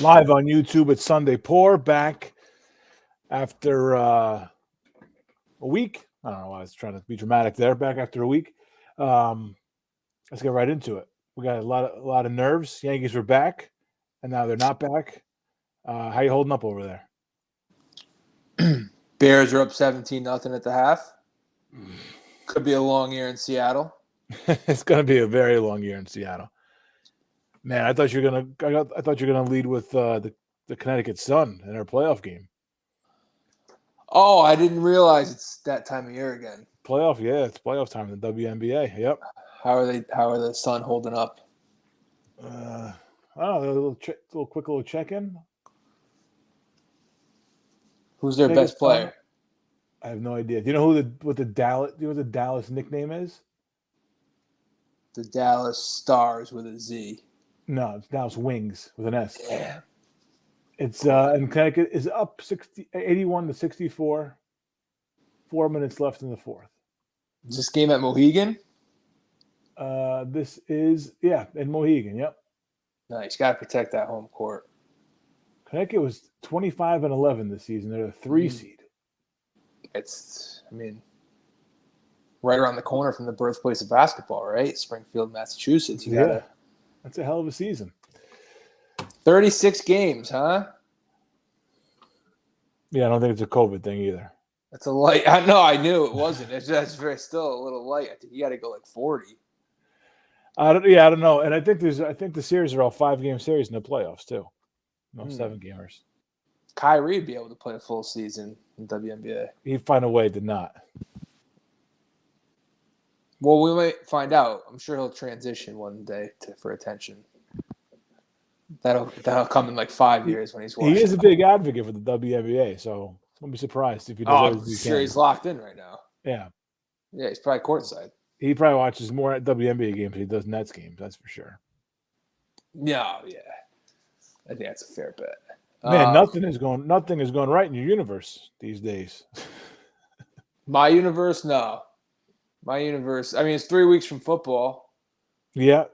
Live on YouTube at Sunday Pour, back after a week. I don't know why I was trying to be dramatic there. Back after a week. Let's get right into it. We got a lot of nerves. Yankees were back, and now they're not back. How you holding up over there? Bears are up 17-0 at the half. Could be a long year in Seattle. It's going to be a very long year in Seattle. Man, I thought you were gonna lead with the Connecticut Sun in our playoff game. Oh, I didn't realize it's that time of year again. Playoff, yeah, it's playoff time in the WNBA. Yep. How are the Sun holding up? I don't know. A quick little check-in. Who's their best player? I have no idea. Do you know what the Dallas nickname is? The Dallas Stars with a Z. No, it's Dallas Wings with an S. Yeah. It's and Connecticut is up 81 to 64. 4 minutes left in the fourth. Is this game at Mohegan? This is in Mohegan. Yep. Nice. Got to protect that home court. Connecticut was 25-11 this season. They're a 3 seed. Right around the corner from the birthplace of basketball, right? Springfield, Massachusetts. That's a hell of a season. 36 games, huh? Yeah, I don't think it's a COVID thing either. That's a light. I knew it wasn't. That's still a little light. I think you got to go like 40. I don't know. And I think the series are all 5-game series in the playoffs too. No 7-gamers. Kyrie would be able to play a full season in WNBA. He'd find a way to not. Well, we might find out. I'm sure he'll transition one day for attention. That'll come in like 5 years when he's watching. He is a big advocate for the WNBA, so don't be surprised if he does. I'm sure he's locked in right now. Yeah. Yeah, he's probably courtside. He probably watches more WNBA games than he does Nets games. That's for sure. Yeah. I think that's a fair bet. Man, nothing is going right in your universe these days. My universe, no. My universe. I mean, it's 3 weeks from football. Yeah.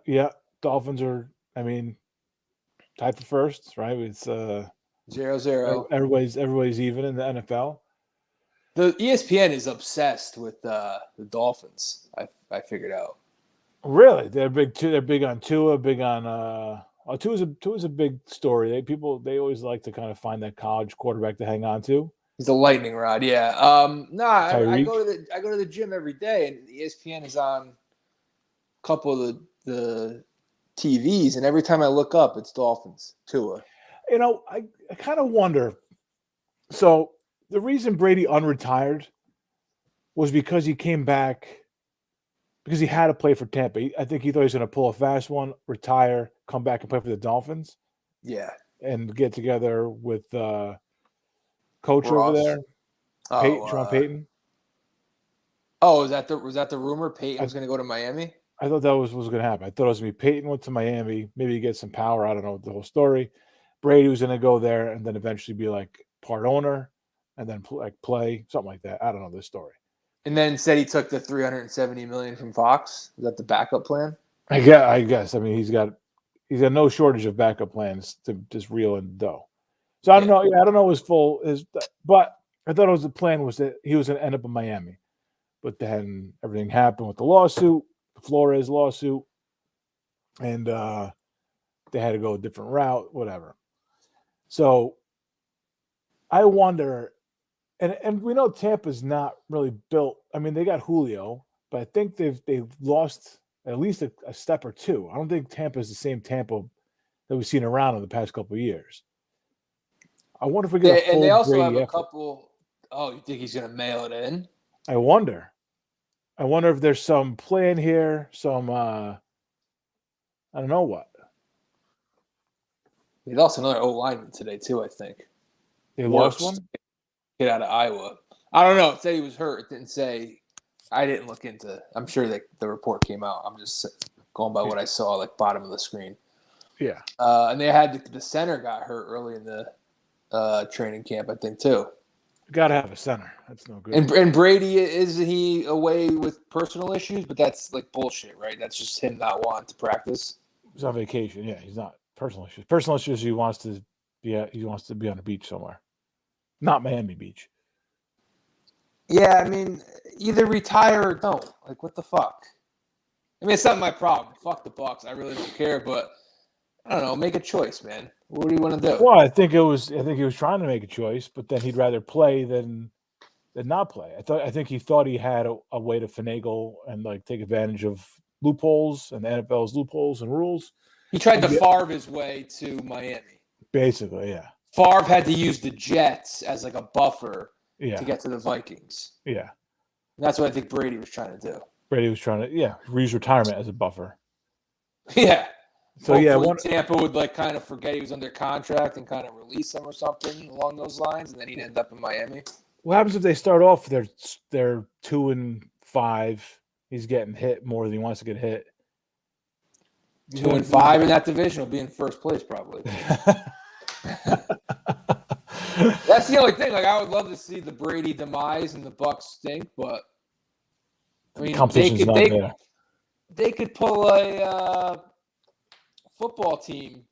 Dolphins are. Tied for first, right? It's 0-0. Everybody's even in the NFL. The ESPN is obsessed with the Dolphins. I figured out. Really, they're big too. They're big on Tua. Big on Tua's a big story. They always like to kind of find that college quarterback to hang on to. He's a lightning rod. Yeah. I go to the gym every day, and ESPN is on a couple of the TVs, and every time I look up, it's Dolphins. Tua. I kind of wonder. So the reason Brady unretired was because he came back because he had to play for Tampa. I think he thought he was going to pull a fast one, retire, come back and play for the Dolphins. Yeah. And get together with coach Ross. over there, Sean Payton. Oh, was that the rumor? Peyton was going to go to Miami? I thought that was going to happen. I thought it was going to be Peyton went to Miami, maybe get some power. I don't know the whole story. Brady was going to go there and then eventually be like part owner and then play, something like that. I don't know this story. And then said he took the $370 million from Fox. Is that the backup plan? I guess. I mean, he's got no shortage of backup plans to just reel in dough. So I don't know. Yeah, I don't know but I thought the plan was that he was going to end up in Miami. But then everything happened with the lawsuit. Flores lawsuit, and they had to go a different route, whatever. So I wonder, and we know Tampa's not really built. I mean, they got Julio, but I think they've lost at least a step or two. I don't think Tampa's the same Tampa that we've seen around in the past couple of years. I wonder if we get a full and they also Brady have a effort. couple. Oh, you think he's going to mail it in? I wonder if there's some plan here, some I don't know what. They lost another O-lineman today too, I think. They lost one? Get out of Iowa. I don't know. It said he was hurt. It didn't say. I didn't look into. I'm sure that the report came out. I'm just going by what I saw, like bottom of the screen. Yeah. And they had the center got hurt early in the training camp, I think too. Got to have a center. That's no good. And Brady, is he away with personal issues? But that's like bullshit, right? That's just him not wanting to practice. He's on vacation. Yeah, he's not. Personal issues. He wants to he wants to be on the beach somewhere, not Miami Beach. Yeah, I mean, either retire or don't. Like, what the fuck? I mean, it's not my problem. Fuck the Bucks. I really don't care. But I don't know. Make a choice, man. What do you want to do? Well, I think he was trying to make a choice, but then he'd rather play than not play. I think he thought he had a way to finagle and like take advantage of loopholes and the NFL's loopholes and rules. He tried to Favre his way to Miami. Basically, yeah. Favre had to use the Jets as like a buffer to get to the Vikings. Yeah. And that's what I think Brady was trying to do. Brady was trying to, use retirement as a buffer. Yeah. So, Tampa would like kind of forget he was under contract and kind of release him or something along those lines, and then he'd end up in Miami. What happens if they start off, they're 2-5, he's getting hit more than he wants to get hit? 2-5 in that division will be in first place probably. That's the only thing. Like, I would love to see the Brady demise and the Bucks stink, but I mean, they could pull a football team,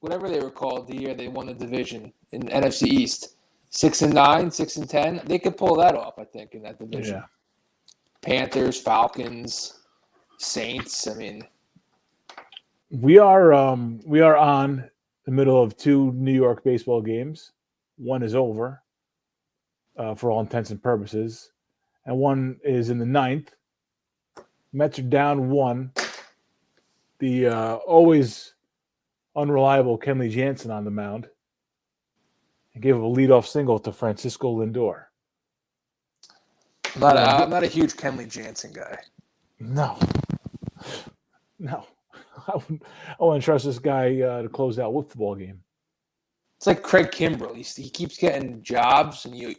whatever they were called, the year they won the division in NFC East, 6-9, 6-10. They could pull that off, I think, in that division. Yeah. Panthers, Falcons, Saints. I mean, we are on the middle of 2 New York baseball games. One is over for all intents and purposes, and one is in the 9th. Mets are down 1. The always unreliable Kenley Jansen on the mound and gave a leadoff single to Francisco Lindor. I'm not a huge Kenley Jansen guy. No. I wouldn't trust this guy to close out a football game. It's like Craig Kimbrell. He keeps getting jobs, and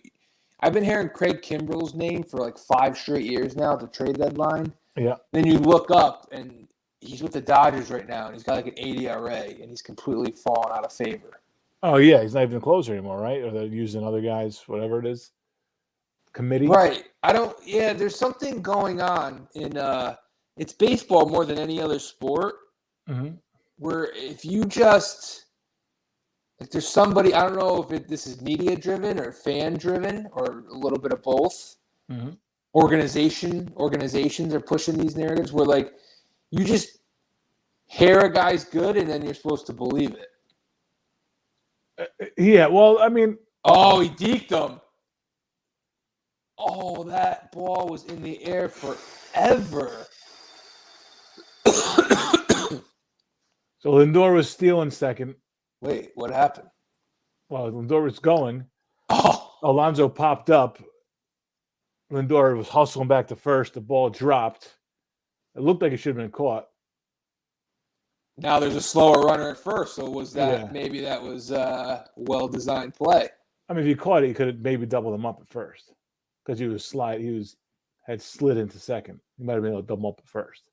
I've been hearing Craig Kimbrell's name for like 5 straight years now at the trade deadline. Yeah. Then you look up, and he's with the Dodgers right now, and he's got like an 80 ERA, and he's completely fallen out of favor. Oh, yeah. He's not even a closer anymore, right? Or they're using other guys, whatever it is. Committee? Right. There's something going on in it's baseball more than any other sport. Mm-hmm. Where if you just like there's somebody, I don't know if this is media driven or fan driven or a little bit of both. Mm-hmm. Organizations are pushing these narratives where like you just hear a guy's good and then you're supposed to believe it. Yeah, well, I mean, he deked him. Oh, that ball was in the air forever. So Lindor was stealing second. Wait, what happened? Well, Lindor was going. Oh. Alonso popped up. Lindor was hustling back to first. The ball dropped. It looked like it should have been caught. Now there's a slower runner at first. So maybe that was a well-designed play? I mean, if he caught it, he could have maybe doubled him up at first because had slid into second. He might have been able to double him up at first.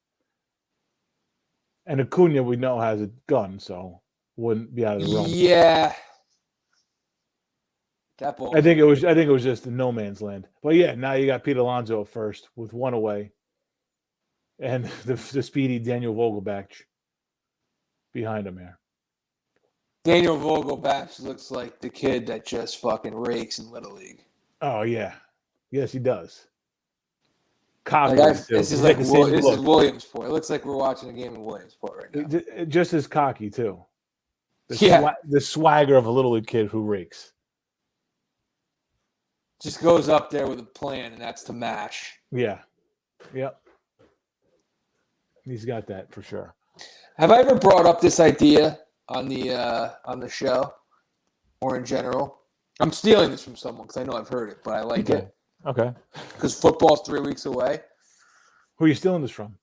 And Acuna, we know, has a gun, so wouldn't be out of the realm. Yeah. That ball. I think it was just in no man's land. But yeah, now you got Pete Alonso first with 1 away, and the speedy Daniel Vogelbach behind him here. Daniel Vogelbach looks like the kid that just fucking rakes in Little League. Oh yeah, yes he does. This is Williamsport. It looks like we're watching a game in Williamsport right now. Just as cocky too. The swagger of a Little League kid who rakes. Just goes up there with a plan, and that's to mash. Yeah. Yep. He's got that for sure. Have I ever brought up this idea on the show or in general? I'm stealing this from someone because I know I've heard it, but I like it. Okay. Because football's 3 weeks away. Who are you stealing this from?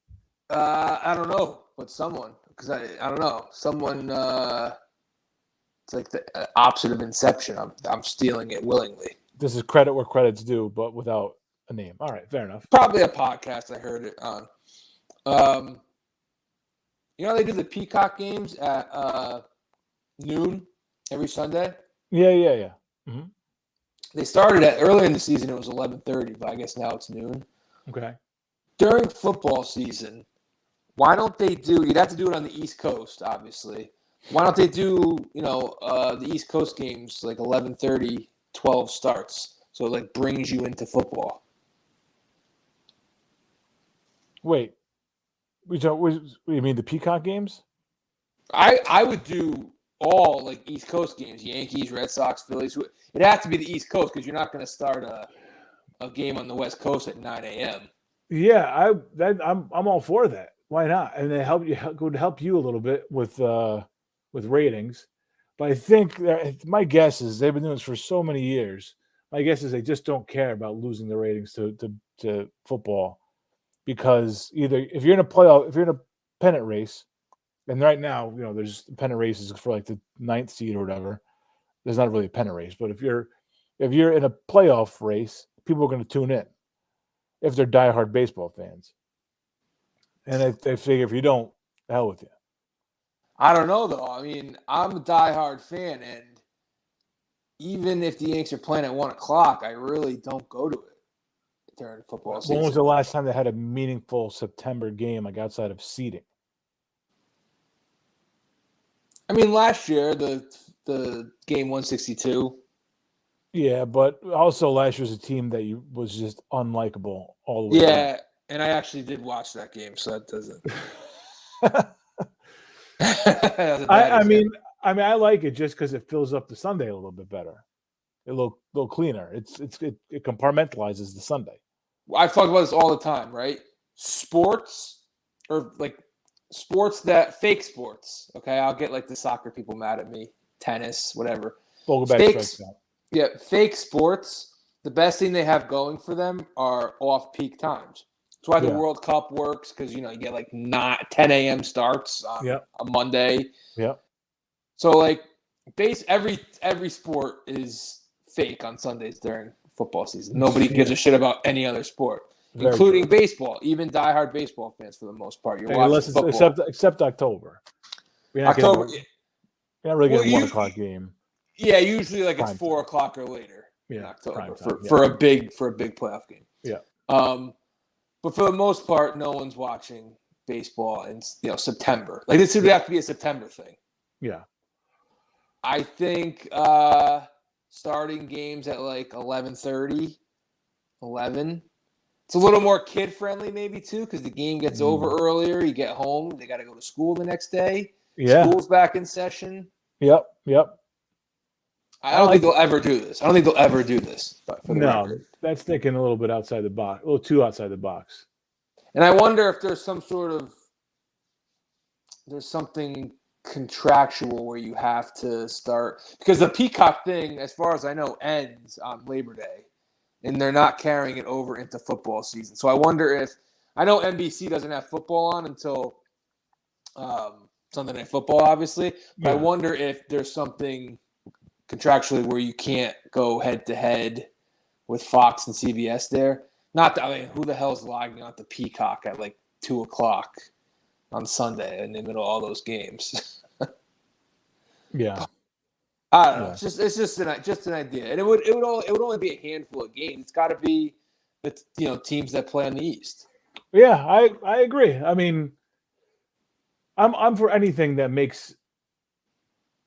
I don't know, but someone. Because I don't know. Someone, it's like the opposite of Inception. I'm stealing it willingly. This is credit where credit's due, but without a name. All right, fair enough. Probably a podcast I heard it on. They do the Peacock games at noon every Sunday? Yeah. Mm-hmm. They started earlier in the season, it was 11:30, but I guess now it's noon. Okay. During football season, why don't they you'd have to do it on the East Coast, obviously, Why don't they do, the East Coast games like 11:30, 12 starts, so it like brings you into football. Wait, you mean the Peacock games? I would do all like East Coast games: Yankees, Red Sox, Phillies. It has to be the East Coast because you're not going to start a game on the West Coast at 9 a.m. Yeah, I'm all for that. Why not? And they would help you a little bit with ratings. But I think my guess is they've been doing this for so many years. My guess is they just don't care about losing the ratings to football, because either if you're in a playoff, if you're in a pennant race, and right now there's pennant races for like the 9th seed or whatever. There's not really a pennant race, but if you're in a playoff race, people are going to tune in if they're diehard baseball fans. And they figure if you don't, the hell with you. I don't know, though. I mean, I'm a diehard fan, and even if the Yanks are playing at 1 o'clock, I really don't go to it during football season. When was the last time they had a meaningful September game, like outside of seeding? I mean, last year, the game 162. Yeah, but also last year was a team that was just unlikable all the way. Yeah, and I actually did watch that game, so that doesn't. I mean, I like it just because it fills up the Sunday a little bit better, a little cleaner. It compartmentalizes the Sunday. I talk about this all the time, right? Sports, or like sports that fake sports. Okay, I'll get like the soccer people mad at me, tennis, whatever. Yeah, fake sports. The best thing they have going for them are off-peak times. That's why the World Cup works, because you get like not 10 a.m. starts on a Monday. Yeah. So like, every sport is fake on Sundays during football season. Nobody gives a shit about any other sport, including baseball. Even diehard baseball fans, for the most part, you're watching football. Except October. You're not really getting a 1 o'clock game. Yeah, usually like it's 4 o'clock or later in October for a big playoff game. Yeah. But for the most part, no one's watching baseball in September. Like, this would have to be a September thing. Yeah. I think starting games at like 11:30, 11. It's a little more kid friendly maybe too, because the game gets over earlier. You get home, they got to go to school the next day. Yeah. School's back in session. Yep. I don't think they'll ever do this. No, that's thinking a little bit outside the box, a little too outside the box. And I wonder if there's something contractual where you have to start, because the Peacock thing, as far as I know, ends on Labor Day, and they're not carrying it over into football season. So I wonder if, I know NBC doesn't have football on until Sunday Night Football, obviously, but I wonder if there's something contractually where you can't go head to head with Fox and CBS there. Who the hell's logging on to Peacock at like 2 o'clock on Sunday in the middle of all those games? Yeah. I don't know. It's just an idea, and it would only be a handful of games. It's got to be the teams that play on the East. Yeah, I agree. I mean, I'm for anything that makes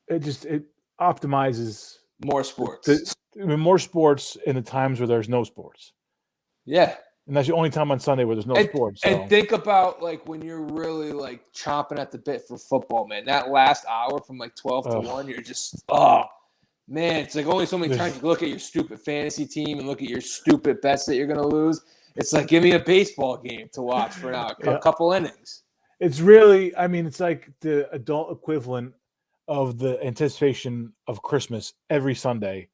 it optimizes more sports. More sports in the times where there's no sports. Yeah. And that's the only time on Sunday where there's no sports. So. And think about like when you're really like chomping at the bit for football, man. That last hour from like 12 to 1, you're just, man, it's like only so many times you look at your stupid fantasy team and look at your stupid bets that you're going to lose. It's like, give me a baseball game to watch for now, a couple innings. It's really, I mean, it's like the adult equivalent of the anticipation of Christmas every Sunday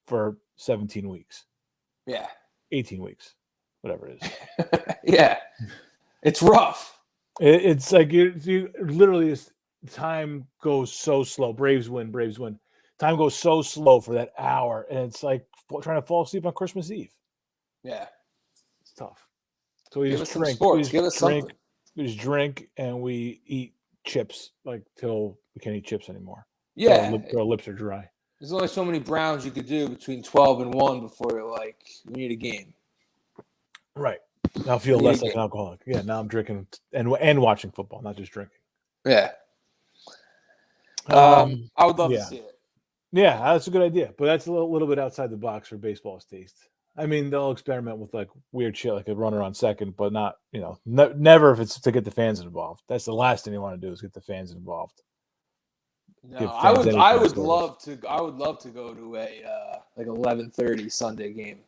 for 17 weeks. Yeah. 18 weeks, whatever it is. Yeah. It's rough. It's like you literally, time goes so slow. Braves win. Time goes so slow for that hour. And it's like trying to fall asleep on Christmas Eve. Yeah. It's tough. So we just drink. Give us something. We just drink and we eat chips till we can't eat chips anymore. Yeah. Our lips are dry. There's only so many Browns you could do between 12 and 1 before you're like, we need a game. Right. Now I feel less like an alcoholic. Yeah, now I'm drinking and watching football, not just drinking. Yeah. I would love to see it. Yeah, that's a good idea, but that's a little bit outside the box for baseball's taste. I mean, they'll experiment with like weird shit, like a runner on second, but not, never if it's to get the fans involved. That's the last thing you want to do is get the fans involved. No, I would love to go to a like 11:30 Sunday game.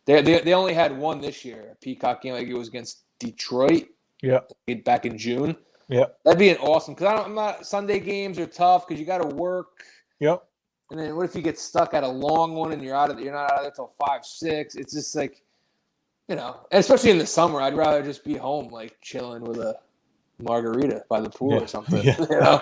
They only had one this year, a Peacock game, like it was against Detroit. Yeah, back in June. Yeah, that'd be an awesome. Because I'm not Sunday games are tough because you got to work. Yep. And then what if you get stuck at a long one and you're not out of there till 5, 6? It's just like, and especially in the summer, I'd rather just be home, like chilling with a margarita by the pool or something. Yeah.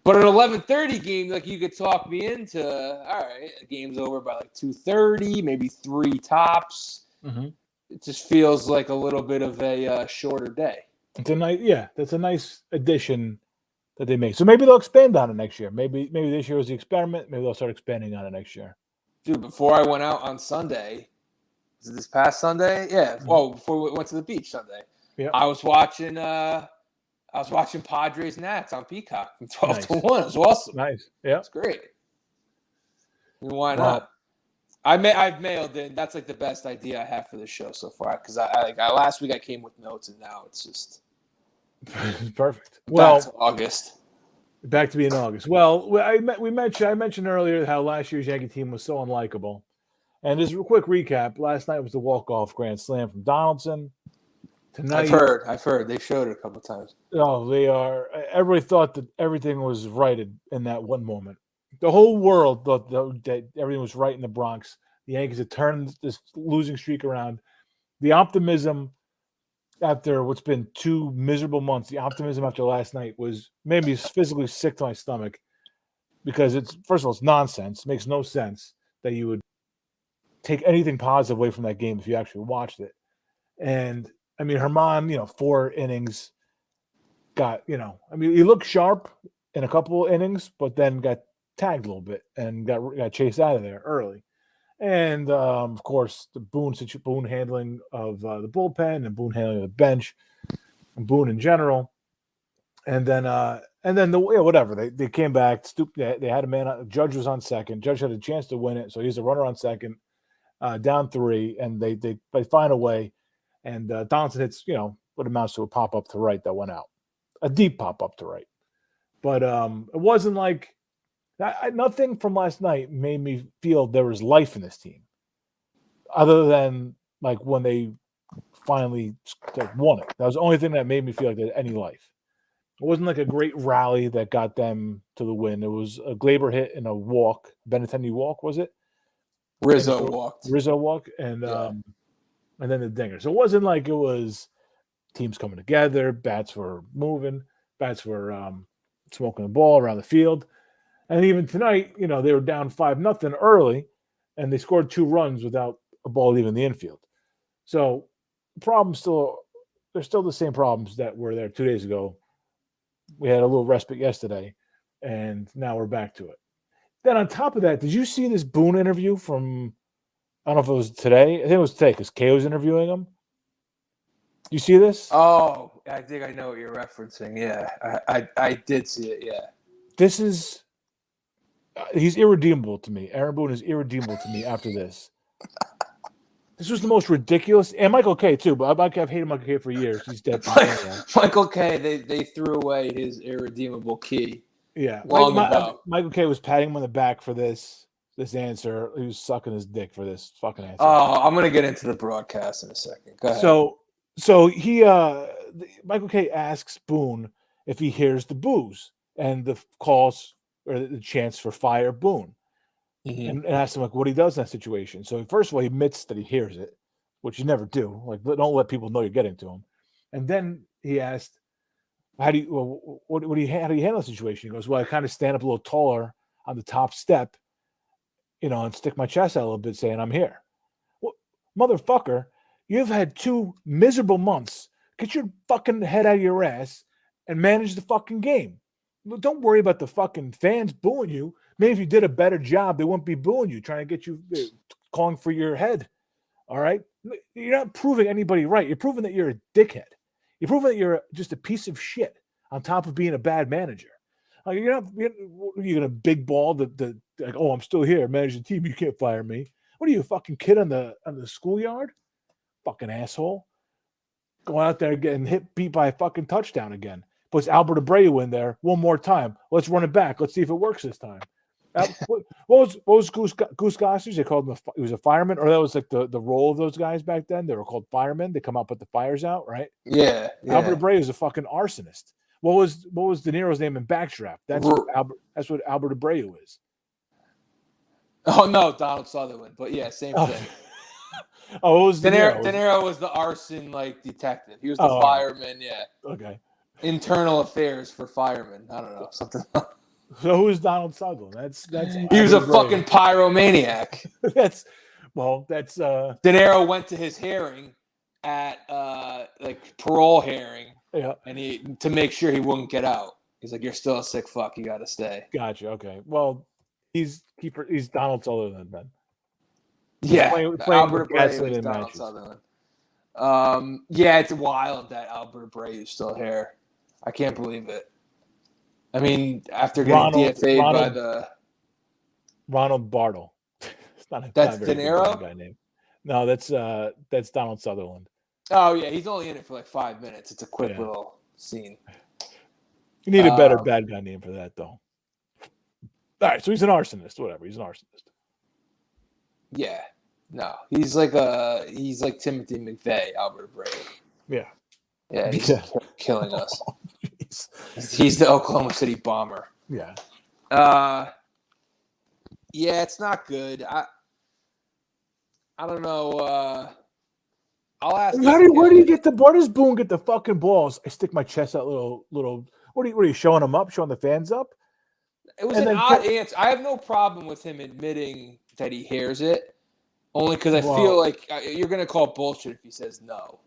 But an 11:30 game, like you could talk me into, all right, the game's over by like 2:30, maybe 3 tops. Mm-hmm. It just feels like a little bit of a shorter day. That's a nice addition that they make. So maybe they'll expand on it next year. Maybe this year was the experiment. Maybe they'll start expanding on it next year. Dude, before I went out on Sunday, was it this past Sunday? Yeah. Well, before we went to the beach Sunday, I was watching Padres Nats on Peacock from 12 to 1. It was awesome. Nice. Yeah. It's great. I mean, why not? I've mailed in. That's like the best idea I have for the show so far. Because I last week I came with notes, and now it's just perfect. Back to August. Back to being August. Well, I mentioned earlier how last year's Yankee team was so unlikable. And just a quick recap: last night was the walk-off grand slam from Donaldson. Tonight, I've heard they showed it a couple times. Oh, they are. Everybody thought that everything was righted in that one moment. The whole world thought that everything was right in the Bronx. The Yankees had turned this losing streak around. The optimism after what's been 2 miserable months, the optimism after last night made me physically sick to my stomach because first of all, it's nonsense. It makes no sense that you would take anything positive away from that game if you actually watched it. And I mean, Herman, 4 innings he looked sharp in a couple of innings, but then got tagged a little bit and got chased out of there early. And of course, the Boone handling of the bullpen and Boone handling of the bench, and Boone in general. And then whatever they came back. They had a man on. Judge was on second. Judge had a chance to win it, so he's a runner on second, down 3, and they find a way. And Donaldson hits what amounts to a pop up to right that went out, a deep pop up to right. But it wasn't like. Nothing from last night made me feel there was life in this team, other than like when they finally won it. That was the only thing that made me feel like they had any life. It wasn't like a great rally that got them to the win. It was a Glaber hit and a walk, Benintendi walk, was it? Rizzo walk, and then the dinger. So it wasn't like it was teams coming together, bats were moving, bats were smoking the ball around the field. And even tonight, they were down 5-0 early, and they scored 2 runs without a ball leaving the infield. So, they're still the same problems that were there 2 days ago. We had a little respite yesterday, and now we're back to it. Then on top of that, did you see this Boone interview from? I don't know if it was today. I think it was today because Kay was interviewing him. You see this? Oh, I think I know what you're referencing. Yeah, I did see it. Yeah, this is. He's irredeemable to me. Aaron Boone is irredeemable to me after this. This was the most ridiculous, and Michael Kay too. But I've hated Michael Kay for years. He's dead. Michael Kay, they threw away his irredeemable key. Yeah, Michael Kay was patting him on the back for this answer. He was sucking his dick for this fucking answer. Oh, I'm gonna get into the broadcast in a second. Go ahead. So he Michael Kay asks Boone if he hears the boos and the calls or the chance for fire Boone, and asks him like what he does in that situation. So first of all, he admits that he hears it, which you never do. Like, don't let people know you're getting to him. And then he asked, how do you handle the situation? He goes, well, I kind of stand up a little taller on the top step, and stick my chest out a little bit, saying I'm here. Well, motherfucker, you've had 2 miserable months. Get your fucking head out of your ass and manage the fucking game. Don't worry about the fucking fans booing you. Maybe if you did a better job, they wouldn't be booing you, trying to get you calling for your head. All right? You're not proving anybody right. You're proving that you're a dickhead. You're proving that you're just a piece of shit on top of being a bad manager. Like, you're gonna big ball the like, oh, I'm still here, manage the team. You can't fire me. What are you, a fucking kid on the schoolyard? Fucking asshole. Going out there getting beat by a fucking touchdown again. Puts Albert Abreu in there one more time. Let's run it back. Let's see if it works this time. What was Goose Gossage? They called him he was a fireman, or that was like the role of those guys back then. They were called firemen. They come out, put the fires out, right? Yeah. Albert Abreu is a fucking arsonist. What was De Niro's name in Backdraft? That's what Albert Abreu is. Oh no, Donald Sutherland. But yeah, same thing. Oh, it was De Niro. De Niro was the arson detective. He was the fireman. Yeah. Okay. Internal affairs for firemen. I don't know, something. So who is Donald Sutherland? That's he was a fucking pyromaniac. That's De Niro went to his hearing at like parole hearing. Yeah. And to make sure he wouldn't get out. He's like, "You're still a sick fuck. You got to stay." Gotcha. Okay. Well, he's Donald Sutherland then. Yeah. Playing Albert Abreu is Donald matches. Sutherland. Yeah, it's wild that Albert Abreu is still here. I can't believe it. I mean, after getting DFA'd by the Ronald Bartle. That's De Niro guy name. No, that's Donald Sutherland. Oh yeah, he's only in it for like 5 minutes. It's a quick little scene. You need a better bad guy name for that, though. All right, so he's an arsonist. Whatever, he's an arsonist. Yeah, no, he's like Timothy McVeigh, Albert Abreu. Yeah, yeah, he's killing us. He's the Oklahoma City Bomber. Yeah. Yeah, it's not good. I don't know. I'll ask. Where does Boone get the fucking balls? I stick my chest out little. What are you showing him up? Showing the fans up? It was an odd answer. I have no problem with him admitting that he hears it, only because I feel like you're gonna call bullshit if he says no.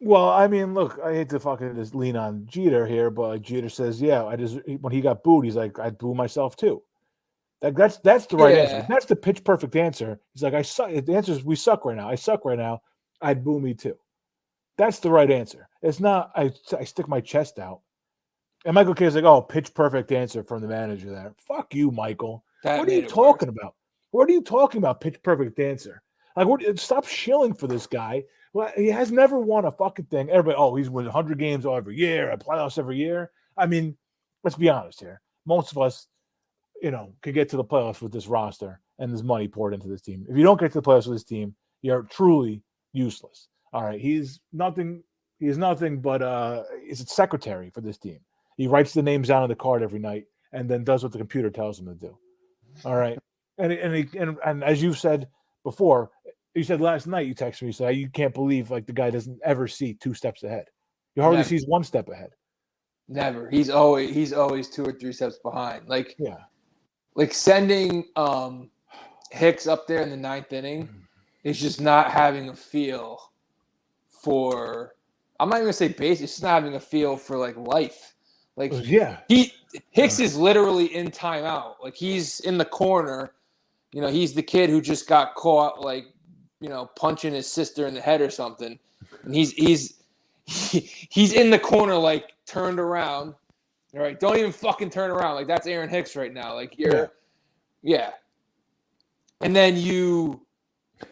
Well, I mean, look, I hate to fucking just lean on Jeter here, but like Jeter says, yeah, when he got booed, he's like, I'd boo myself too. That's the right answer. That's the pitch perfect answer. He's like, I suck. The answer is we suck right now. I suck right now. I'd boo me too. That's the right answer. It's not I stick my chest out. And Michael Kay is like, oh, pitch perfect answer from the manager there. Fuck you, Michael. What are you talking about? What are you talking about? Pitch perfect answer. Like, stop shilling for this guy. Well, he has never won a fucking thing. Everybody, he's won 100 games every year, playoffs every year. I mean, let's be honest here. Most of us, can get to the playoffs with this roster and this money poured into this team. If you don't get to the playoffs with this team, you're truly useless. All right, he's nothing but he's a secretary for this team. He writes the names down on the card every night and then does what the computer tells him to do. All right, and as you've said before, you said last night, you texted me, you said you can't believe like the guy doesn't ever see 2 steps ahead. He hardly sees 1 step ahead. Never. He's always 2 or 3 steps behind. Like, yeah. Like sending Hicks up there in the 9th inning is just not having a feel for. I'm not even gonna say base. It's just not having a feel for like life. Like Hicks is literally in timeout. Like he's in the corner. He's the kid who just got caught like punching his sister in the head or something, and he's in the corner like turned around. All right, don't even fucking turn around. Like, that's Aaron Hicks right now. Like, yeah. And then you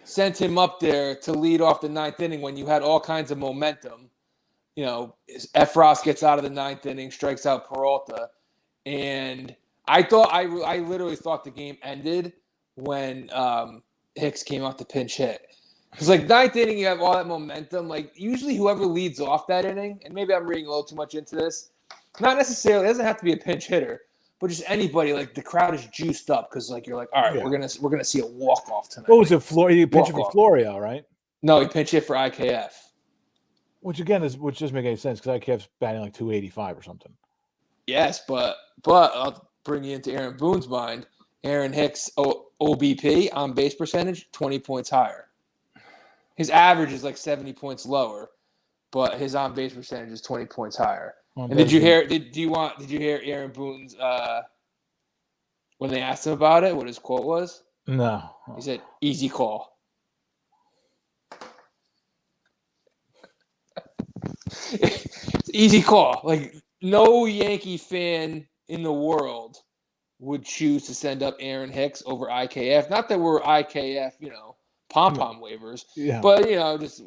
sent him up there to lead off the 9th inning when you had all kinds of momentum. Efros gets out of the 9th inning, strikes out Peralta. And I literally thought the game ended when Hicks came out to pinch hit. Because, like, 9th inning, you have all that momentum. Like, usually whoever leads off that inning, and maybe I'm reading a little too much into this, not necessarily, it doesn't have to be a pinch hitter, but just anybody, like the crowd is juiced up because like you're like, all right, we're gonna see a walk off tonight. What was it? He pinched it for Florio, right? No, he pinched it for IKF. Which doesn't make any sense because IKF's batting like 285 or something. Yes, but I'll bring you into Aaron Boone's mind. Aaron Hicks OBP on base percentage 20 points higher. His average is like 70 points lower, but his on base percentage is 20 points higher. And did you hear Aaron Boone's when they asked him about it, what his quote was? No. He said, "Easy call." It's easy call. Like no Yankee fan in the world would choose to send up Aaron Hicks over IKF? Not that we're IKF, pom-pom waivers, but, just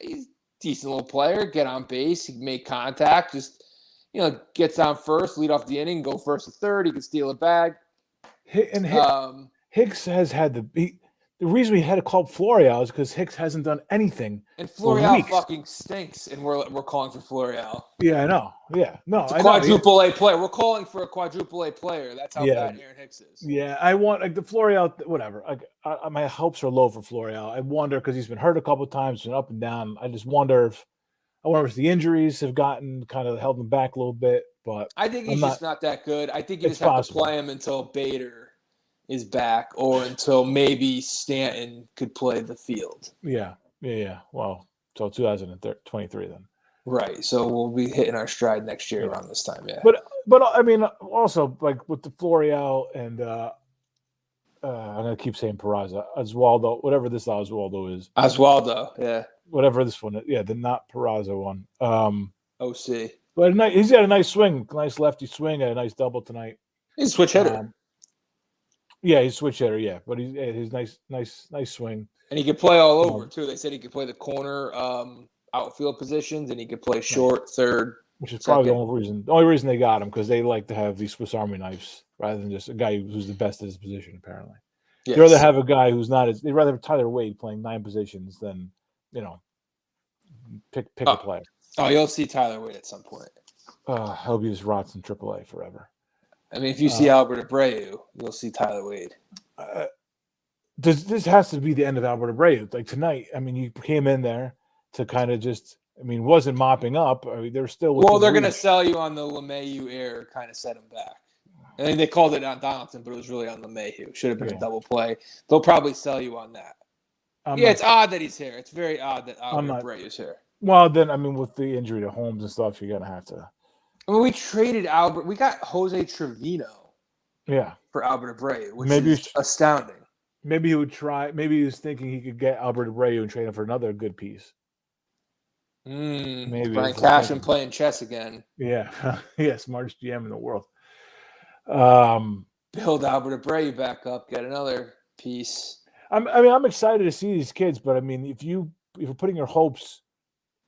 he's a decent little player, get on base, he can make contact, just, gets on first, lead off the inning, go first to third, he can steal a bag. And Hicks has had the reason we had to call Florial is because Hicks hasn't done anything. And Florial fucking stinks, and we're calling for Florial. Yeah, I know. Yeah, no, it's a quadruple A player. We're calling for a quadruple A player. That's how bad Aaron Hicks is. Yeah, I want the Florial, whatever. My hopes are low for Florial. I wonder because he's been hurt a couple of times, been up and down. I wonder if the injuries have gotten kind of held him back a little bit. But I think he's just not that good. I think you just have to play him until Bader is back, or until maybe Stanton could play the field. Yeah. Well, so 2023 then. Right. So we'll be hitting our stride next year around this time. Yeah. But I mean, also like with the Florial and I'm gonna keep saying Peraza, Oswaldo, whatever this Oswaldo is. Oswaldo, yeah. Whatever this one is, the not Peraza one. OC. But he's got a nice swing, nice lefty swing, had a nice double tonight. He's a switch hitter. Yeah, he's a switch hitter. Yeah, but he's nice swing. And he could play all over too. They said he could play the corner, outfield positions, and he could play short, third. Which is probably the only reason they got him, because they like to have these Swiss Army knives rather than just a guy who's the best at his position. Apparently, They'd rather have a guy who's not as. They'd rather have Tyler Wade playing 9 positions than pick a player. Oh, you'll see Tyler Wade at some point. I hope he just rots in AAA forever. I mean, if you see Albert Abreu, you'll see Tyler Wade. This has to be the end of Albert Abreu. Like tonight, I mean, you came in there to kind of just. I mean, wasn't mopping up. I mean, they're still. Well, they're going to sell you on the LeMahieu error, kind of set him back. I mean, they called it on Donaldson, but it was really on LeMahieu. Should have been a double play. They'll probably sell you on that. It's odd that he's here. It's very odd that Albert Abreu is here. Well, then, I mean, with the injury to Holmes and stuff, you're going to have to. I mean, we traded Albert. We got Jose Trevino. Yeah. For Albert Abreu, which is astounding. Maybe he would try. Maybe he was thinking he could get Albert Abreu and trade him for another good piece. Maybe Brian Cashman playing chess again. Yeah. Smartest GM in the world. Build Albert Abreu back up, get another piece. I'm excited to see these kids, but I mean, if you're putting your hopes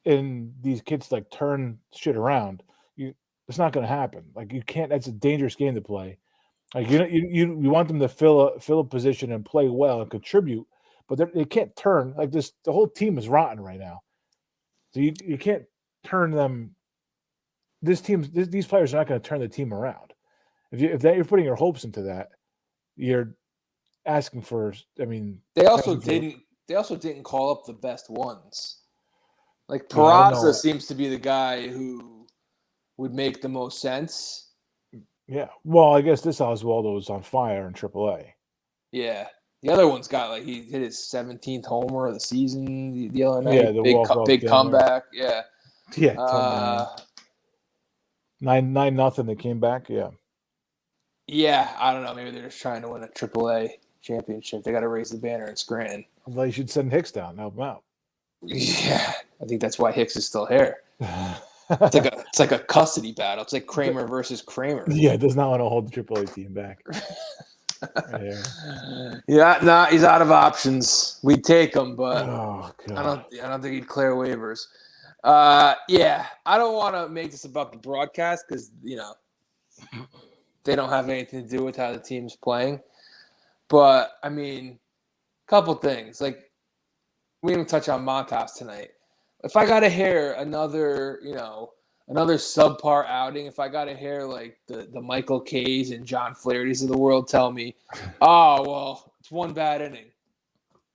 in these kids to like turn shit around, it's not going to happen. Like you can't. That's a dangerous game to play. Like you want them to fill a position and play well and contribute, but they can't turn like this. The whole team is rotten right now, so you can't turn them. These players are not going to turn the team around. If you're putting your hopes into that, you're asking for. I mean, they also didn't call up the best ones. Like Peraza seems to be the guy who would make the most sense. Yeah. Well, I guess this Oswaldo was on fire in AAA. Yeah. The other one's got he hit his 17th homer of the season the other night. Yeah, big comeback. Yeah. Yeah. 9-0. They came back. Yeah. Yeah, I don't know. Maybe they're just trying to win a AAA championship. They got to raise the banner in Scranton. Well, you should send Hicks down and help him out. Yeah, I think that's why Hicks is still here. It's like a custody battle. It's like Kramer versus Kramer. Yeah, does not want to hold the AAA team back. Yeah, he's out of options. We'd take him, but I don't think he'd clear waivers. Yeah, I don't want to make this about the broadcast because they don't have anything to do with how the team's playing. But I mean, a couple things. Like we didn't touch on Montas tonight. If I got to hear another subpar outing, if I got to hear like the Michael Kays and John Flaherty's of the world tell me, oh, well, it's one bad inning.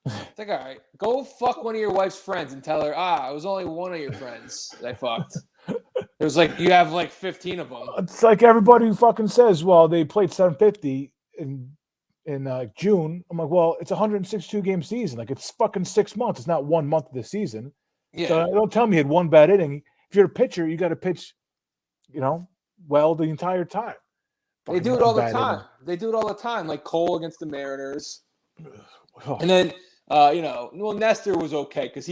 It's like, all right, go fuck one of your wife's friends and tell her, it was only one of your friends that I fucked. It was like you have like 15 of them. It's like everybody who fucking says, well, they played 750 in June. I'm like, well, it's a 162 game season. Like it's fucking 6 months. It's not 1 month of the season. Yeah. So don't tell me you had one bad inning. If you're a pitcher, you got to pitch, well the entire time. They do it all the time. They do it all the time. Like Cole against the Mariners. And then, Nestor was okay because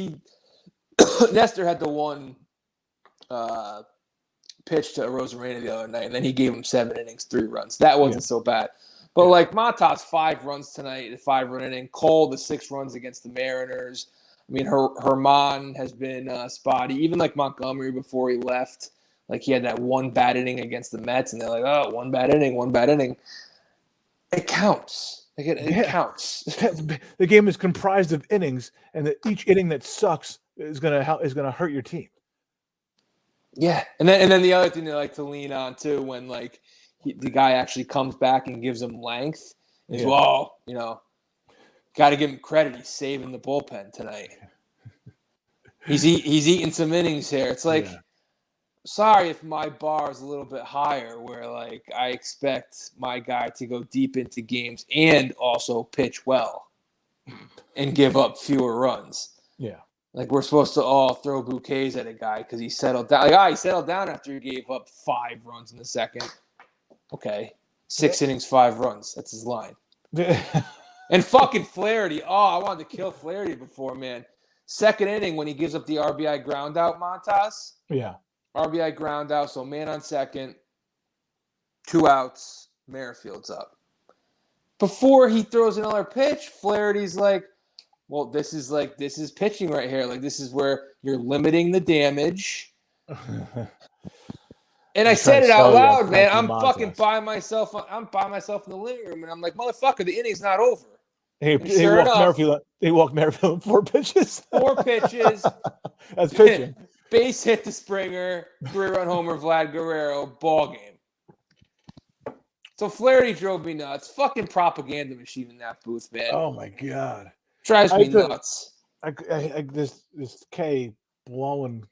Nestor had the one pitched to Arozarena the other night, and then he gave him 7 innings, 3 runs. That wasn't so bad. But like Montas, 5 runs tonight, a 5-run inning. Cole, the 6 runs against the Mariners. I mean, Herman has been spotty. Even like Montgomery before he left, like he had that 1 bad inning against the Mets, and they're like, oh, 1 bad inning. It counts. Like it counts. The game is comprised of innings, and each inning that sucks is gonna hurt your team. Yeah, and then the other thing they like to lean on too, when like the guy actually comes back and gives him length, is well, got to give him credit. He's saving the bullpen tonight. He's eating some innings here. It's like, sorry if my bar is a little bit higher, where like I expect my guy to go deep into games and also pitch well and give up fewer runs. Yeah. Like, we're supposed to all throw bouquets at a guy because he settled down. Like, he settled down after he gave up 5 runs in the second. Okay. 6 innings, 5 runs. That's his line. And fucking Flaherty. Oh, I wanted to kill Flaherty before, man. Second inning when he gives up the RBI ground out, Montas. Yeah. RBI ground out, so man on second. 2 outs. Merrifield's up. Before he throws another pitch, Flaherty's like, well, this is pitching right here. Like, this is where you're limiting the damage. And I said it out loud, man. I'm fucking by myself. I'm by myself in the living room, and I'm like, motherfucker, the inning's not over. He walked Merrifield in 4 pitches. 4 pitches. That's pitching. Base hit to Springer. 3-run homer, Vlad Guerrero. Ball game. So Flaherty drove me nuts. Fucking propaganda machine in that booth, man. Oh my god. Drives me nuts. This K blowing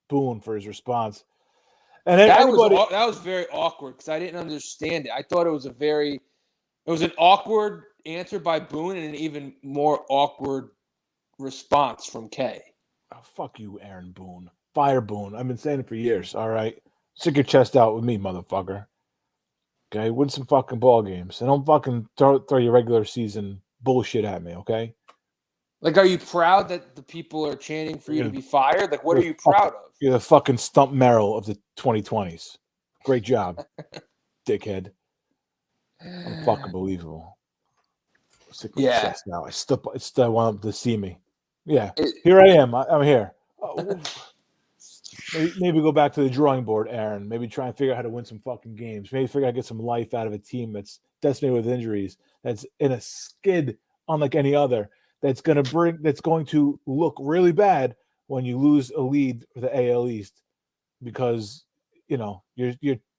Boone for his response, and that was very awkward because I didn't understand it. I thought it was an awkward answer by Boone and an even more awkward response from K. Oh, fuck you, Aaron Boone. Fire Boone. I've been saying it for years. All right, stick your chest out with me, motherfucker. Okay, win some fucking ball games and don't fucking throw your regular season bullshit at me. Okay. Like, are you proud that the people are chanting for you to be fired? Like, what are you proud of? You're the fucking stump Merrill of the 2020s. Great job, dickhead. I'm fucking believable. Yeah. Now I still want them to see me. Yeah, here I am. I'm here. Maybe go back to the drawing board, Aaron. Maybe try and figure out how to win some fucking games. Maybe figure out how to get some life out of a team that's decimated with injuries, that's in a skid unlike any other. That's going to look really bad when you lose a lead for the AL East because you're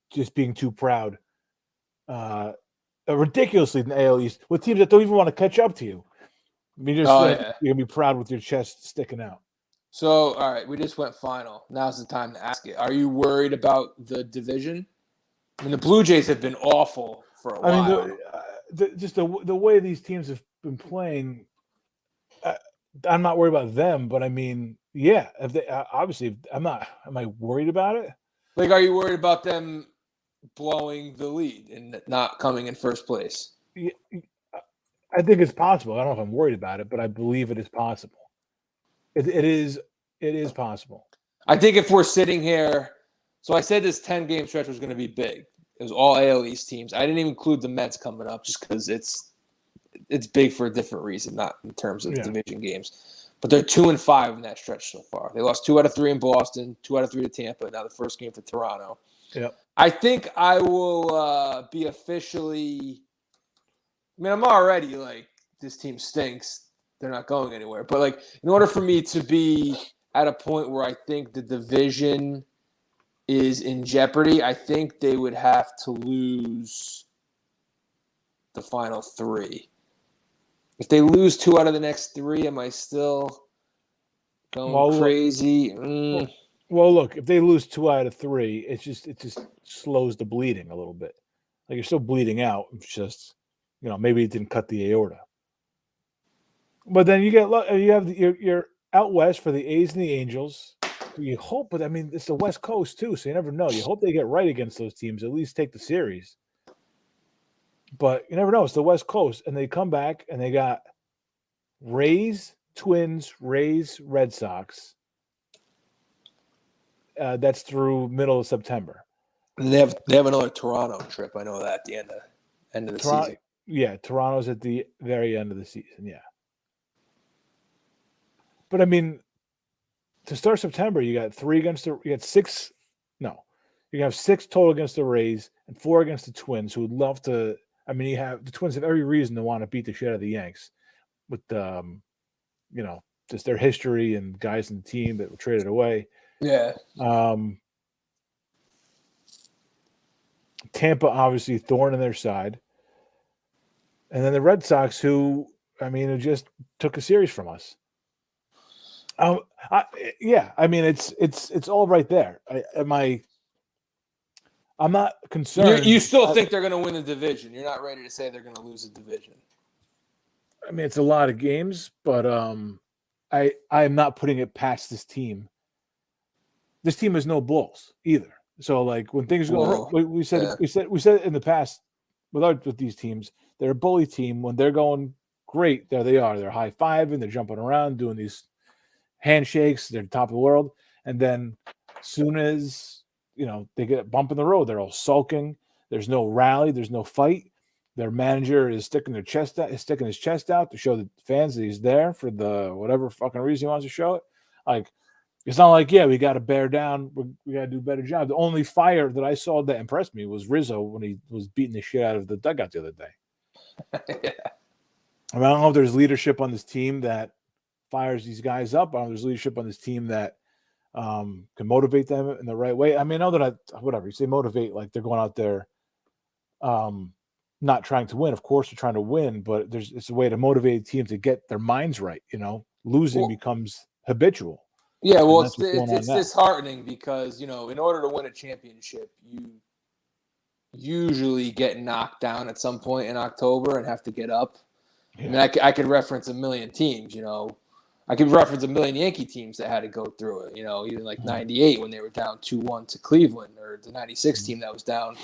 just being too proud. Ridiculously in the AL East with teams that don't even want to catch up to you. I mean, you're gonna be proud with your chest sticking out. So, all right, we just went final. Now's the time to ask it. Are you worried about the division? I mean, the Blue Jays have been awful for a while. I mean, just the way these teams have been playing. I'm not worried about them, but I mean, yeah. If they obviously, I'm not. Am I worried about it? Like, are you worried about them blowing the lead and not coming in first place? Yeah, I think it's possible. I don't know if I'm worried about it, but I believe it is possible. It is possible. I think if we're sitting here, so I said this 10-game stretch was going to be big. It was all AL East teams. I didn't even include the Mets coming up just because it's big for a different reason, not in terms of division games. But they're 2-5 in that stretch so far. They lost 2 out of 3 in Boston, 2 out of 3 to Tampa. Now the first game for Toronto. Yep. I think I will be officially. I mean, I'm already like, this team stinks. They're not going anywhere. But like, in order for me to be at a point where I think the division is in jeopardy, I think they would have to lose the final 3. If they lose 2 out of the next 3, am I still going crazy? Well, look, if they lose 2 out of 3, it just slows the bleeding a little bit. Like, you're still bleeding out. It's just, maybe it didn't cut the aorta. But then you're out west for the A's and the Angels. You hope, but I mean, it's the West Coast too, so you never know. You hope they get right against those teams, at least take the series. But you never know. It's the West Coast, and they come back and they got Rays, Twins, Rays, Red Sox. that's through middle of September. And they have another Toronto trip. I know that at the end of the season. Yeah, Toronto's at the very end of the season. Yeah, but I mean, to start September, you got 6. No, you have 6 total against the Rays and 4 against the Twins, who would love to. I mean, the Twins have every reason to want to beat the shit out of the Yanks, with just their history and guys in the team that were traded away. Yeah. Tampa, obviously, thorn in their side. And then the Red Sox, who just took a series from us. I mean, it's all right there. I'm not concerned. You still think they're going to win the division. You're not ready to say they're going to lose the division. I mean, it's a lot of games, but I am not putting it past this team. This team has no bulls either. So, like, when things go, we said in the past with these teams, they're a bully team. When they're going great, there they are. They're high fiving, they're jumping around, doing these handshakes. They're top of the world, and then as soon as they get a bump in the road, they're all sulking. There's no rally. There's no fight. Their manager is sticking his chest out to show the fans that he's there for the whatever fucking reason he wants to show it. Like, it's not like, we got to bear down. We got to do a better job. The only fire that I saw that impressed me was Rizzo when he was beating the shit out of the dugout the other day. Yeah. I mean, I don't know if there's leadership on this team that fires these guys up. I don't know if there's leadership on this team that can motivate them in the right way. I mean, I know that whatever you say, motivate, like they're going out there not trying to win. Of course, they're trying to win, but it's a way to motivate a team to get their minds right. Losing becomes habitual. Yeah, well, it's disheartening because, in order to win a championship, you usually get knocked down at some point in October and have to get up. Yeah. I mean, I could reference a million teams, I could reference a million Yankee teams that had to go through it, even like 98 when they were down 2-1 to Cleveland, or the 96 team that was down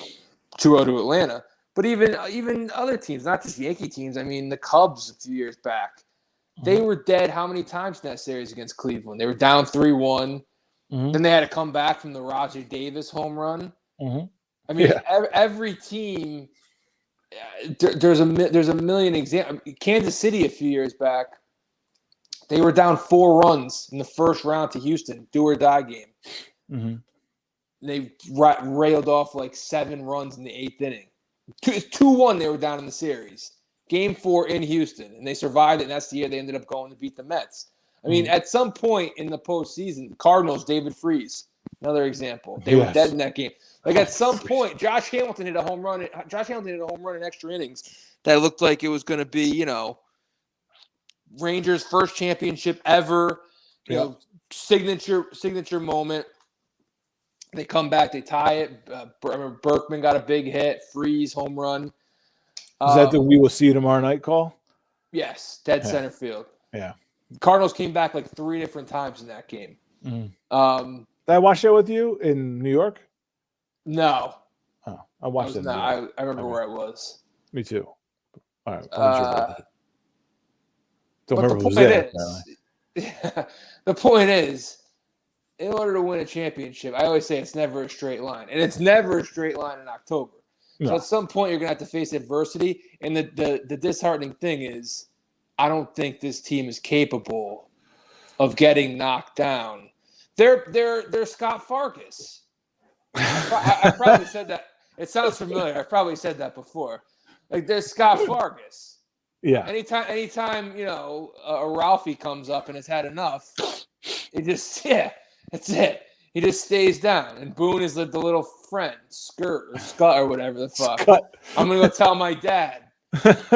2-0 to Atlanta. But even other teams, not just Yankee teams, I mean, the Cubs a few years back, they were dead how many times in that series against Cleveland? They were down 3-1. Then they had to come back from the Roger Davis home run. I mean, every team, there's a million examples. Kansas City a few years back, they were down 4 runs in the first round to Houston, do or die game. They railed off like 7 runs in the 8th inning. 2-1 they were down in the series. Game 4 in Houston, and they survived it, and that's the year they ended up going to beat the Mets. I mean, at some point in the postseason, the Cardinals, David Freese, another example. They were dead in that game. Like, at some point, Josh Hamilton hit a home run in extra innings that looked like it was going to be, Rangers' first championship ever, signature moment. They come back, they tie it. I remember Berkman got a big hit, Freese home run. Is that the "we will see you tomorrow" night call? Yes, dead center field. Yeah. Cardinals came back like 3 different times in that game. Did I watch that with you in New York? No. Oh, I watched it. I remember where I was. Me too. All right. Don't remember who was there. The point is, in order to win a championship, I always say it's never a straight line. And it's never a straight line in October. No. So at some point, you're going to have to face adversity. And the disheartening thing is, I don't think this team is capable of getting knocked down. They're Scott Farkas. I probably said that. It sounds familiar. I've probably said that before. Like, there's Scott Farkas. Yeah. Anytime a Ralphie comes up and has had enough, that's it. He just stays down. And Boone is the little friend, Skirt or Scott or whatever the fuck. Scott. I'm gonna go tell my dad. That's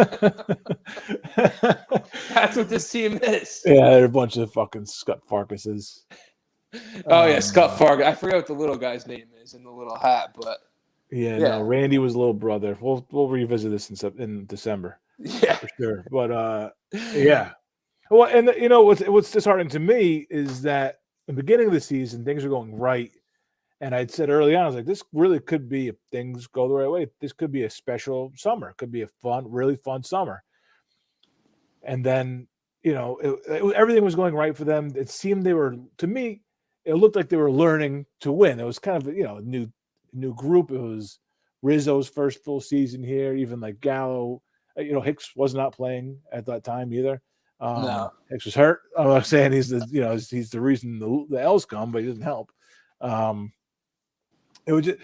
what this team is. Yeah, they're a bunch of fucking Scott Farkases. Oh yeah, Scott Farkas. I forget what the little guy's name is in the little hat, but no, Randy was a little brother. We'll revisit this in December. Yeah, for sure. But yeah. Well, and what's disheartening to me is that in the beginning of the season, things are going right. And I'd said early on, I was like, this really could be, if things go the right way, this could be a special summer. It could be a really fun summer. And then, everything was going right for them. It seemed it looked like they were learning to win. It was kind of a new group. It was Rizzo's first full season here. Even like Gallo, Hicks was not playing at that time either. No. Hicks was hurt. I'm not saying he's the reason the L's come, but he doesn't help. It was just,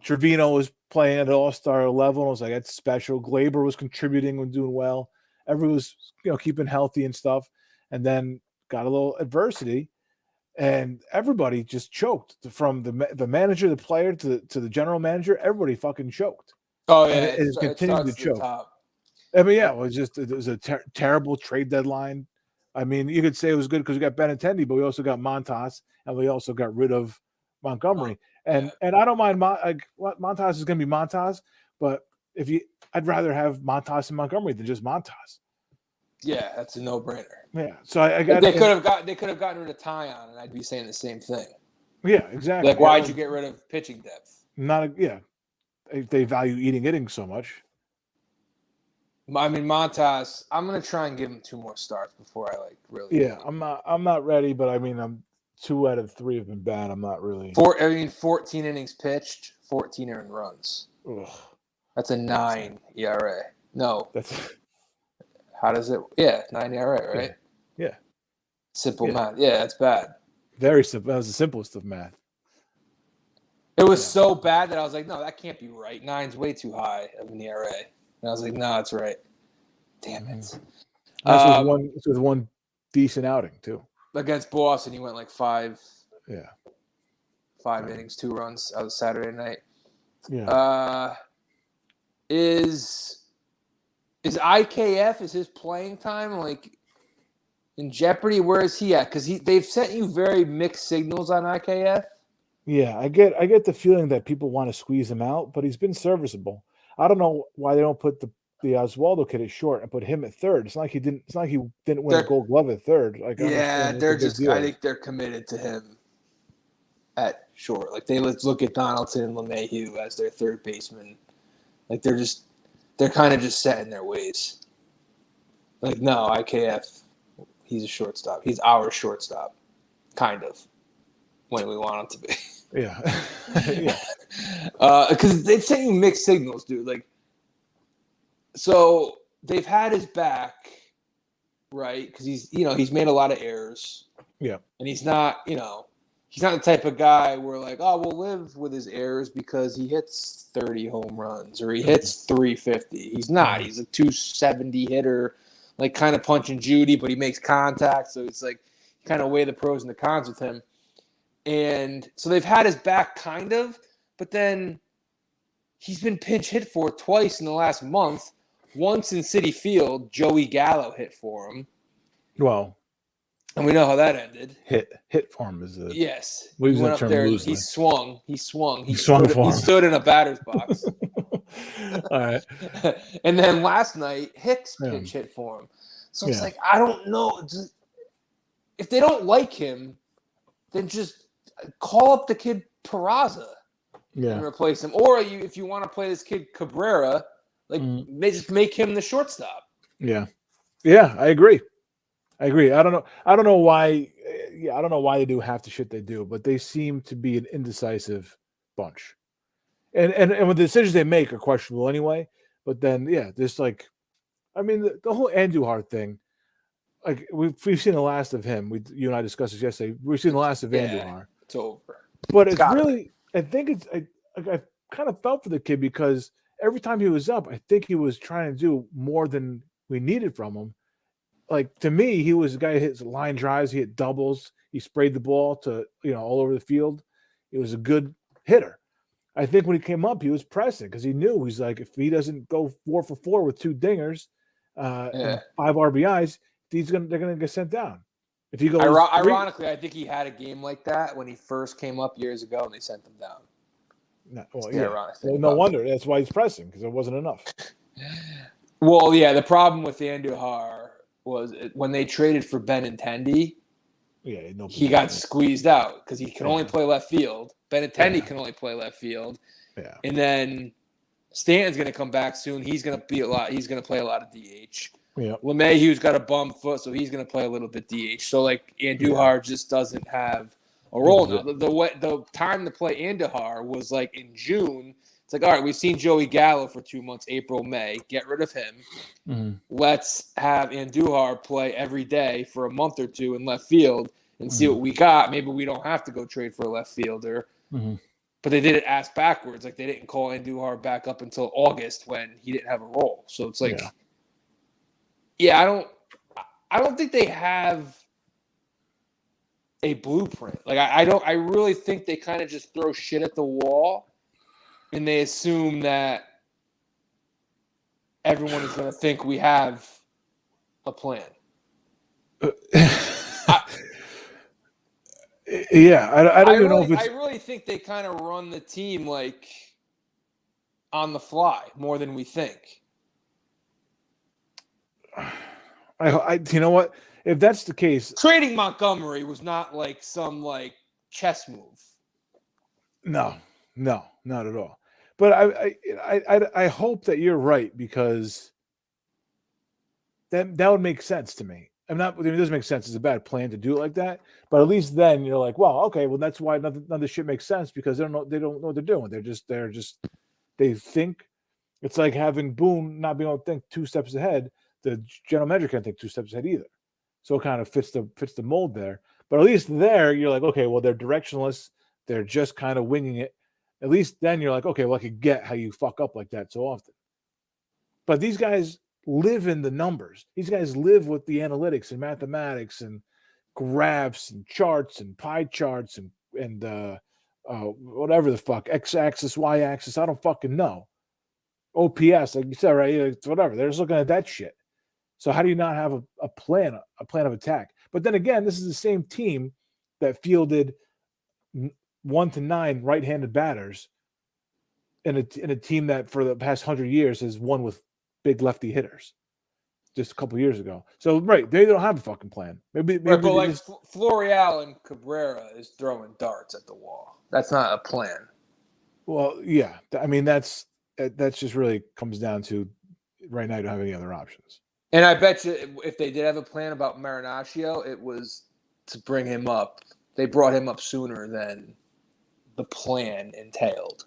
Trevino was playing at an all-star level. And I was like, that's special. Glaber was contributing and doing well. Everyone was, keeping healthy and stuff. And then got a little adversity, and everybody just choked. From the manager, the player, to the general manager. Everybody fucking choked. Oh, yeah. And it's continuing to choke. I mean, yeah, it was a terrible trade deadline. I mean, you could say it was good because we got Benintendi, but we also got Montas, and we also got rid of Montgomery. And I don't mind Montas is going to be Montas, but I'd rather have Montas and Montgomery than just Montas. Yeah, that's a no-brainer. Yeah, so they could have gotten rid of Tyon, and I'd be saying the same thing. Yeah, exactly. Like, why'd you get rid of pitching depth? They value eating innings so much. I mean, Montas, I'm gonna try and give him 2 more starts before I really. Yeah, I'm not ready, but I mean, 2 out of 3 have been bad. I'm not really. 14 innings pitched, 14 earned runs. Ugh. That's a 9 ERA. No, that's. How does it? Yeah, 9 ERA, right? Yeah. Simple math. Yeah, that's bad. Very simple. That was the simplest of math. It was so bad that I was like, no, that can't be right. 9's way too high of an ERA. And I was like, no, it's right. Damn it. This was one decent outing too. Against Boston, he went like 5. Yeah. 5 innings, 2 runs. That was Saturday night. Yeah. Is IKF, is his playing time in jeopardy? Where is he at? Because they've sent you very mixed signals on IKF. Yeah, I get the feeling that people want to squeeze him out, but he's been serviceable. I don't know why they don't put the Oswaldo kid at short and put him at third. It's not like he didn't win a Gold Glove at third. I think they're committed to him at short. Like, let's look at Donaldson and LeMahieu as their third baseman. Like, they're kind of just set in their ways. Like, no, IKF, he's a shortstop. He's our shortstop, kind of, when we want him to be. Yeah. Yeah. Because they've sent you mixed signals, dude. Like, so they've had his back, right? Because he's made a lot of errors. Yeah. And he's not the type of guy where we'll live with his errors because he hits 30 home runs or he hits 350. He's not. He's a 270 hitter, like kind of punch and Judy, but he makes contact. So it's like you kind of weigh the pros and the cons with him. And so they've had his back kind of, but then he's been pinch hit for twice in the last month. Once in Citi Field, Joey Gallo hit for him. Well, and we know how that ended. Hit for him is yes. We went up there. Loosely. He swung. He stood in a batter's box. All right. And then last night, Hicks pinch hit for him. So it's like, I don't know. If they don't like him, then just call up the kid Peraza and replace him. Or if you want to play this kid Cabrera, just make him the shortstop. Yeah. Yeah, I agree. I don't know why. I don't know why they do half the shit they do, but they seem to be an indecisive bunch. And the decisions they make are questionable anyway. But then, there's the whole Andujar thing. Like we've seen the last of him. You and I discussed this yesterday. We've seen the last of Andujar. It's over. But it's really, I think I kind of felt for the kid because every time he was up, I think he was trying to do more than we needed from him. Like, to me, he was a guy who hits line drives, he hit doubles, he sprayed the ball to all over the field. He was a good hitter. I think when he came up, he was pressing because he knew he's like, if he doesn't go 4 for 4 with 2 dingers and 5 RBIs, they're gonna get sent down. If you go, ironically, I think he had a game like that when he first came up years ago, and they sent him down. No wonder. That's why he's pressing, because it wasn't enough. Well, yeah, the problem with Andujar was when they traded for Benintendi, he got squeezed out because he can only play left field. Benintendi can only play left field. Yeah. And then Stanton's going to come back soon. He's going to play a lot of DH. Yeah. LeMahieu's got a bum foot, so he's going to play a little bit DH. So Andujar just doesn't have a role now. The time to play Andujar was like in June. It's like, all right, we've seen Joey Gallo for 2 months, April, May. Get rid of him. Mm-hmm. Let's have Andujar play every day for a month or two in left field and see what we got. Maybe we don't have to go trade for a left fielder. Mm-hmm. But they did it ass backwards. Like, they didn't call Andujar back up until August when he didn't have a role. So it's like, I don't think they have a blueprint. Like, I really think they kind of just throw shit at the wall and they assume that everyone is going to think we have a plan. I don't even know if it's... I really think they kind of run the team like on the fly more than we think. You know what? If that's the case, trading Montgomery was not like some like chess move. No, not at all. But I hope that you're right, because that would make sense to me. It doesn't make sense. It's a bad plan to do it like that. But at least then you're like, well, okay, well that's why none of this shit makes sense, because they don't know what they're doing. They think it's like having Boone not being able to think 2 steps ahead. The general manager can't think 2 steps ahead either. So it kind of fits the mold there. But at least there you're like, okay, well they're directionless. They're just kind of winging it. At least then you're like, okay, well I could get how you fuck up like that so often. But these guys live in the numbers. These guys live with the analytics and mathematics and graphs and charts and pie charts and whatever the fuck, x-axis, y-axis, I don't fucking know. OPS, like you said, right? It's whatever. They're just looking at that shit. So how do you not have a plan of attack? But then again, this is the same team that fielded 1 to 9 right-handed batters in a team that for the past 100 years has won with big lefty hitters just a couple years ago. So right, they don't have a fucking plan. Maybe but like Florial and Cabrera is throwing darts at the wall. That's not a plan. Well, yeah. I mean, that's just really comes down to right now you don't have any other options. And I bet you if they did have a plan about Marinaccio, it was to bring him up. They brought him up sooner than the plan entailed.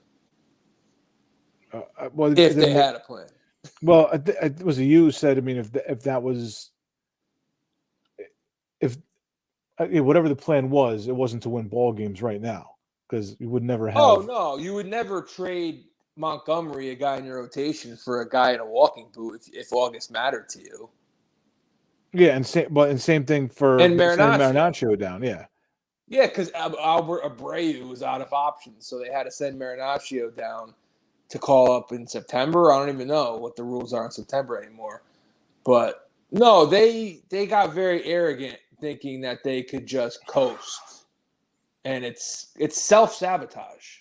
Well, if they had a plan. Well, it was you who said, I mean, if whatever the plan was, it wasn't to win ball games right now, because you would never have. Oh no, you would never trade Montgomery, a guy in your rotation, for a guy in a walking boot if August mattered to you. Yeah, and same thing for Marinaccio down. Yeah, because Albert Abreu was out of options, so they had to send Marinaccio down to call up in September. I don't even know what the rules are in September anymore. But no, they got very arrogant, thinking that they could just coast, and it's self-sabotage.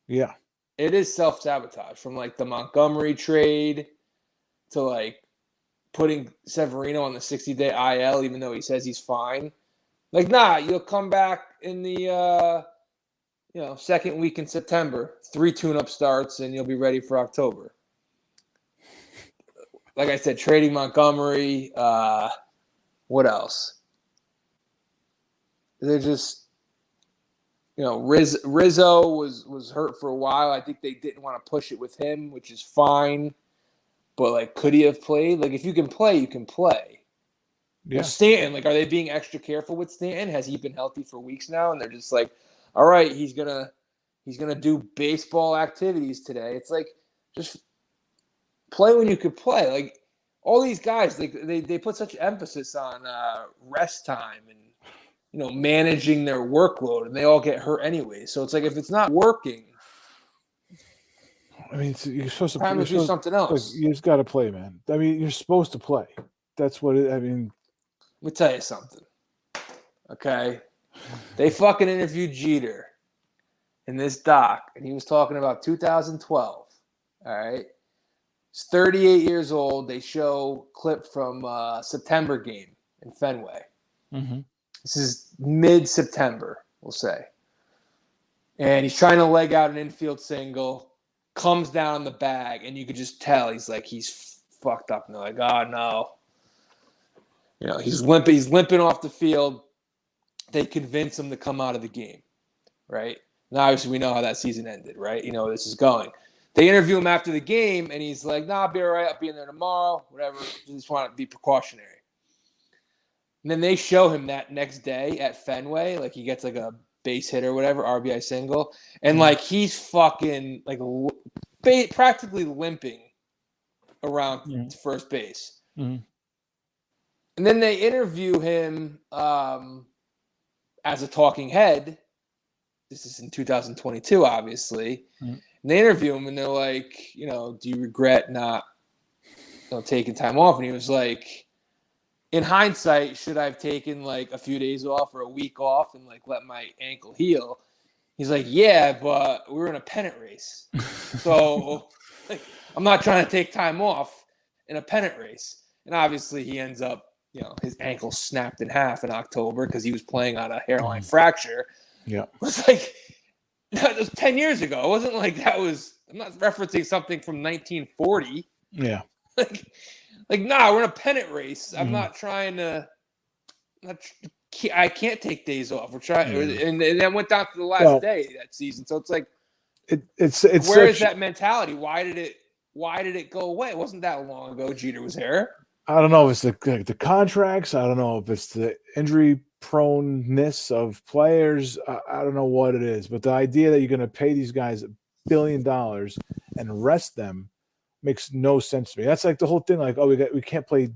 Yeah, it is self-sabotage, from like the Montgomery trade to like putting Severino on the 60-day IL, even though he says he's fine. Like, nah, you'll come back in the second week in September, 3 tune-up starts, and you'll be ready for October. Like I said, trading Montgomery. What else? They're just, Rizzo was hurt for a while. I think they didn't want to push it with him, which is fine. But, like, could he have played? Like, if you can play, you can play. Yeah. Well, Stanton, like, are they being extra careful with Stanton? Has he been healthy for weeks now? And they're just like, all right, he's gonna do baseball activities today. It's like, just play when you could play. Like, all these guys, like they put such emphasis on rest time and managing their workload, and they all get hurt anyway. So it's like, if it's not working, I mean, you're supposed to do something else. You just got to play, man. I mean, you're supposed to play. That's what I mean. Let me tell you something. Okay. They fucking interviewed Jeter in this doc, and he was talking about 2012. All right. He's 38 years old. They show clip from September game in Fenway. Mm-hmm. This is mid-September, we'll say. And he's trying to leg out an infield single, comes down the bag, and you could just tell he's fucked up. And they're like, oh, no. He's limping off the field. they convince him to come out of the game, right? And obviously we know how that season ended, right? You know where this is going. They interview him after the game, and he's like, nah, I'll be all right. I'll be in there tomorrow, whatever. Just want to be precautionary. And then they show him that next day at Fenway, like he gets like a base hit or whatever, RBI single, and like he's fucking like practically limping around first base. Mm-hmm. And then they interview him as a talking head. This is in 2022, obviously. Mm-hmm. And they interview him, and they're like, you know, do you regret not, you know, taking time off? And he was like, in hindsight, should I have taken like a few days off or a week off and like let my ankle heal? He's like, yeah, but we were in a pennant race. So like, I'm not trying to take time off in a pennant race. And obviously he ends up, you know, his ankle snapped in half in October because he was playing on a hairline fracture. Yeah. It was like, that was 10 years ago. It wasn't like that was, I'm not referencing something from 1940. Yeah. Like, nah, we're in a pennant race. I'm not trying to. I can't take days off. We're trying, and then went down to the last day that season. So it's like, it's where is that mentality? Why did it go away? It wasn't that long ago. Jeter was here. I don't know if it's the contracts. I don't know if it's the injury proneness of players. I don't know what it is, but the idea that you're going to pay these guys $1 billion and rest them makes no sense to me. That's like the whole thing. Like, oh, we can't play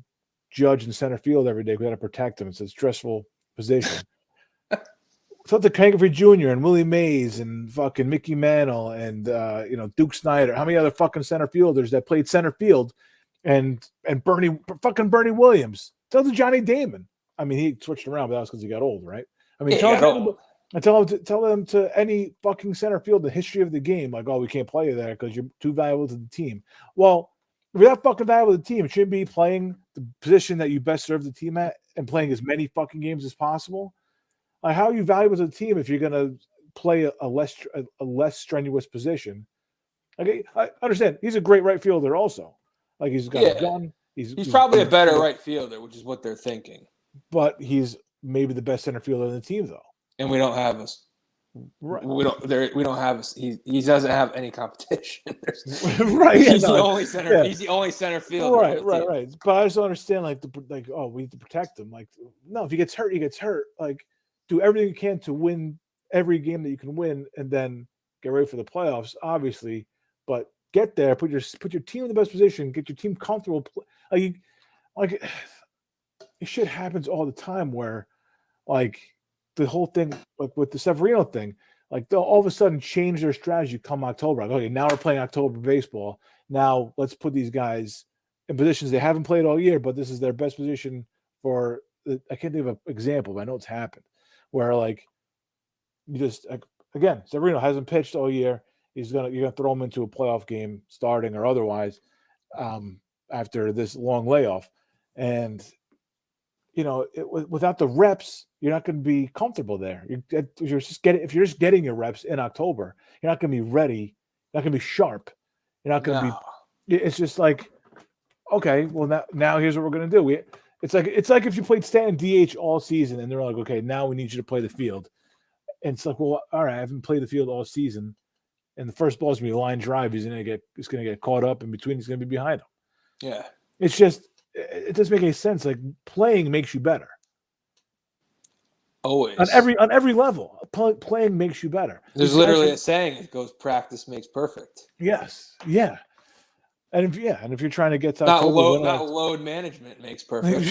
Judge in center field every day. We got to protect him. It's a stressful position. So the Canterbury Jr. and Willie Mays and fucking Mickey Mantle and you know, Duke Snyder. How many other fucking center fielders that played center field? And Bernie Williams. Tell the Johnny Damon. I mean, he switched around, but that was because he got old, right? I mean, tell them to any fucking center field the history of the game, like, oh, we can't play you there because you're too valuable to the team. Well, if you're that fucking valuable to the team, it shouldn't be playing the position that you best serve the team at and playing as many fucking games as possible. Like, how are you valuable to the team if you're gonna play a less strenuous position? Like, I understand he's a great right fielder, also. Like, he's got a gun. He's probably a better right fielder, which is what they're thinking. But he's maybe the best center fielder in the team, though. And we don't have us. Right. We don't have us. He doesn't have any competition. Right. He's the only center. Yeah. He's the only center fielder. Right. But I just don't understand, like, oh, we need to protect him. Like, no, if he gets hurt, he gets hurt. Like, do everything you can to win every game that you can win, and then get ready for the playoffs, obviously. But get there, put your team in the best position, get your team comfortable. Like this shit happens all the time where, like, the whole thing, like with the Severino thing, like they'll all of a sudden change their strategy come October. Like, okay, now we're playing October baseball. Now let's put these guys in positions they haven't played all year, but this is their best position for. I can't think of an example, but I know it's happened where, like, you just, like, again, Severino hasn't pitched all year. You're gonna throw him into a playoff game, starting or otherwise, after this long layoff, and you know, without the reps, you're not going to be comfortable there. If you're just getting your reps in October, you're not going to be ready. You're not going to be sharp. You're not going to be. It's just like, okay, well now here's what we're going to do. It's like if you played Stanton DH all season, and they're like, okay, now we need you to play the field, and it's like, well, all right, I haven't played the field all season. And the first ball is going to be a line drive. He's going to get caught up in between. He's going to be behind him. Yeah. It's just, it doesn't make any sense. Like, playing makes you better. Always. On every level, playing makes you better. There's literally a saying. It goes, practice makes perfect. Yes. Yeah. And if you're trying to get to not load management makes perfect.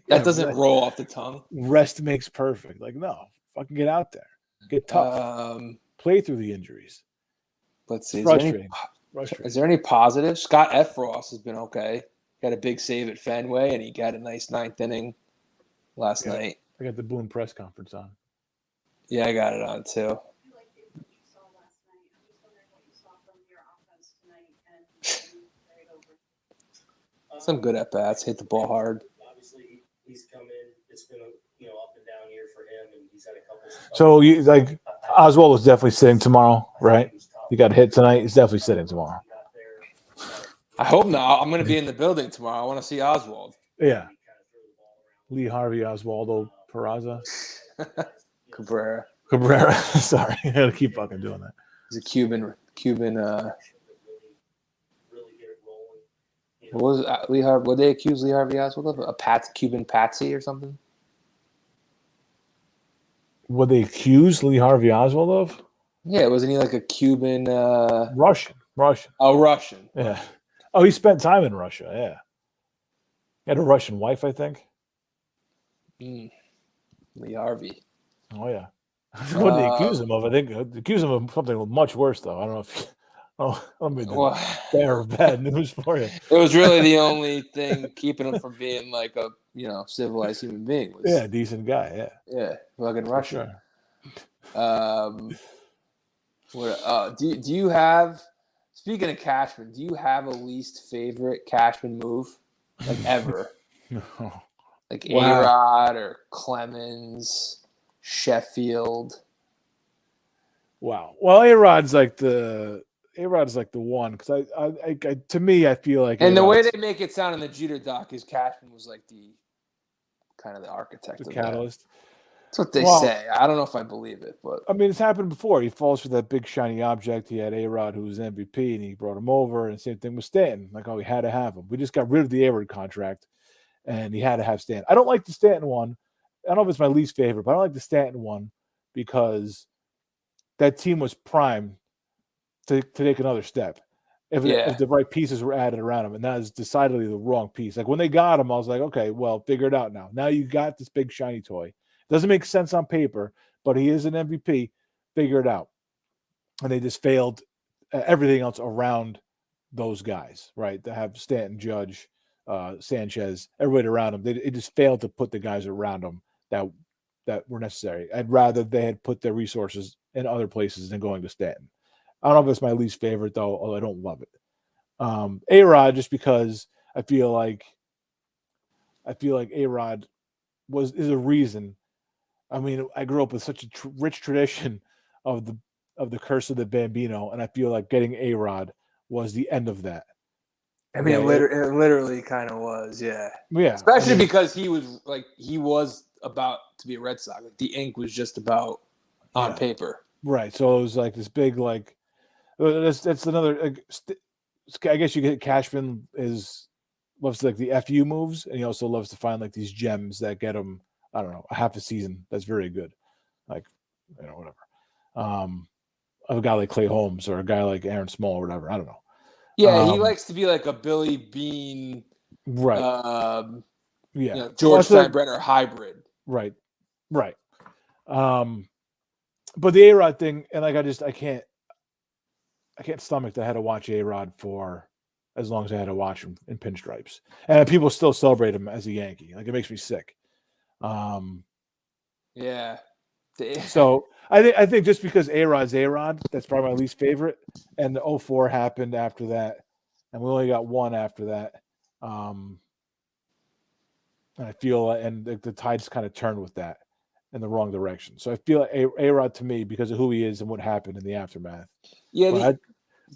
That doesn't roll off the tongue. Rest makes perfect. Like, no, fucking get out there. Get tough. Play through the injuries. Let's see. Frustrating. Is there any positive? Scott Effross has been okay. Got a big save at Fenway, and he got a nice 9th inning last night. I got the Boone press conference on. Yeah, I got it on too. Some good at bats. Hit the ball hard. Obviously, he's come in. It's been a up and down year for him, and he's had a couple. So you like Oswald was definitely sitting tomorrow, right? He got hit tonight. He's definitely sitting tomorrow. I hope not. I'm going to be in the building tomorrow. I want to see Oswald. Yeah. Lee Harvey, Oswaldo Peraza. Cabrera. Cabrera. Sorry, I gotta keep fucking doing that. He's a Cuban. Really get it rolling. What was it? Lee Harvey? What they accuse Lee Harvey Oswald of? Cuban patsy or something? What they accuse Lee Harvey Oswald of? Yeah, wasn't he like a Cuban? Russian. Oh, Russian. Yeah. Oh, he spent time in Russia. Yeah. He had a Russian wife, I think. Lee Harvey. Oh yeah. What did they accuse him of? I think they accuse him of something much worse, though. I don't know if. Let me bear of bad news for you. It was really the only thing keeping him from being like a civilized human being. Yeah, decent guy. Yeah. Yeah, fucking Russian. Sure. Do you have? Speaking of Cashman, do you have a least favorite Cashman move, like ever? No. Like A-Rod or Clemens, Sheffield. Wow. Well, A-Rod's like the one because I to me I feel like and the way they make it sound in the Jeter doc is Cashman was like the kind of the architect, the of catalyst. That. That's what they say. I don't know if I believe it, but I mean it's happened before. He falls for that big shiny object. He had A-Rod who was MVP, and he brought him over. And same thing with Stanton. Like, we had to have him. We just got rid of the A-Rod contract, and he had to have Stanton. I don't like the Stanton one. I don't know if it's my least favorite, but I don't like the Stanton one because that team was primed to take another step if the right pieces were added around him, and that is decidedly the wrong piece. Like when they got him, I was like, okay, well, figure it out now. Now you got this big shiny toy. Doesn't make sense on paper, but he is an MVP. Figure it out. And they just failed everything else around those guys, right? To have Stanton, Judge, Sanchez, everybody around him. They just failed to put the guys around them that were necessary. I'd rather they had put their resources in other places than going to Stanton. I don't know if it's my least favorite, though, although I don't love it. A-Rod, just because I feel like A-Rod is a reason. I mean, I grew up with such a rich tradition of the curse of the Bambino, and I feel like getting A-Rod was the end of that. I mean, it literally kind of was, yeah. Yeah. Especially because he was about to be a Red Sox. Like, the ink was just about on paper. Right. So it was like this big, like, that's another, I guess you get Cashman loves to, like, the FU moves, and he also loves to find like these gems that get him, I don't know, a half a season. That's very good. Like, whatever. Of a guy like Clay Holmes or a guy like Aaron Small or whatever. I don't know. Yeah, he likes to be like a Billy Bean, right? George Steinbrenner hybrid. Right. But the A-Rod thing, and like I can't stomach that I had to watch A-Rod for as long as I had to watch him in pinstripes, and people still celebrate him as a Yankee. Like, it makes me sick. Yeah. So I think just because A-Rod's A-Rod, that's probably my least favorite. And the 04 happened after that, and we only got one after that. And I feel the tides kind of turned with that in the wrong direction. So I feel like A-Rod, to me, because of who he is and what happened in the aftermath. Yeah,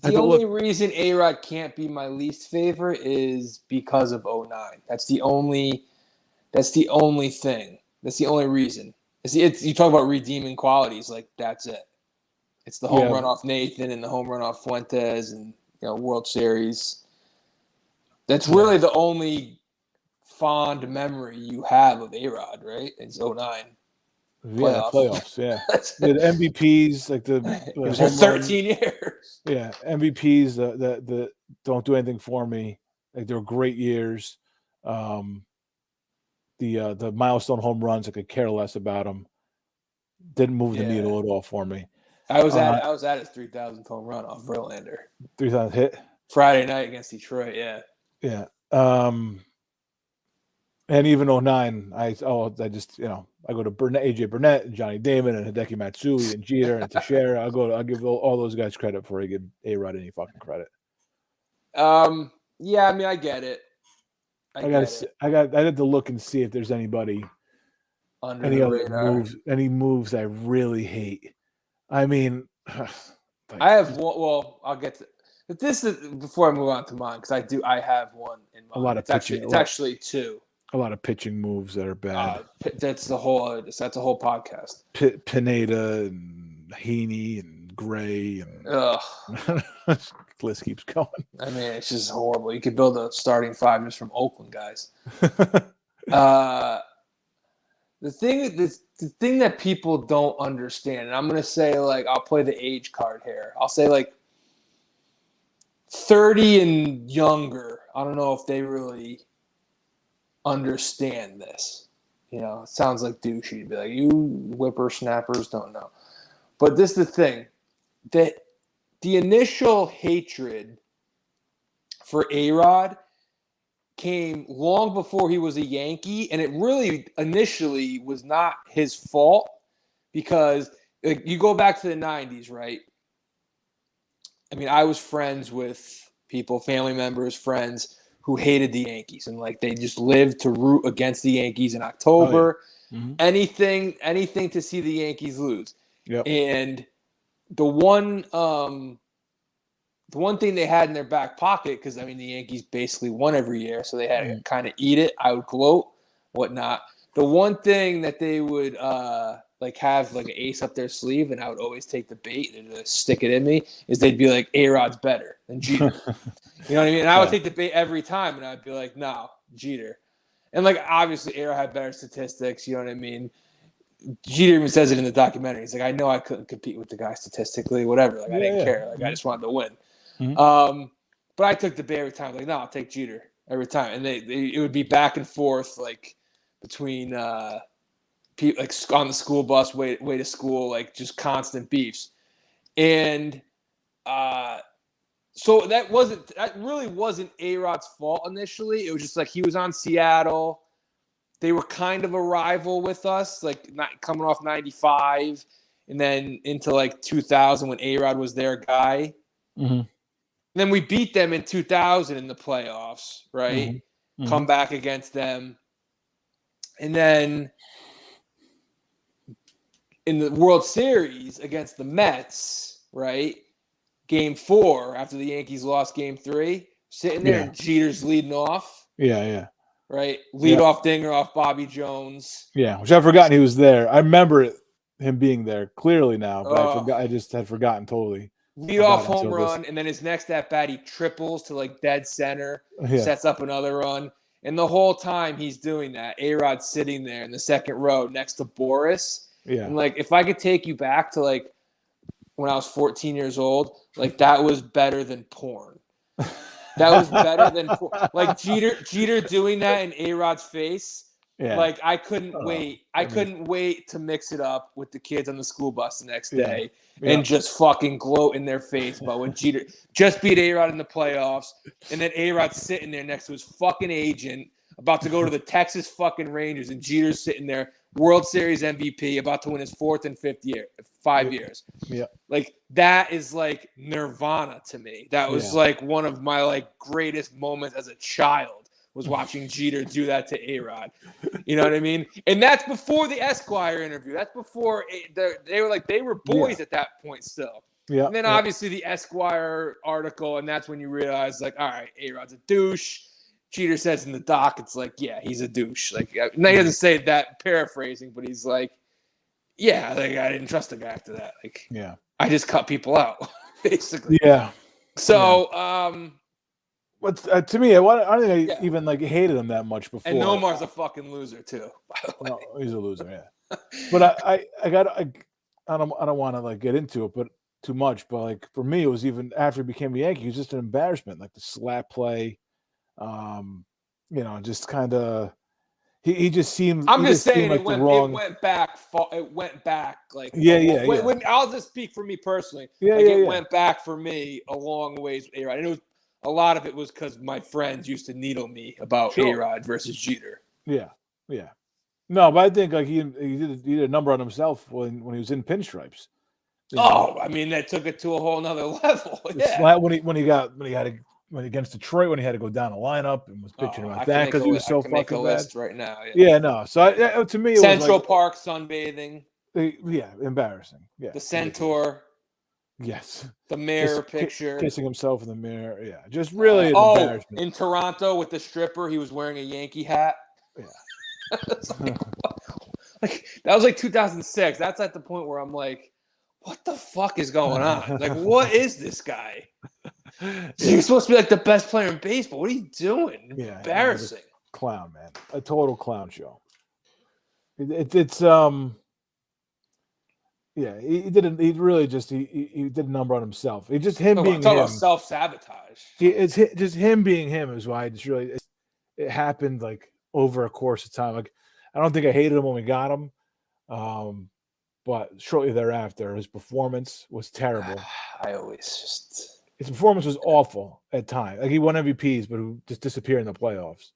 the only reason A-Rod can't be my least favorite is because of 09. That's the only thing. That's the only reason. You talk about redeeming qualities, like, that's it. It's the home run off Nathan and the home run off Fuentes and World Series. That's really the only fond memory you have of A-Rod, right? It's 09. Playoffs, yeah. The MVPs, like it was 13 years. Yeah, MVPs, the don't do anything for me. Like, they were great years. The milestone home runs, I could care less about them. Didn't move the needle at all for me. I was at his 3,000th home run off Verlander. 3,000th hit Friday night against Detroit. Yeah. Yeah. And even 09, I just I go to AJ Burnett and Johnny Damon and Hideki Matsui and Jeter and Teixeira. I'll give all those guys credit before I give A-Rod any fucking credit. Yeah, I mean, I get it. I had to look and see if there's anybody under the radar. Any moves I really hate. I mean, I have one. Well, I'll get to this is before I move on to mine, because I have one in mind. A lot of it's actually two. a lot of pitching moves that are bad. That's a whole podcast. Pineda and Heaney and Gray and list keeps going. I mean, it's just horrible. You could build a starting five just from Oakland guys. The thing that people don't understand, and I'm gonna say, like, I'll play the age card here. I'll say, like, 30 and younger. I don't know if they really understand this. You know, it sounds like douchey to be like, you whippersnappers don't know. But this is the thing, that the initial hatred for A-Rod came long before he was a Yankee, and it really initially was not his fault because, like, you go back to the 90s, right? I mean, I was friends with people, family members, friends who hated the Yankees, and like they just lived to root against the Yankees in October. Oh, yeah. Mm-hmm. Anything to see the Yankees lose. Yep. And the one thing they had in their back pocket, because I mean the Yankees basically won every year, so they had to kind of eat it. I would gloat, whatnot. The one thing that they would like have like an ace up their sleeve, and I would always take the bait and just stick it in me, is they'd be like, A-Rod's better than Jeter. You know what I mean? And I would take the bait every time, and I'd be like, no, Jeter. And like obviously A-Rod had better statistics, you know what I mean? Jeter even says it in the documentary. He's like, I know I couldn't compete with the guy statistically, whatever. Like I didn't care. Like I just wanted to win. Mm-hmm. But I took the bait every time. Like, no, I'll take Jeter every time. And it would be back and forth, like between people, like on the school bus, way to school, like just constant beefs. And so that really wasn't A-Rod's fault initially. It was just like he was on Seattle. They were kind of a rival with us, like not coming off 95 and then into like 2000 when A-Rod was their guy. Mm-hmm. Then we beat them in 2000 in the playoffs, right? Mm-hmm. Mm-hmm. Come back against them. And then in the World Series against the Mets, right? Game 4, after the Yankees lost Game 3, sitting there and Jeter's leading off. Yeah. Right? Lead off dinger off Bobby Jones. Yeah, which I've forgotten he was there. I remember him being there clearly now, but I just had forgotten totally. Lead off home run, and then his next at bat, he triples to like dead center, sets up another run. And the whole time he's doing that, A-Rod's sitting there in the second row next to Boris. Yeah. And like, if I could take you back to like when I was 14 years old, like that was better than porn. That was better than like Jeter doing that in A-Rod's face. Yeah. Like I couldn't wait. I couldn't wait to mix it up with the kids on the school bus the next day and just fucking gloat in their face about when Jeter just beat A-Rod in the playoffs, and then A-Rod's sitting there next to his fucking agent about to go to the Texas fucking Rangers, and Jeter's sitting there, World Series MVP, about to win his 4th and 5th year, 5 years. Yeah. Like that is like nirvana to me. That was like one of my like greatest moments as a child was watching Jeter do that to A-Rod. You know what I mean? And that's before the Esquire interview. That's before they were boys at that point still. Yeah. And then obviously the Esquire article, and that's when you realize like, all right, A-Rod's a douche. Jeter says in the doc, it's like, yeah, he's a douche. Like, now he doesn't say that, paraphrasing, but he's like, yeah, like I didn't trust the guy after that. Like, I just cut people out, basically. Yeah. So, but to me, I don't think I even like hated him that much before. And Nomar's a fucking loser too. By the way. No, he's a loser, yeah. But I don't want to like get into it, but too much. But like for me, it was even after he became a Yankee, he was just an embarrassment. Like the slap play. You know, just kind of he just seemed. I'm just saying like it went back. It went back like when I'll just speak for me personally. It went back for me a long ways with A-Rod. And it was a lot of it was because my friends used to needle me about A-Rod versus Jeter. Yeah. No, but I think like he did a number on himself when he was in pinstripes. I mean that took it to a whole nother level. Yeah. When against Detroit, when he had to go down a lineup and was pitching like that because he was so fucking bad. Right now, So to me, it Central was like, Park sunbathing. Embarrassing. Yeah, the Centaur. Yes, the mirror picture, kissing himself in the mirror. Yeah, just really embarrassment. In Toronto with the stripper, he was wearing a Yankee hat. Yeah. Like that was like 2006. That's at the point where I'm like, what the fuck is going on? Like, what is this guy? You're supposed to be like the best player in baseball. What are you doing? Yeah, Embarrassing. Clown, man. A total clown show. It's yeah, he didn't. He really just he did a number on himself. He just him being talk him. about self-sabotage. It's just him being him is why it's really it happened like over a course of time. Like I don't think I hated him when we got him, but shortly thereafter, his performance was terrible. His performance was awful at times. Like he won MVPs, but he just disappeared in the playoffs.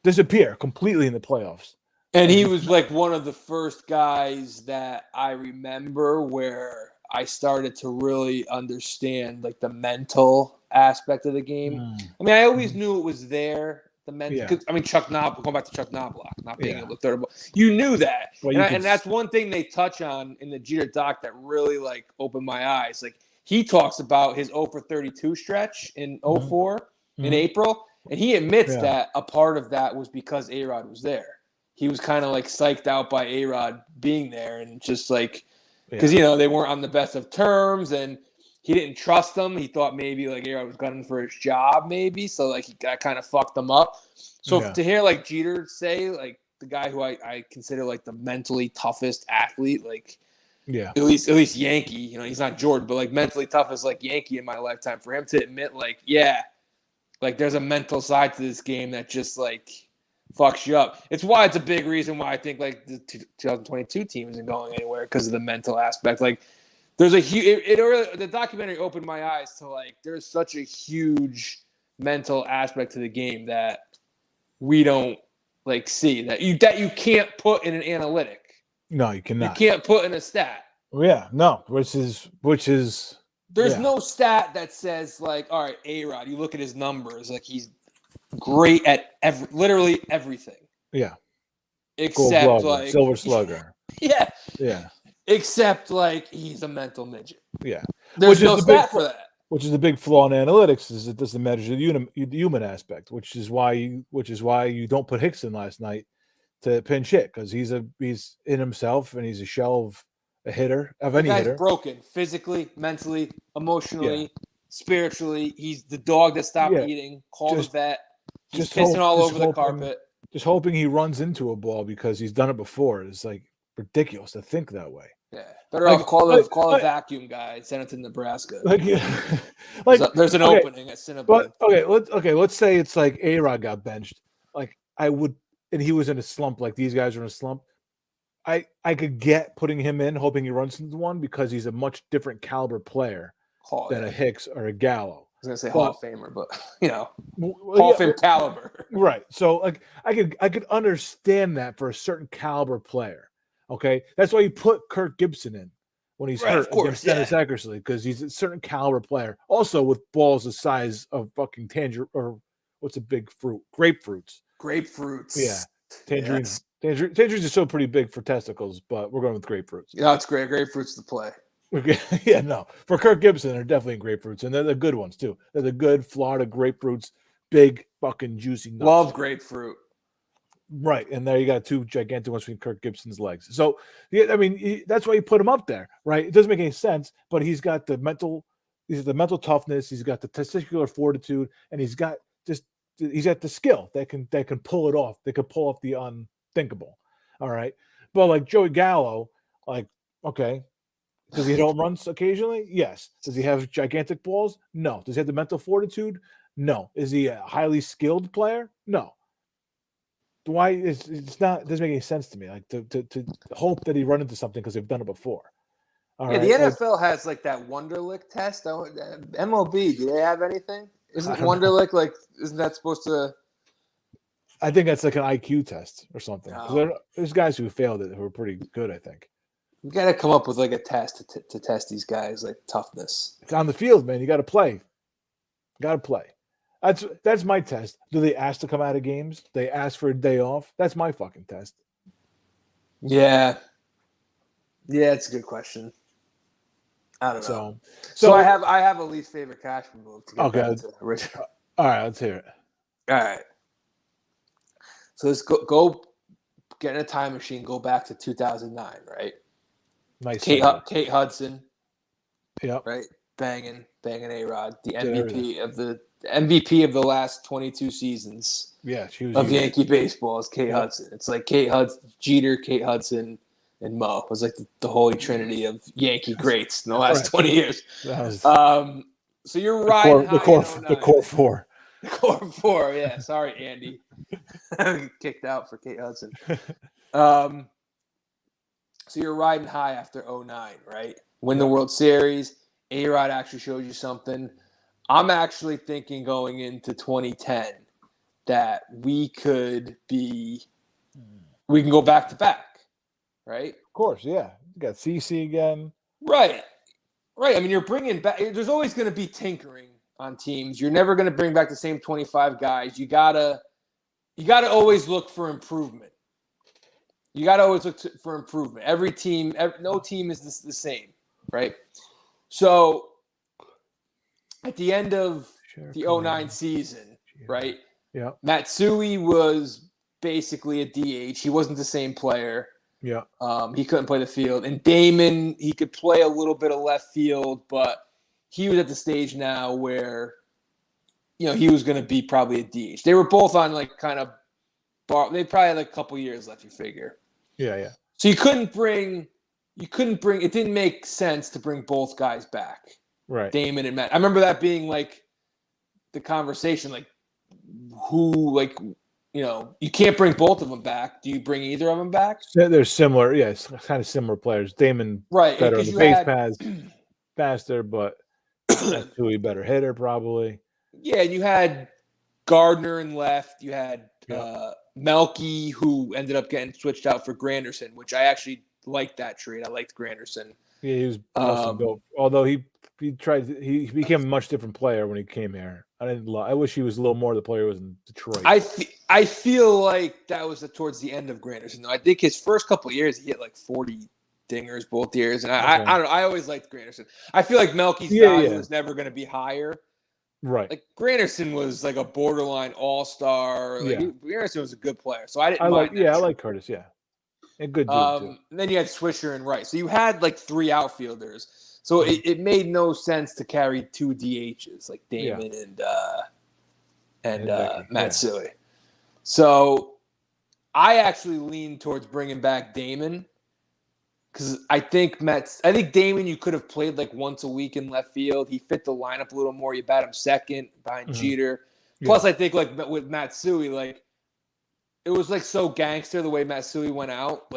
Disappear completely in the playoffs. And he was like one of the first guys that I remember where I started to really understand like the mental aspect of the game. I mean, I always knew it was there. The mental. Yeah. I mean, going back to Chuck Knobloch, not being able to throw the ball. You knew that, Well, and that's one thing they touch on in the Jeter doc that really like opened my eyes. Like he talks about his 0 for 32 stretch in 04 in April, and he admits that a part of that was because A-Rod was there. He was kind of like psyched out by A-Rod being there and just like, because, they weren't on the best of terms and he didn't trust them. He thought maybe like A-Rod was gunning for his job maybe. So like he got kind of fucked them up. So to hear like Jeter say, like the guy who I consider like the mentally toughest athlete, like at least Yankee, he's not Jordan, but like mentally toughest like Yankee in my lifetime, for him to admit like, like there's a mental side to this game that just like fucks you up. It's why it's a big reason why I think like the 2022 team isn't going anywhere because of the mental aspect. Like there's a huge, the documentary opened my eyes to like, there's such a huge mental aspect to the game that we don't like see that you can't put in an analytic. No, you cannot. You can't put in a stat. Yeah, no, which is there's no stat that says like, all right, A-Rod, you look at his numbers, like he's great at literally everything. Yeah. Except Gold Glove, like Silver Slugger. Yeah. Except like he's a mental midget. Yeah. There's no stat for that. Which is the big flaw in analytics is it doesn't measure the human aspect, which is why you don't put Hickson last night to pinch hit because he's in himself and he's a shell of a hitter of any hitter. Broken physically, mentally, emotionally, spiritually. He's the dog that stopped eating. Call the vet. He's pissing all over the carpet. Just hoping he runs into a ball because he's done it before. It's like ridiculous to think that way. Yeah, better off call the vacuum guy. Send it to Nebraska. There's an opening at Cinnabon. But let's say it's like A-Rod got benched. Like I would, and he was in a slump. Like these guys are in a slump. I could get putting him in, hoping he runs into one because he's a much different caliber player than a Hicks or a Gallo. I was gonna say Hall of Famer, but Hall of Fame caliber. Right. So like I could understand that for a certain caliber player. Okay. That's why you put Kirk Gibson in when he's hurt against Dennis Eckersley, because he's a certain caliber player. Also with balls the size of fucking tangerine or what's a big fruit? Grapefruits. Yeah. Tangerines. Tangerines are still pretty big for testicles, but we're going with grapefruits. Yeah, it's great. Grapefruits to play. Yeah, no. For Kirk Gibson, they're definitely grapefruits, and they're the good ones too. They're the good Florida grapefruits, big fucking juicy nuts. Love grapefruit. Right, and there you got two gigantic ones between Kirk Gibson's legs. So, I mean, that's why you put him up there, right? It doesn't make any sense, but he's got the mental toughness, he's got the testicular fortitude, and he's got the skill that can pull it off. They could pull off the unthinkable. All right, but like Joey Gallo, like okay. Does he hit home runs occasionally? Yes. Does he have gigantic balls? No. Does he have the mental fortitude? No. Is he a highly skilled player? No. Why it's not? It doesn't make any sense to me. Like to hope that he run into something because they've done it before. All right. The NFL has like that Wonderlic test. MLB, do they have anything? Isn't Wonderlic like? Isn't that supposed to? I think that's like an IQ test or something. There's guys who failed it who are pretty good. I think. You got to come up with like a test to test these guys, like toughness. It's on the field, man. You got to play. That's my test. Do they ask to come out of games? Do they ask for a day off? That's my fucking test. Yeah, it's a good question. I don't know. So I have a least favorite cash move. To get back to original. All right, let's hear it. All right. So let's go get in a time machine. Go back to 2009, right? Nice. Kate Hudson. Yep. Right. Banging A-Rod, the Did MVP of the last 22 seasons. Yeah, she was of Yankee baseball is Kate Yep. Hudson. It's like Kate Hudson, Jeter, Kate Hudson, and Mo. It was like the holy trinity of Yankee greats in the last 20 years. That was so you're riding the core 4. The core 4, yeah. Sorry, Andy. Kicked out for Kate Hudson. So you're riding high after 2009, right? Win the World Series. A-Rod actually shows you something. I'm actually thinking going into 2010 that we can go back to back, right? Of course, yeah. You got CC again. Right. I mean, you're bringing back. There's always going to be tinkering on teams. You're never going to bring back the same 25 guys. You gotta always look for improvement. Every team, no team is the same, right? So at the end of the 2009 season, right? Yeah. Matsui was basically a DH. He wasn't the same player. Yeah. He couldn't play the field. And Damon, he could play a little bit of left field, but he was at the stage now where, he was going to be probably a DH. They were both on they probably had a couple years left, you figure. Yeah. So you couldn't bring, it didn't make sense to bring both guys back. Right. Damon and Matt. I remember that being the conversation, who, you can't bring both of them back. Do you bring either of them back? They're similar. Yeah, it's kind of similar players. Damon, right, better on the base paths, faster, but Matsui better hitter probably. Yeah, and you had Gardner in left. You had Melky, who ended up getting switched out for Granderson, which I actually liked that trade. I liked Granderson. Yeah, he was custom built. Although he became a much different player when he came here. I wish he was a little more the player he was in Detroit. I feel like that was towards the end of Granderson. I think his first couple of years he hit 40 dingers both years, and I don't know. I always liked Granderson. I feel like Melky's value was never going to be higher. Right. Granderson was a borderline all-star. Granderson was a good player, so I didn't mind. I like Curtis. Yeah, a good dude too. And then you had Swisher and Wright, so you had 3 outfielders. So it made no sense to carry 2 DHs like Damon and Matsui. Yeah. So I actually lean towards bringing back Damon because I think Damon you could have played once a week in left field. He fit the lineup a little more. You bat him second behind Jeter. Plus, I think with Matsui, it was so gangster the way Matsui went out.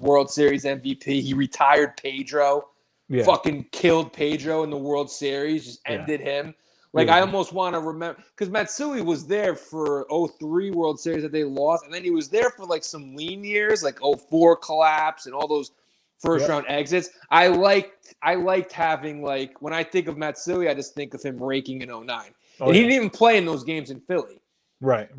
World Series MVP. He retired Pedro. Yeah. Fucking killed Pedro in the World Series, just ended him. I almost want to remember because Matsui was there for 2003 World Series that they lost, and then he was there for some lean years, 2004 collapse and all those first round exits. I liked having when I think of Matsui, I just think of him raking in 2009. And he didn't even play in those games in Philly. Right.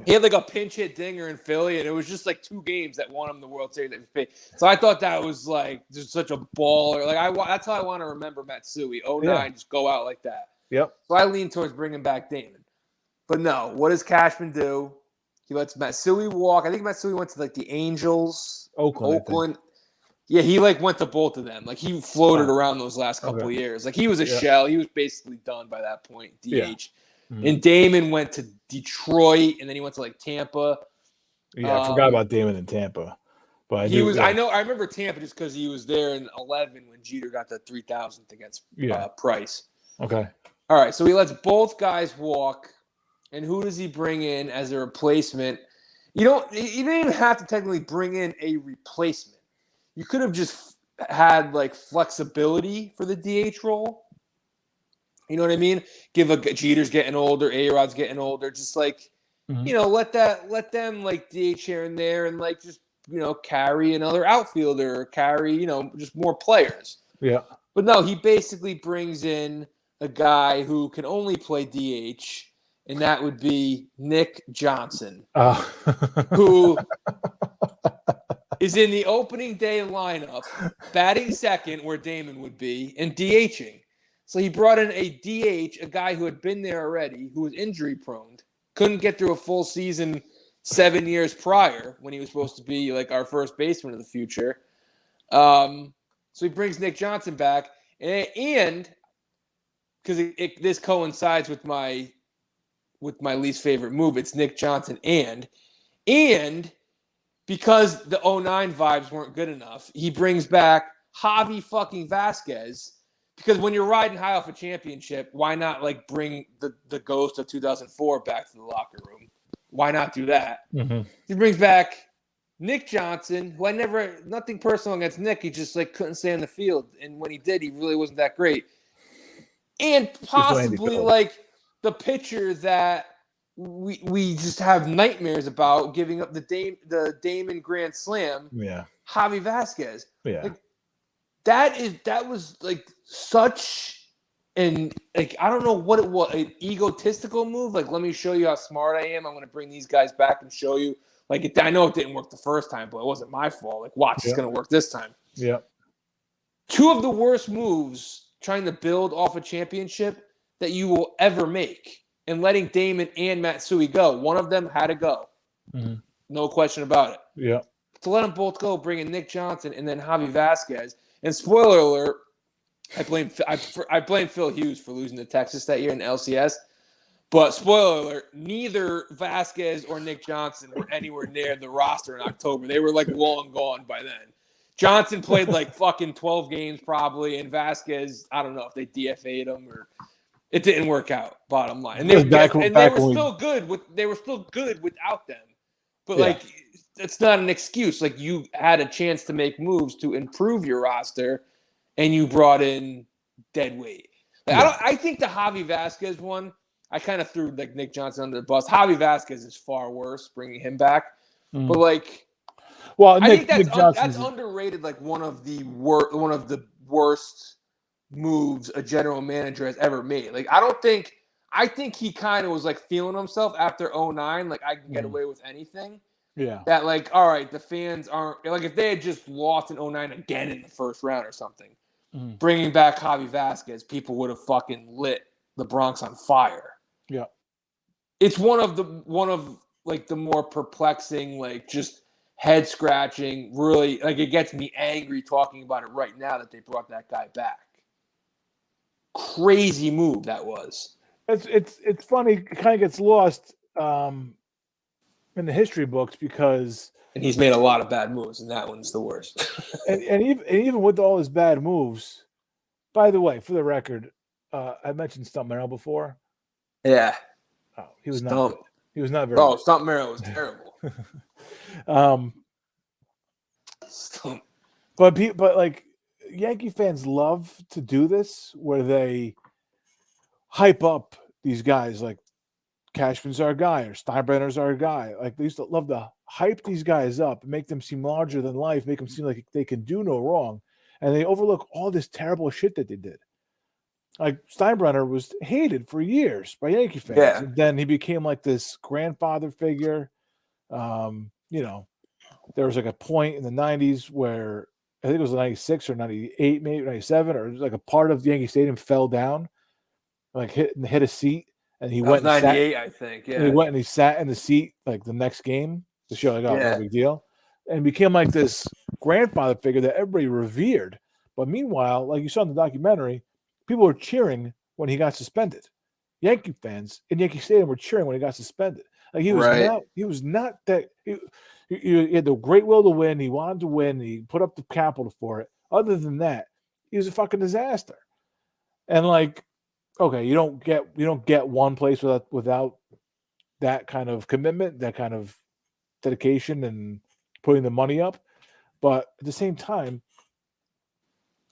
He had a pinch hit dinger in Philly, and it was just 2 games that won him the World Series MVP. So I thought that was just such a baller. That's how I want to remember Matsui. 2009, just go out like that. Yep. So I lean towards bringing back Damon. But no, what does Cashman do? He lets Matsui walk. I think Matsui went to the Angels, Oakland. Yeah, he went to both of them. He floated around those last couple of years. He was a shell. He was basically done by that point. DH. Yeah. Mm-hmm. And Damon went to Detroit, and then he went to Tampa. Yeah, I forgot about Damon in Tampa. But I remember Tampa just because he was there in 2011 when Jeter got the 3,000th against Price. Okay. All right, so he lets both guys walk, and who does he bring in as a replacement? You didn't even have to technically bring in a replacement. You could have just had flexibility for the DH role. You know what I mean? Jeter's getting older, A-Rod's getting older. Just let them DH here and there, and just carry another outfielder, or carry just more players. Yeah. But no, he basically brings in a guy who can only play DH, and that would be Nick Johnson, who is in the opening day lineup, batting second where Damon would be, and DHing. So he brought in a DH, a guy who had been there already, who was injury prone, couldn't get through a full season 7 years prior when he was supposed to be like our first baseman of the future. So he brings Nick Johnson back, and because this coincides with my least favorite move, it's Nick Johnson, and because the 09 vibes weren't good enough, he brings back Javi fucking Vasquez. Because when you're riding high off a championship, why not like bring the ghost of 2004 back to the locker room? Why not do that? Mm-hmm. He brings back Nick Johnson, who nothing personal against Nick. He just like couldn't stay in the field. And when he did, he really wasn't that great. And possibly like the pitcher that we just have nightmares about giving up the Damon Grand Slam. Yeah. Javi Vasquez. Yeah. Like, that was like such an like I don't know what it was, an egotistical move. Like, let me show you how smart I am. I'm going to bring these guys back and show you. Like, I know it didn't work the first time, but it wasn't my fault. Like, watch, it's going to work this time. Yeah. Two of the worst moves trying to build off a championship that you will ever make, and letting Damon and Matsui go. One of them had to go. Mm-hmm. No question about it. Yeah. To let them both go, bring in Nick Johnson and then Javi Vasquez. And spoiler alert, I blame Phil Hughes for losing to Texas that year in LCS. But spoiler alert, neither Vasquez or Nick Johnson were anywhere near the roster in October. They were like long gone by then. Johnson played like fucking 12 games probably, and Vasquez, I don't know if they DFA'd him or it didn't work out. Bottom line, and they were still good without them. But like, it's not an excuse. Like, you had a chance to make moves to improve your roster, and you brought in dead weight. Like, I think the Javi Vasquez one, I kind of threw like Nick Johnson under the bus. Javi Vasquez is far worse, bringing him back. Mm. But like, well, I think that's underrated. Like one of the worst moves a general manager has ever made. Like, I think he kind of was like feeling himself after 09. Like, I can get away with anything. Yeah. That like, all right, the fans aren't like, if they had just lost in 09 again in the first round or something, bringing back Javi Vasquez, people would have fucking lit the Bronx on fire. Yeah. It's one of like the more perplexing, like just head scratching, really like it gets me angry talking about it right now that they brought that guy back. Crazy move that was. It's funny, it kind of gets lost in the history books because he's made a lot of bad moves, and that one's the worst. and even with all his bad moves, by the way, for the record, I mentioned Stump Merrill before. Yeah. Oh, he was not. He was not very. Oh, Stump Merrill was terrible. Stump. But like Yankee fans love to do this, where they hype up these guys like Cashman's our guy or Steinbrenner's our guy. Like, they used to love to hype these guys up and make them seem larger than life, make them seem like they can do no wrong. And they overlook all this terrible shit that they did. Like, Steinbrenner was hated for years by Yankee fans. Yeah. And then he became like this grandfather figure. You know, there was like a point in the 90s where I think it was 96 or 98, maybe 97, or it was like a part of the Yankee Stadium fell down, like hit a seat. And he went 98, I think. Yeah. And he went and he sat in the seat like the next game to show like, oh, no big deal. And became like this grandfather figure that everybody revered. But meanwhile, like you saw in the documentary, people were cheering when he got suspended. Yankee fans in Yankee Stadium were cheering when he got suspended. Like, he was not that. He had the great will to win. He wanted to win. He put up the capital for it. Other than that, he was a fucking disaster. And like, okay, you don't get one place without that kind of commitment, that kind of dedication and putting the money up. But at the same time,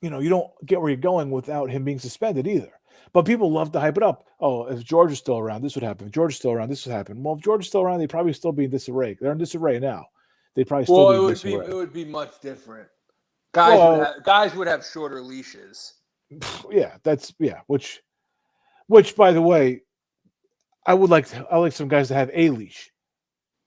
you know, you don't get where you're going without him being suspended either. But people love to hype it up. Oh, if George is still around, this would happen. If George is still around, this would happen. Well, if George is still around, they'd probably still be in disarray. They're in disarray now. They'd probably still be in disarray. It would be much different. Guys would have shorter leashes. Yeah, which, by the way, I like some guys to have a leash,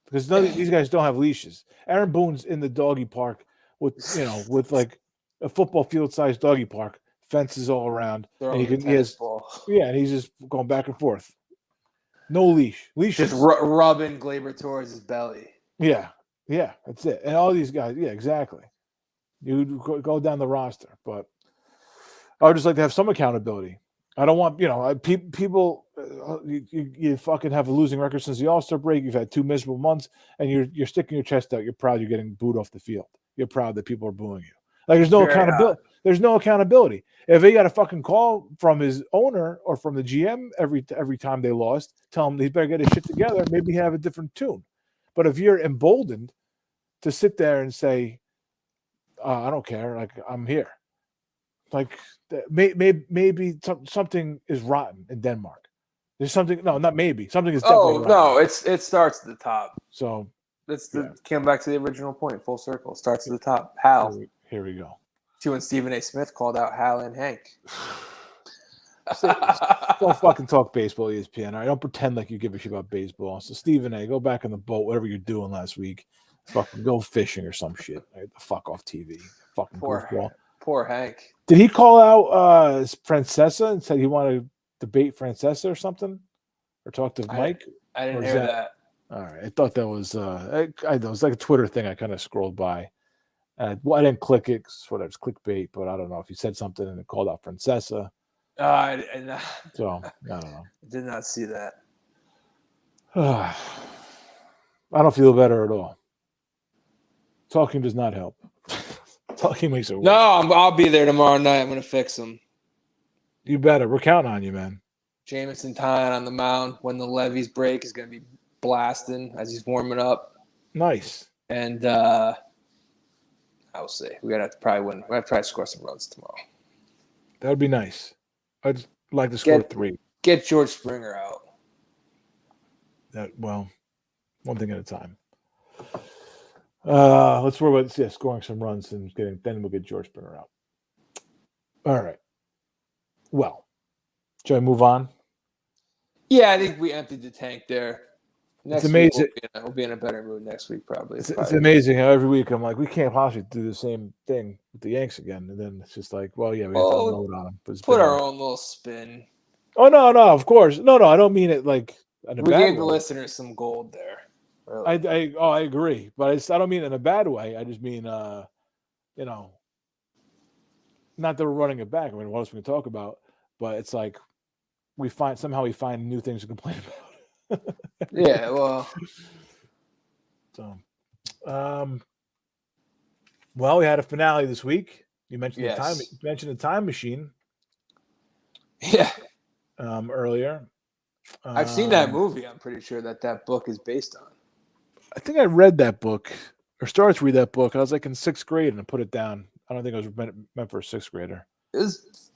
because none of these guys don't have leashes. Aaron Boone's in the doggy park with like a football field sized doggy park, fences all around, and and he's just going back and forth. No leash. Just rubbing Glaber Torres' belly. Yeah, that's it. And all these guys, yeah, exactly. You go down the roster, but I would just like to have some accountability. I don't want, people. You fucking have a losing record since the All-Star break. You've had 2 miserable months, and you're sticking your chest out. You're proud you're getting booed off the field. You're proud that people are booing you. Like there's no accountability. There's no accountability. If he got a fucking call from his owner or from the GM every time they lost, tell him he better get his shit together. Maybe have a different tune. But if you're emboldened to sit there and say, I don't care, like I'm here, like maybe something is rotten in Denmark. There's something. No, not maybe. Something is definitely rotten. No, it starts at the top. So came back to the original point, full circle. Starts at the top. Hal. Here we go. See when Stephen A. Smith called out Hal and Hank. Don't fucking talk baseball, ESPN. All right, don't pretend like you give a shit about baseball. So Stephen A., go back on the boat, whatever you're doing last week. Fucking go fishing or some shit. Right? The fuck off TV. Fucking goofball. Poor Hank. Did he call out Francesa and said he wanted to debate Francesa or something, or talk to Mike? I didn't hear that. All right, I thought that was it was like a Twitter thing. I kind of scrolled by. I didn't click it because it's clickbait, but I don't know if he said something and it called out Francesa. So I don't know. I did not see that. I don't feel better at all. Talking does not help. Talking makes it worse. No, I'll be there tomorrow night. I'm going to fix him. You better. We're counting on you, man. Jamison Tyne on the mound when the levees break is going to be blasting as he's warming up. Nice. And I'll see. We're going to have to probably win. We're going to try to score some runs tomorrow. That would be nice. I'd like to score 3. Get George Springer out. One thing at a time. Let's worry about scoring some runs and then we'll get George Springer out. All right. Well, shall I move on? Yeah, I think we emptied the tank there. It's amazing. We'll be in a better mood next week, probably. It's amazing how every week I'm like, we can't possibly do the same thing with the Yanks again. And then it's just like, well, yeah, we have to load on them. Put our own little spin. Oh, no, of course. No, I don't mean it like in a bad way. We gave the listeners some gold there. Really. I agree. But I don't mean it in a bad way. I just mean, not that we're running it back. I mean, what else we can talk about? But it's like we find new things to complain about. Yeah, well. So, we had a finale this week. You mentioned the time machine. Yeah. Earlier. I've seen that movie. I'm pretty sure that book is based on. I think I read that book or started to read that book. I was like in 6th grade and I put it down. I don't think it was meant for a 6th grader. It was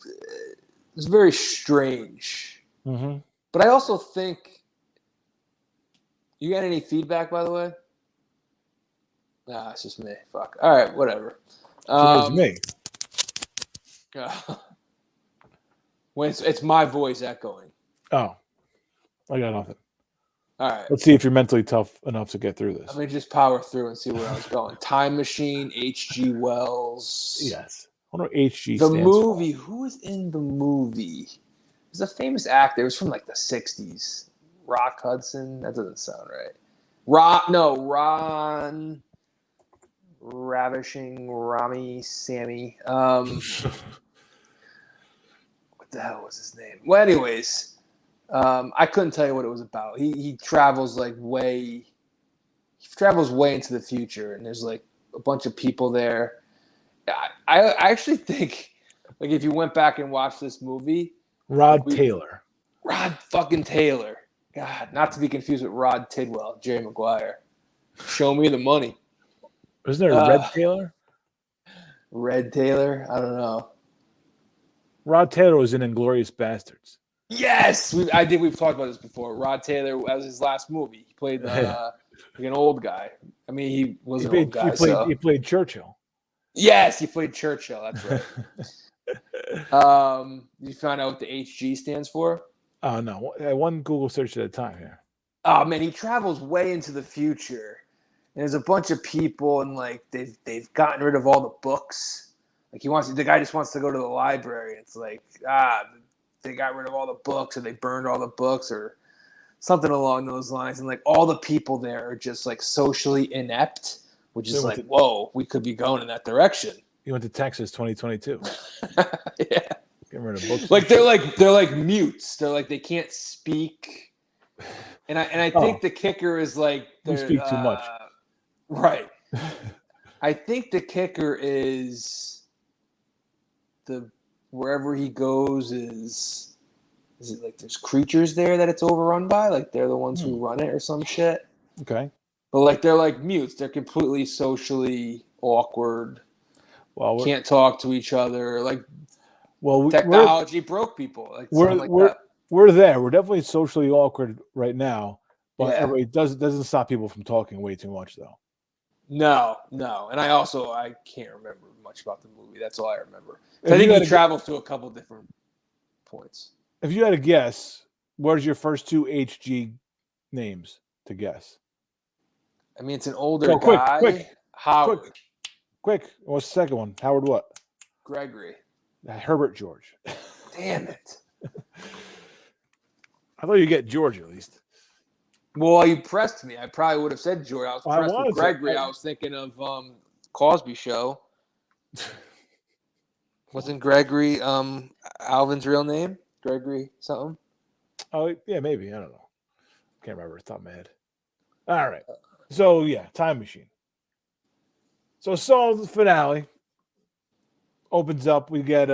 very strange. Mm-hmm. But I also think. You got any feedback, by the way? Nah, it's just me. Fuck. All right, whatever. It's me. When it's my voice echoing. Oh, I got nothing. All right. Let's see if you're mentally tough enough to get through this. Let me just power through and see where I was going. Time Machine, H.G. Wells. Yes. I wonder what H.G. The stands movie. for. Who was in the movie? It was a famous actor. It was from like the 60s. Rock Hudson? That doesn't sound right. Ron Ravishing Rami Sammy. What the hell was his name? Well, anyways, I couldn't tell you what it was about. He travels way into the future, and there's like a bunch of people there. I actually think like if you went back and watched this movie, Rod fucking Taylor. God, not to be confused with Rod Tidwell, Jerry Maguire. Show me the money. Isn't there a Red Taylor? Red Taylor? I don't know. Rod Taylor was in Inglourious Bastards. Yes! We've talked about this before. Rod Taylor, that was his last movie. He played like an old guy. I mean, he was an old guy. He played Churchill. Yes, he played Churchill. That's right. You find out what the HG stands for? Oh, no. One Google search at a time here. Oh, man, he travels way into the future. And there's a bunch of people, and, like, they've gotten rid of all the books. Like, the guy just wants to go to the library. It's like, they got rid of all the books, or they burned all the books, or something along those lines, and like all the people there are just like socially inept, which is like, whoa, we could be going in that direction. You went to Texas 2022. Yeah. Getting rid of books. Like they're like mutes. They're like they can't speak. And I think the kicker is like you speak too much. Right. I think the kicker is wherever he goes is it like there's creatures there that it's overrun by? Like they're the ones who run it or some shit. Okay. But like they're like mutes. They're completely socially awkward. Well, can't talk to each other. Like technology broke people. Like we're there. We're definitely socially awkward right now, but everybody doesn't stop people from talking way too much though. No. And I can't remember much about the movie. That's all I remember. I think he travels to a couple different points. If you had to guess, where's your first two HG names to guess? I mean, it's an older guy. Quick. Howard. Quick. What's the second one? Howard what? Gregory. Herbert George. Damn it. I thought you'd get George at least. Well, you pressed me. I probably would have said George. I was pressed with Gregory. I was thinking of Cosby Show. Wasn't Gregory Alvin's real name? Gregory something? Oh, yeah, maybe. I don't know. Can't remember off the top of my head. All right. So, yeah, Time Machine. So, Saul's finale opens up. We get,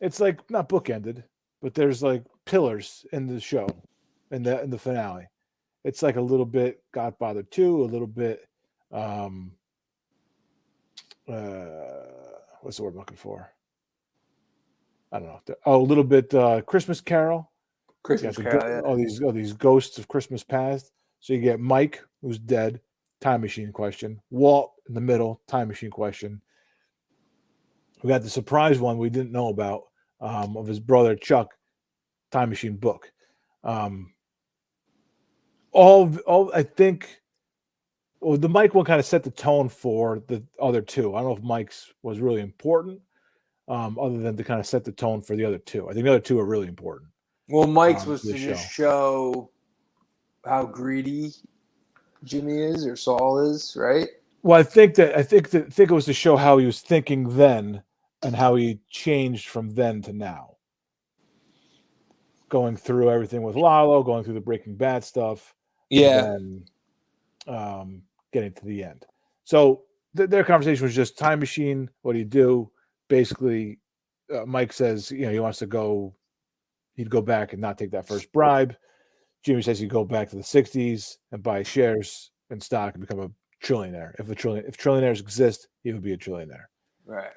it's like not bookended, but there's like pillars in the show, in the finale. It's like a little bit Godfather 2, a little bit, what's the word I'm looking for? I don't know. A little bit Christmas Carol. Christmas Carol, yeah. All these ghosts of Christmas past. So you get Mike, who's dead, time machine question. Walt in the middle, time machine question. We got the surprise one we didn't know about of his brother Chuck, time machine book. I think. Well, the Mike one kind of set the tone for the other two. I don't know if Mike's was really important, other than to kind of set the tone for the other two. I think the other two are really important. Well, Mike's was to just show how greedy Jimmy is or Saul is, right? Well, I think it was to show how he was thinking then and how he changed from then to now. Going through everything with Lalo, going through the Breaking Bad stuff. Yeah. And getting to the end. So their conversation was just time machine. What do you do? Basically, Mike says, he wants to go. He'd go back and not take that first bribe. Jimmy says he'd go back to the 60s and buy shares and stock and become a trillionaire. If trillionaires exist, he would be a trillionaire. Right.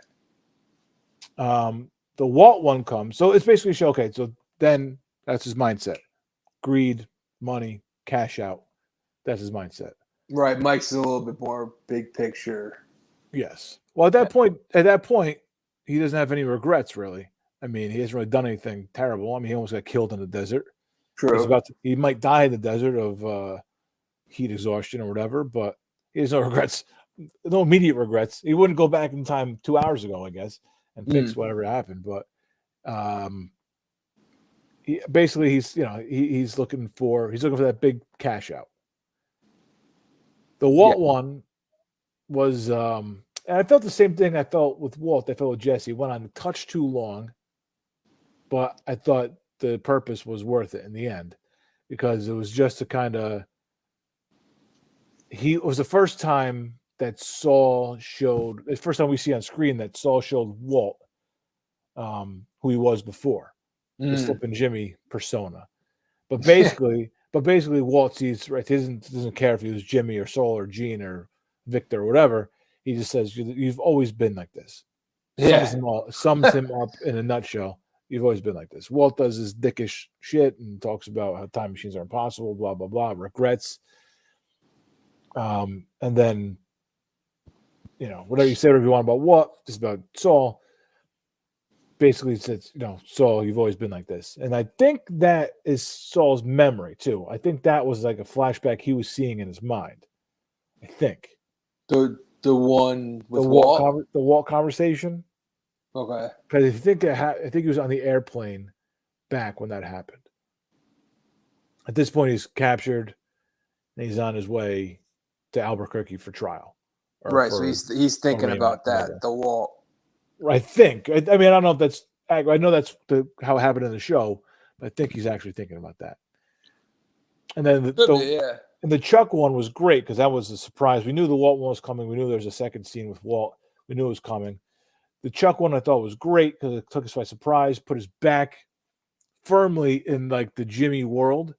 The Walt one comes. So it's basically show, okay, so then that's his mindset. Greed, money, cash out. That's his mindset. Right. Mike's a little bit more big picture. Yes. Well, at that point, he doesn't have any regrets, really. I mean, he hasn't really done anything terrible. I mean, he almost got killed in the desert. True. He might die in the desert of heat exhaustion or whatever, but he has no regrets, no immediate regrets. He wouldn't go back in time 2 hours ago, I guess, and fix whatever happened. But he's looking for that big cash out. The Walt one was, and I felt the same thing I felt with Walt. I felt with Jesse. Went on a touch too long, but I thought the purpose was worth it in the end because it was just to kind of. It was the first time that Saul showed. It's the first time we see on screen that Saul showed Walt, who he was before, the Slippin' Jimmy persona, but basically. But basically, Walt sees, right, he doesn't care if he was Jimmy or Saul or Gene or Victor or whatever. He just says, you've always been like this. Sums him up in a nutshell. You've always been like this. Walt does his dickish shit and talks about how time machines are impossible, blah, blah, blah, regrets. And then, whatever you say, whatever you want about Walt, just about Saul. Basically says, Saul, you've always been like this. And I think that is Saul's memory, too. I think that was like a flashback he was seeing in his mind. I think. The one with Walt? The Walt conversation. Okay. Because I think he was on the airplane back when that happened. At this point, he's captured, and he's on his way to Albuquerque for trial. Right. So he's thinking about that, the Walt. I think. I mean, I don't know if that's. I know that's how it happened in the show, but I think he's actually thinking about that. And then the Chuck one was great because that was a surprise. We knew the Walt one was coming. We knew there was a second scene with Walt. We knew it was coming. The Chuck one I thought was great because it took us by surprise, put us back firmly in like the Jimmy world.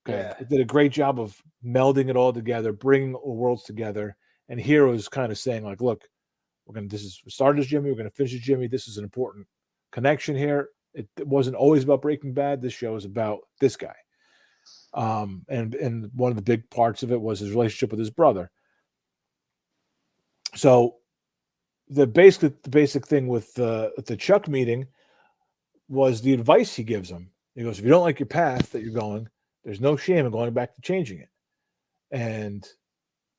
Okay. Yeah. It did a great job of melding it all together, bringing the worlds together. And here was kind of saying like, look, we started as Jimmy. We're going to finish as Jimmy. This is an important connection here. It wasn't always about Breaking Bad. This show is about this guy. And one of the big parts of it was his relationship with his brother. So the basic thing with the Chuck meeting was the advice he gives him. He goes, if you don't like your path that you're going, there's no shame in going back to changing it. And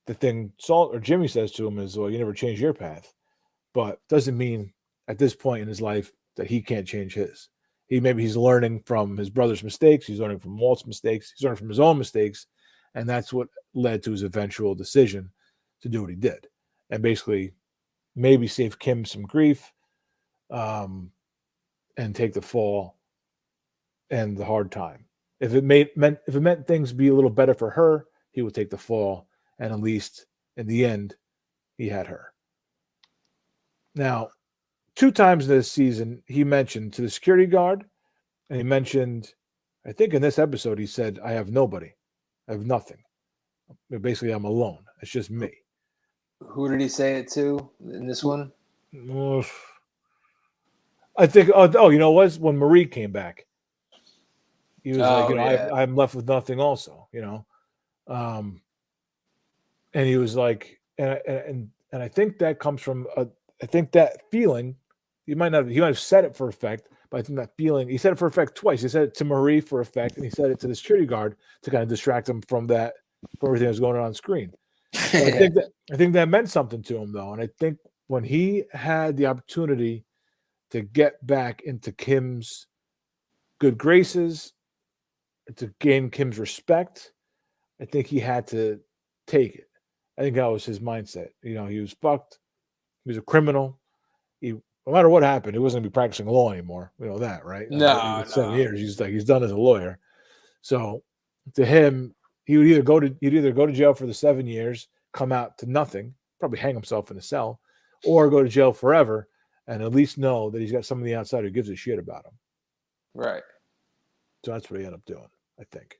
the thing Saul or Jimmy says to him is, well, you never change your path, but doesn't mean at this point in his life that he can't change his. He's learning from his brother's mistakes. He's learning from Walt's mistakes. He's learning from his own mistakes. And that's what led to his eventual decision to do what he did. And basically maybe save Kim some grief and take the fall and the hard time. If it meant things be a little better for her, he would take the fall. And at least in the end, he had her. Now, 2 times this season, he mentioned to the security guard, and he mentioned, I think in this episode, he said, I have nobody. I have nothing. Basically, I'm alone. It's just me. Who did he say it to in this one? I think, you know what? When Marie came back. He was I'm left with nothing also, and he was like, and I think that comes from, I think that feeling, he might have said it for effect, but I think that feeling, he said it for effect twice. He said it to Marie for effect, and he said it to the security guard to kind of distract him from everything that was going on screen. I think that meant something to him though. And I think when he had the opportunity to get back into Kim's good graces, to gain Kim's respect, I think he had to take it. I think that was his mindset. He was fucked. He was a criminal. No matter what happened, he wasn't going to be practicing law anymore. We know that, right? No, 7 years. He's done as a lawyer. So to him, he would either go to jail for the 7 years, come out to nothing, probably hang himself in a cell, or go to jail forever and at least know that he's got somebody outside who gives a shit about him. Right. So that's what he ended up doing, I think.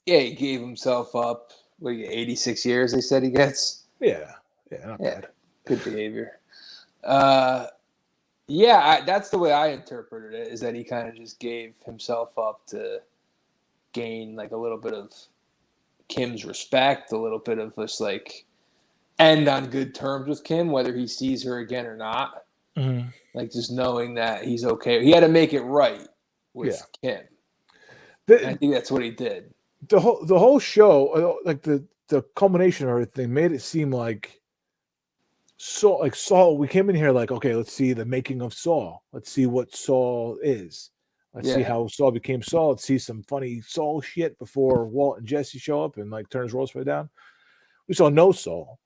Yeah, he gave himself up. 86 years, they said he gets? Yeah, not bad. Good behavior. That's the way I interpreted it, is that he kind of just gave himself up to gain like a little bit of Kim's respect, a little bit of just like end on good terms with Kim, whether he sees her again or not. Mm-hmm. Like just knowing that he's okay. He had to make it right with Kim. I think that's what he did. The whole show, like the culmination of everything, made it seem like Saul. We came in here like, okay, let's see the making of Saul. Let's see what Saul is. Let's see how Saul became Saul. Let's see some funny Saul shit before Walt and Jesse show up and like turn his roles right down. We saw no Saul.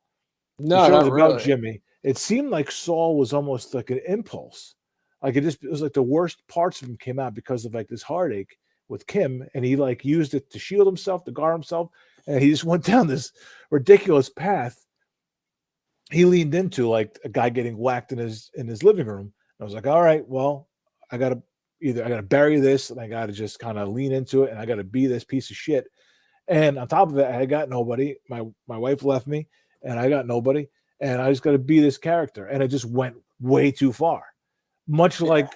No, not really. About Jimmy. It seemed like Saul was almost like an impulse. Like it was like the worst parts of him came out because of like this heartache with Kim, and he like used it to shield himself, to guard himself, and he just went down this ridiculous path. He leaned into like a guy getting whacked in his living room. And I was like, all right, well, I gotta bury this, and I gotta just kind of lean into it, and I gotta be this piece of shit. And on top of it, I got nobody. My wife left me, and I got nobody, and I just gotta be this character. And it just went way too far. Much like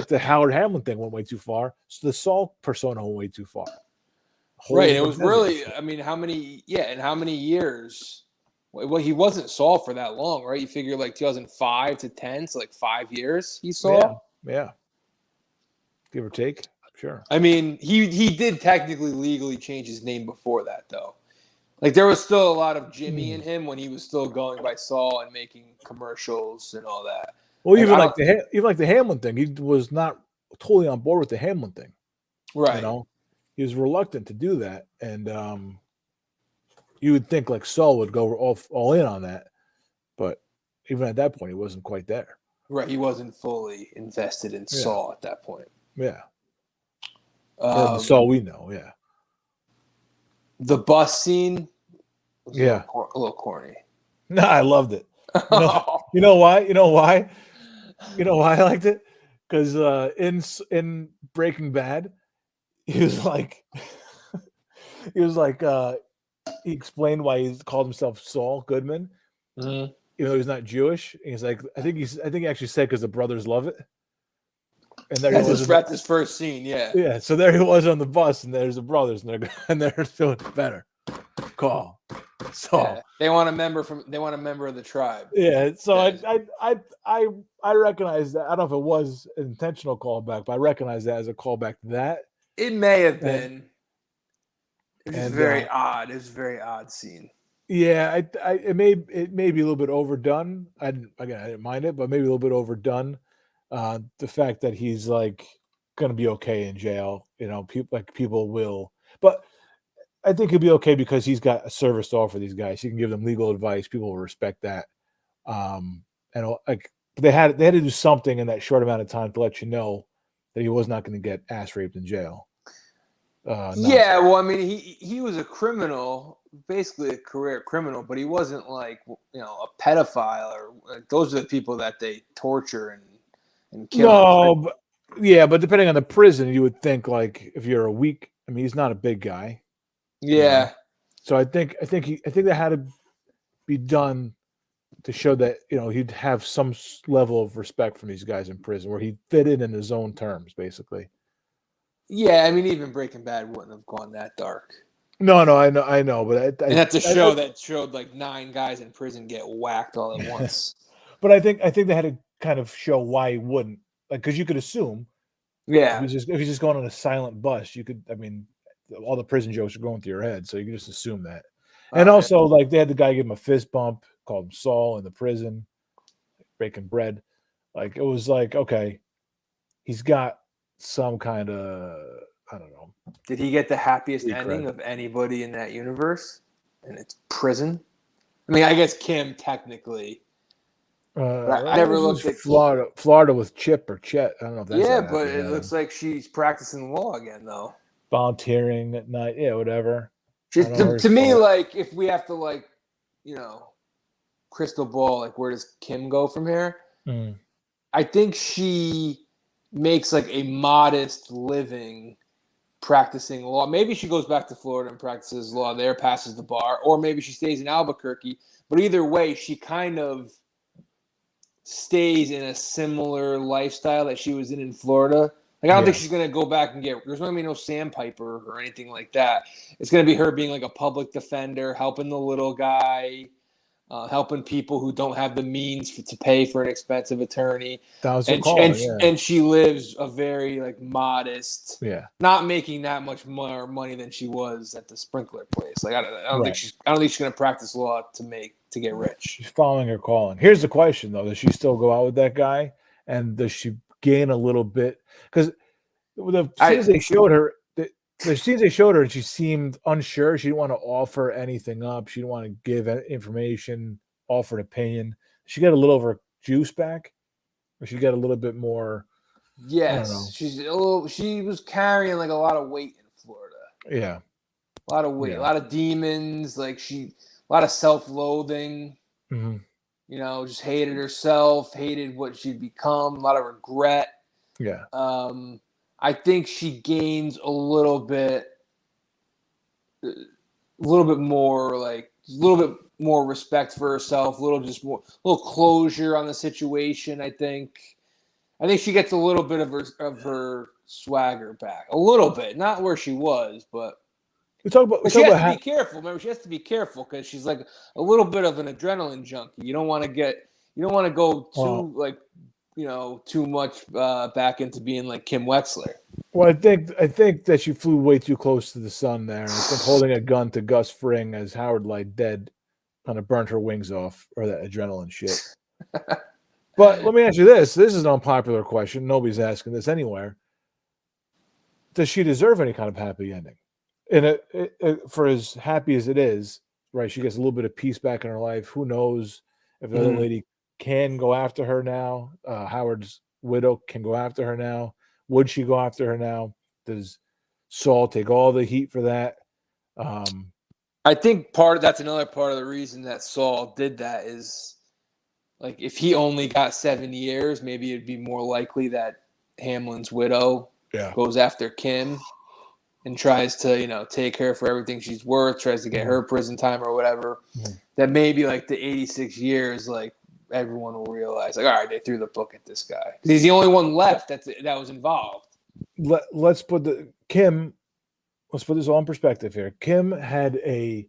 the Howard Hamlin thing went way too far. So the Saul persona went way too far. Right. It was really, I mean, how many years? Well, he wasn't Saul for that long, right? You figure like 2005 to 10, so like 5 years he Saul. Yeah. Give or take. Sure. I mean, he did technically legally change his name before that, though. Like there was still a lot of Jimmy in him when he was still going by Saul and making commercials and all that. Well, even like the Hamlin thing, he was not totally on board with the Hamlin thing, right? he was reluctant to do that, and you would think like Saul would go all in on that, but even at that point, he wasn't quite there. Right, he wasn't fully invested in Saul at that point. Yeah, the Saul we know. Yeah, the bus scene. Was a little corny. No, I loved it. You know why? You know why I liked it? Because in Breaking Bad, he was like, he explained why he called himself Saul Goodman. Mm-hmm. Even though he's not Jewish. He's like, I think he actually said because the brothers love it. And there that's his first scene, yeah. Yeah, so there he was on the bus, and there's the brothers, and they're doing better. Call. So they want a member of the tribe. Yeah, so I recognize that. I don't know if it was an intentional callback, but I recognize that as a callback to that. It may have been. It was very odd. It was a very odd scene. Yeah, it may be a little bit overdone. I didn't mind it, but maybe a little bit overdone. The fact that he's like going to be okay in jail, people will, but I think he'll be okay because he's got a service to offer these guys. He can give them legal advice. People will respect that. And like they had to do something in that short amount of time to let you know that he was not going to get ass raped in jail. Yeah, well, I mean, he was a criminal, basically a career criminal, but he wasn't like a pedophile or like, those are the people that they torture and kill. No, but depending on the prison, you would think like if you're he's not a big guy. Yeah. So I think that had to be done to show that he'd have some level of respect from these guys in prison, where he'd fit in his own terms, basically. Yeah, I mean, even Breaking Bad wouldn't have gone that dark. No, I know, but that's a show that showed like 9 guys in prison get whacked all at once. But I think they had to kind of show why he wouldn't, like, because you could assume, if he's just going on a silent bus, you could. I mean, all the prison jokes are going through your head, so you can just assume that. And also, like, they had the guy give him a fist bump, called him Saul in the prison, breaking bread. Like, it was like, okay, he's got some kind of, I don't know. Did he get the happiest ending of anybody in that universe? And it's prison. I mean, I guess Kim technically. I never looked at Florida with Chip or Chet. I don't know if that's. Yeah, but it looks like she's practicing law again, though. Volunteering at night, yeah, whatever. To me, like, if we have to, like, crystal ball, like, where does Kim go from here? I think she makes like a modest living practicing law. Maybe she goes back to Florida and practices law there, passes the bar, or maybe she stays in Albuquerque. But either way, she kind of stays in a similar lifestyle that she was in Florida. Like, I don't think she's going to go back and there's going to be no sandpiper or anything like that. It's going to be her being like a public defender, helping the little guy, helping people who don't have the means to pay for an expensive attorney. And she lives a very like modest, not making that much more money than she was at the sprinkler place. Like, I don't think she's going to practice law to get rich. She's following her calling. Here's the question though: does she still go out with that guy, and does she gain a little bit? Because the scenes they showed her. The scenes they showed her, and she seemed unsure. She didn't want to offer anything up. She didn't want to give information, offer an opinion. She got a little of her juice back, or she got a little bit more. Yes, she was carrying like a lot of weight in Florida. Yeah, a lot of weight, a lot of demons. Like a lot of self-loathing. Mm-hmm. Just hated herself, hated what she'd become. A lot of regret. Yeah. I think she gains a little bit more, like a little bit more respect for herself, a little closure on the situation. I think she gets a little bit of her swagger back, a little bit, not where she was, but she has to be careful. Remember, she has to be careful because she's like a little bit of an adrenaline junkie. You don't want to go too much back into being like Kim Wexler. Well, I think that she flew way too close to the sun there. And I think holding a gun to Gus Fring as Howard lied dead kind of burnt her wings off, or that adrenaline shit. But let me ask you this. This is an unpopular question. Nobody's asking this anywhere. does she deserve any kind of happy ending? And for as happy as it is, right? She gets a little bit of peace back in her life. Who knows if the other lady can go after her now? Howard's widow can go after her now. Would she go after her now? Does Saul take all the heat for that? I think that's another part of the reason that Saul did that is, like, if he only got 7 years, maybe it'd be more likely that Hamlin's widow goes after Kim and tries to, take her for everything she's worth, tries to get her prison time or whatever. That maybe like the 86 years, like, everyone will realize, like, all right, they threw the book at this guy. He's the only one left that was involved. Let's put this all in perspective here. Kim had a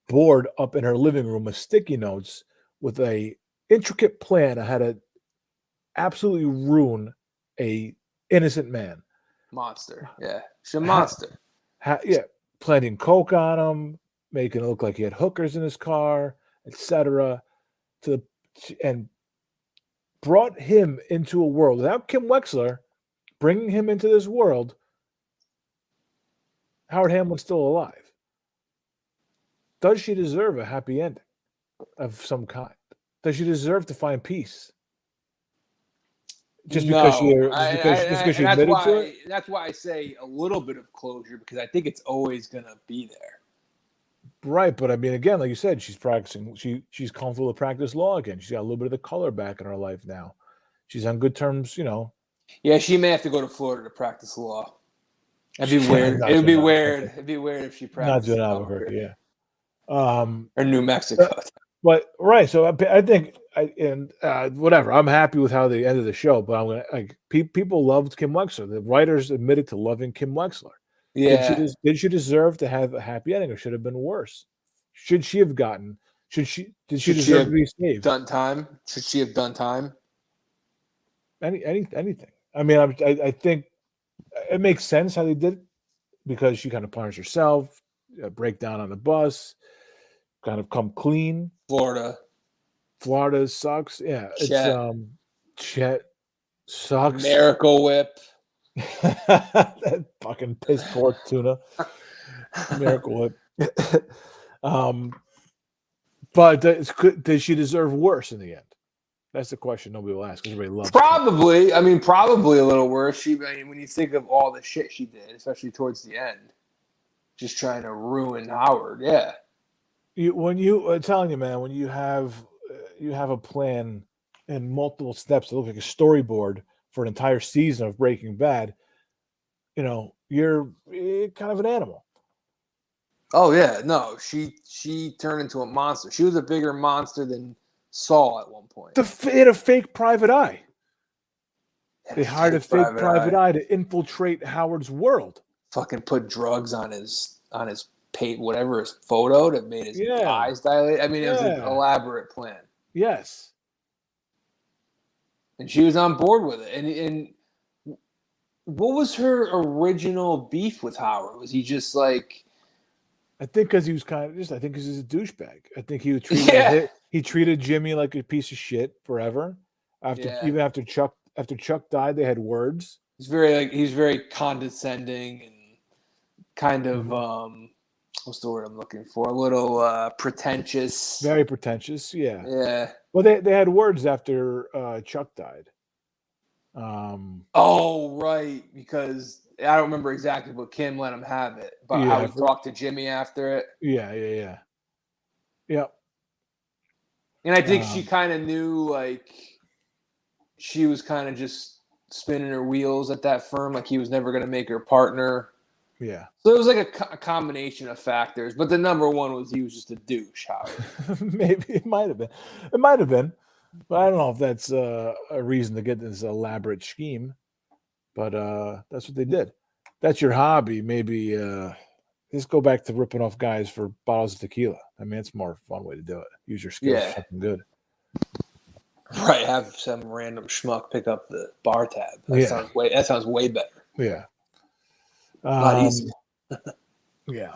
board up in her living room with sticky notes with a intricate plan on how to absolutely ruin a innocent man. Monster. Yeah. She's a monster. Planting coke on him, making it look like he had hookers in his car, etc. And brought him into a world without Kim Wexler bringing him into this world. Howard Hamlin's still alive. Does she deserve a happy ending of some kind? Does she deserve to find peace? Just because she admitted to it? That's why I say a little bit of closure, because I think it's always going to be there. Right, but I mean, again, like you said, she's practicing. She's comfortable to practice law again. She's got a little bit of the color back in her life now. She's on good terms, Yeah, she may have to go to Florida to practice law. That'd be weird. It would be weird. It'd be weird if she practiced. Not doing Albuquerque, yeah. Or New Mexico. But right, so I think whatever. I'm happy with how they ended the show, but I'm gonna people loved Kim Wexler. The writers admitted to loving Kim Wexler. Yeah. Did she deserve to have a happy ending, or should have been worse? Should she have gotten? Did she deserve to be saved? Done time? Should she have done time? Anything. I mean, I think it makes sense how they did it, because she kind of punished herself, break down on the bus, kind of come clean. Florida sucks. Yeah, Chet sucks. Miracle Whip. That fucking piss poor tuna. Miracle Whip. But does she deserve worse in the end? That's the question nobody will ask. Everybody loves probably. I mean, probably a little worse. When you think of all the shit she did, especially towards the end, just trying to ruin Howard. Yeah. I'm telling you, man, when you have a plan and multiple steps that look like a storyboard for an entire season of Breaking Bad, you're kind of an animal. Oh yeah, no, she turned into a monster. She was a bigger monster than Saul at one point. They had a fake private eye. They hired a fake private eye to infiltrate Howard's world. Fucking put drugs on his page, whatever his photo that made his eyes dilate. I mean, it was an elaborate plan. Yes. And she was on board with it. And what was her original beef with Howard? Was he just like? I think because he was I think because he's a douchebag. I think he was he treated Jimmy like a piece of shit forever. Even after Chuck died, they had words. He's very condescending and kind of what's the word I'm looking for? A little pretentious. Very pretentious, yeah. Yeah. Well, they had words after Chuck died. Oh, right, because I don't remember exactly, but Kim let him have it. But how he talked to Jimmy after it. Yeah. And I think she kind of knew, like, she was kind of just spinning her wheels at that firm. Like, he was never going to make her partner. Yeah. So it was like a combination of factors. But the number one was he was just a douche, Howard. Maybe it might have been. It might have been. But I don't know if that's a reason to get this elaborate scheme. But that's what they did. That's your hobby. Maybe just go back to ripping off guys for bottles of tequila. I mean, it's a more fun way to do it. Use your skills for something good. Right. Have some random schmuck pick up the bar tab. That sounds way better. Yeah. A lot easier. Yeah.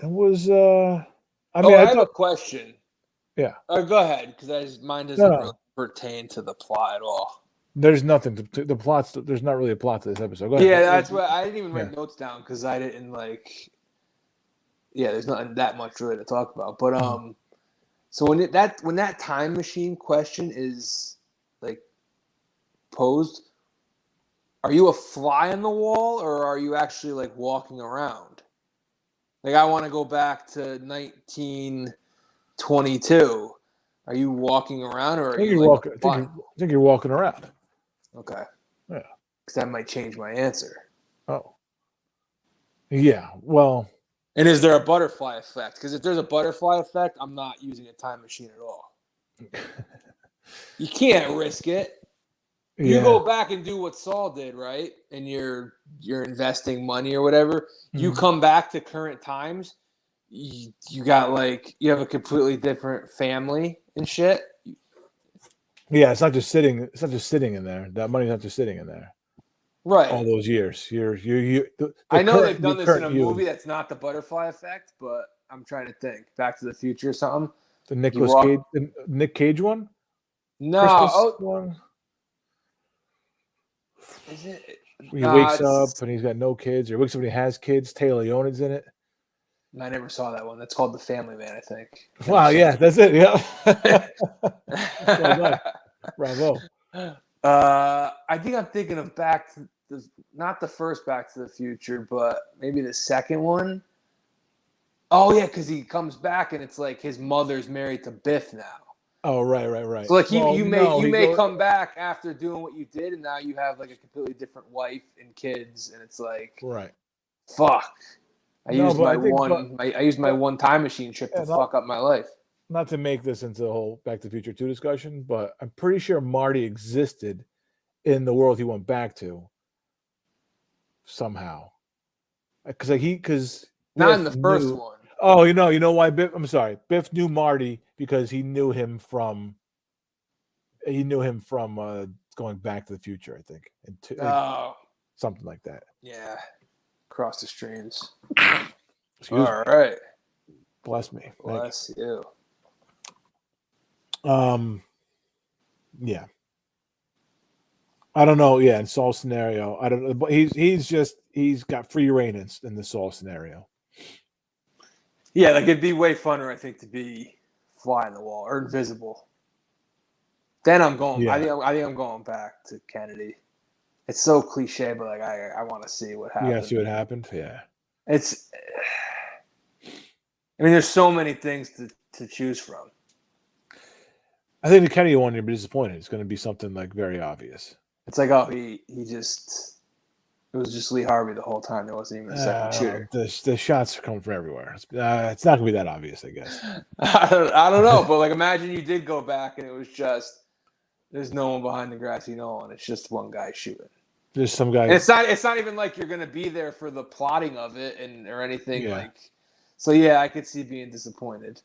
It was. I have a question. Yeah. Go ahead, because mine doesn't really pertain to the plot at all. There's nothing to the plots. There's not really a plot to this episode. Go ahead. Yeah, that's what I didn't even write notes down because I didn't like. Yeah, there's not that much really to talk about. But so when that time machine question is like posed, are you a fly on the wall or are you actually like walking around? Like I want to go back to 1922. Are you walking around or are you like walking? I think you're walking around. Okay. Yeah. Because that might change my answer. Oh. Yeah. Well. And is there a butterfly effect? Because if there's a butterfly effect, I'm not using a time machine at all. You can't risk it. Yeah. You go back and do what Saul did, right? And you're investing money or whatever. Mm-hmm. You come back to current times. You got like you have a completely different family and shit. Yeah, it's not just sitting. It's not just sitting in there. That money's not just sitting in there. Right. All those years. I know they've done this in a movie that's not the butterfly effect, but I'm trying to think. Back to the Future or something. The Nick Cage one? No. One? Is it? He wakes up and he's got no kids, or he wakes up and he has kids. Taylor Leone's in it. I never saw that one. That's called The Family Man, I think. Wow, yeah, that's it. Yeah. Bravo. I think I'm thinking of not the first Back to the Future, but maybe the second one. Oh yeah, because he comes back and it's like his mother's married to Biff now. Oh right. So like you may come back after doing what you did, and now you have like a completely different wife and kids, and it's like right. Fuck. I used my one time machine trip to fuck up my life. Not to make this into the whole Back to the Future 2 discussion, but I'm pretty sure Marty existed in the world he went back to somehow. Because not in the first one. Oh, you know why Biff? I'm sorry, Biff knew Marty because he knew him from going Back to the Future, I think. Something like that. Yeah. Across the streams. Excuse me. All right. Bless me. Bless you. Yeah. I don't know. Yeah, in Saul's scenario, I don't know. But he's got free reign in the Saul scenario. Yeah, like it'd be way funner, I think, to be fly on the wall or invisible. Then I'm going. Yeah. I think I'm going back to Kennedy. It's so cliche, but like I want to see what happened. You got to see what happened. Yeah. It's. I mean, there's so many things to choose from. I think the Kennedy one, you'll be disappointed. It's going to be something like very obvious. It's like, oh, he just. It was just Lee Harvey the whole time. There wasn't even a second shooter. The shots are coming from everywhere. It's not going to be that obvious, I guess. I don't know, but like imagine you did go back and it was just there's no one behind the grassy knoll, it's just one guy shooting. There's some guy. And it's not even like you're going to be there for the plotting of it or anything like. So yeah, I could see being disappointed.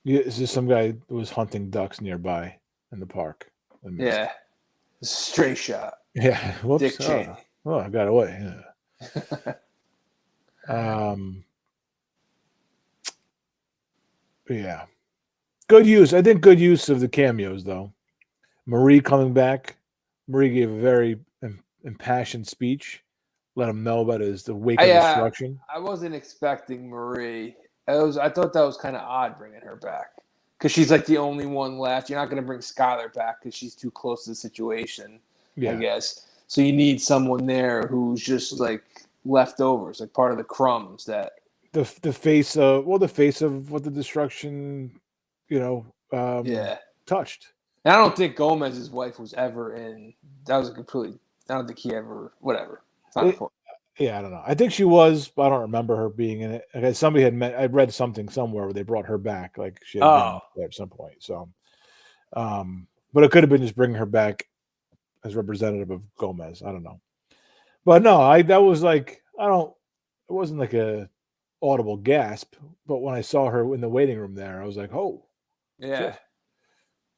Yeah, it's just some guy who was hunting ducks nearby in the park. Yeah, stray shot. Yeah, whoops. Dick Cheney. Oh, I got away. Yeah. Yeah. Good use. I think good use of the cameos, though. Marie coming back. Marie gave a very impassioned speech. Let him know about the wake of destruction. I wasn't expecting Marie. I thought that was kind of odd bringing her back because she's like the only one left. You're not going to bring Skylar back because she's too close to the situation, I guess. So you need someone there who's just like leftovers, like part of the crumbs that the face of what the destruction, touched. And I don't think Gomez's wife was ever in. That was I don't think he ever. Whatever. It's not important. Yeah, I don't know. I think she was, but I don't remember her being in it. Okay, somebody I read something somewhere where they brought her back, like she had been there at some point. So, but it could have been just bringing her back as representative of Gomez. I don't know, but no, that was like it wasn't like a audible gasp, but when I saw her in the waiting room there, I was like, oh, yeah, shit.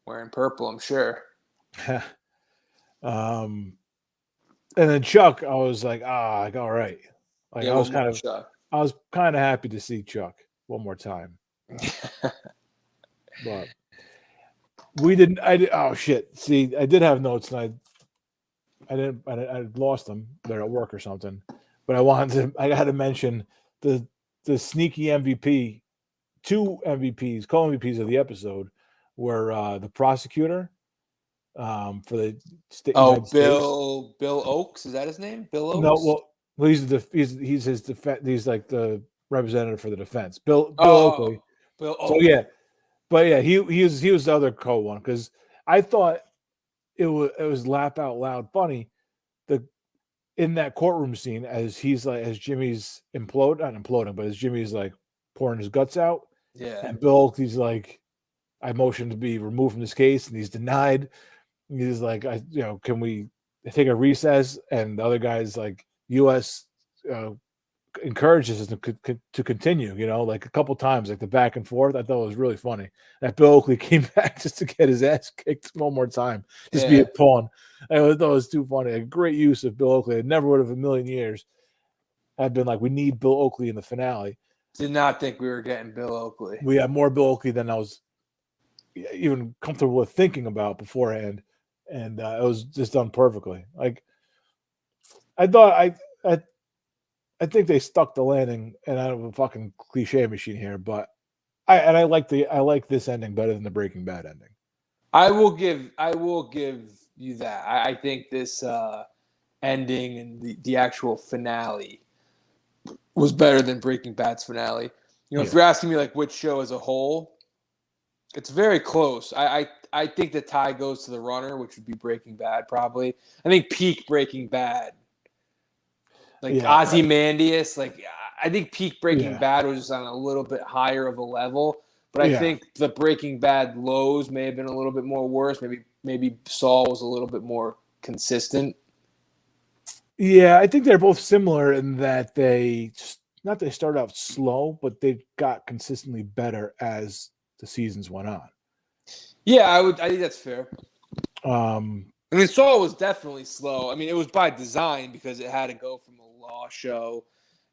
Wearing purple, I'm sure. And then Chuck, I was like, all right. Like I was kind of happy to see Chuck one more time. But We didn't. I did. Oh shit! See, I did have notes, and I lost them. They're at work or something. But I wanted to. I got to mention the sneaky MVP. Two MVPs, co-MVPs of the episode, were the prosecutor for the state. Bill Oakes, is that his name? Bill Oakes. No, well, he's his defense. He's like the representative for the defense. Bill Oakley. Bill Oakley. So yeah, but yeah, he was the other one because I thought it was laugh out loud funny. In that courtroom scene as Jimmy's not imploding, but as Jimmy's like pouring his guts out. Yeah. And Bill Oakley's like, I motioned to be removed from this case, and he's denied. He's like, can we take a recess? And the other guy's like, U.S. Encourages us to continue, like a couple times, like the back and forth. I thought it was really funny that Bill Oakley came back just to get his ass kicked one more time, just be a pawn. I thought it was too funny. A great use of Bill Oakley. I never would have in a million years had been like, we need Bill Oakley in the finale. Did not think we were getting Bill Oakley. We had more Bill Oakley than I was even comfortable with thinking about beforehand, and it was just done perfectly. Like I thought, I think they stuck the landing, and I have a fucking cliche machine here, but I like this ending better than the Breaking Bad ending. I will give you that. I think this ending and the actual finale was better than Breaking Bad's finale. If you're asking me like which show as a whole, it's very close. I think the tie goes to The Runner, which would be Breaking Bad probably. I think peak Breaking Bad. Ozymandias, I think peak Breaking Bad was just on a little bit higher of a level, but I think the Breaking Bad lows may have been a little bit more worse. Maybe Saul was a little bit more consistent. Yeah, I think they're both similar in that they started out slow, but they got consistently better as the seasons went on. Yeah, I think that's fair. Saul was definitely slow. It was by design because it had to go from a law show,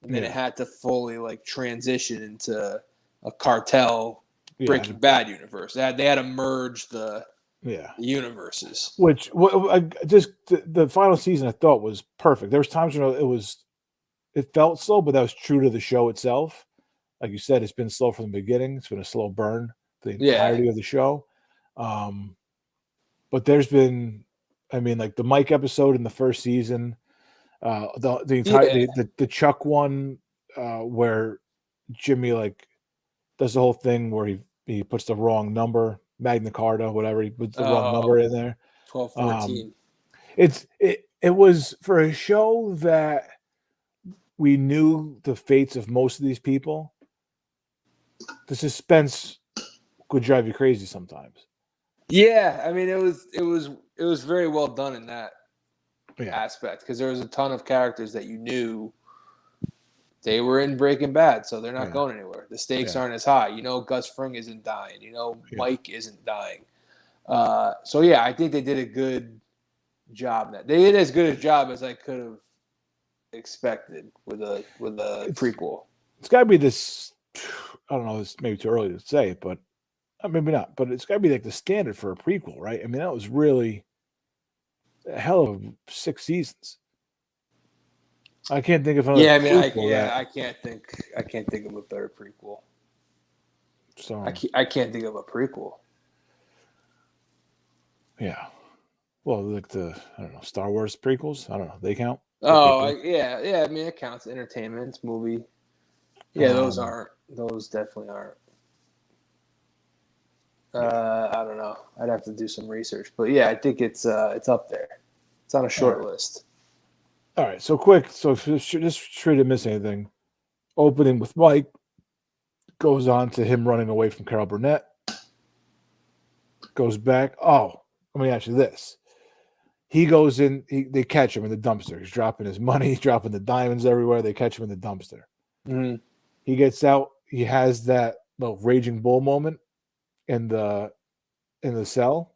and then it had to fully transition into a cartel Breaking Bad universe. They had to merge the universes. Which the final season I thought was perfect. There was times when it felt slow, but that was true to the show itself. Like you said, it's been slow from the beginning. It's been a slow burn the entirety of the show. But there's been, the Mike episode in the first season, the Chuck one, where Jimmy does the whole thing where he puts the wrong number, Magna Carta, whatever, he puts the wrong number in there. 12-14. It was for a show that we knew the fates of most of these people. The suspense could drive you crazy sometimes. Yeah, it was very well done in that aspect because there was a ton of characters that you knew they were in Breaking Bad, so they're not going anywhere. The stakes aren't as high. Gus Fring isn't dying. Mike isn't dying. I think they did a good job. They did as good a job as I could have expected with a prequel. It's got to be this. I don't know. It's maybe too early to say, but maybe not. But it's got to be the standard for a prequel, right? That was really a hell of 6 seasons. I can't think of another. I can't think of a better prequel. So I can't think of a prequel. Yeah. Well, Star Wars prequels. I don't know. They count. Yeah. It counts. Entertainment, it's movie. Yeah, those aren't. Those definitely aren't. I don't know. I'd have to do some research, but I think it's up there. It's on a short list. All right, so quick. So just sure to miss anything. Opening with Mike goes on to him running away from Carol Burnett. Goes back. Oh, let me ask you this. He goes in. They catch him in the dumpster. He's dropping his money. He's dropping the diamonds everywhere. They catch him in the dumpster. Mm-hmm. He gets out. He has that little raging bull moment in the cell.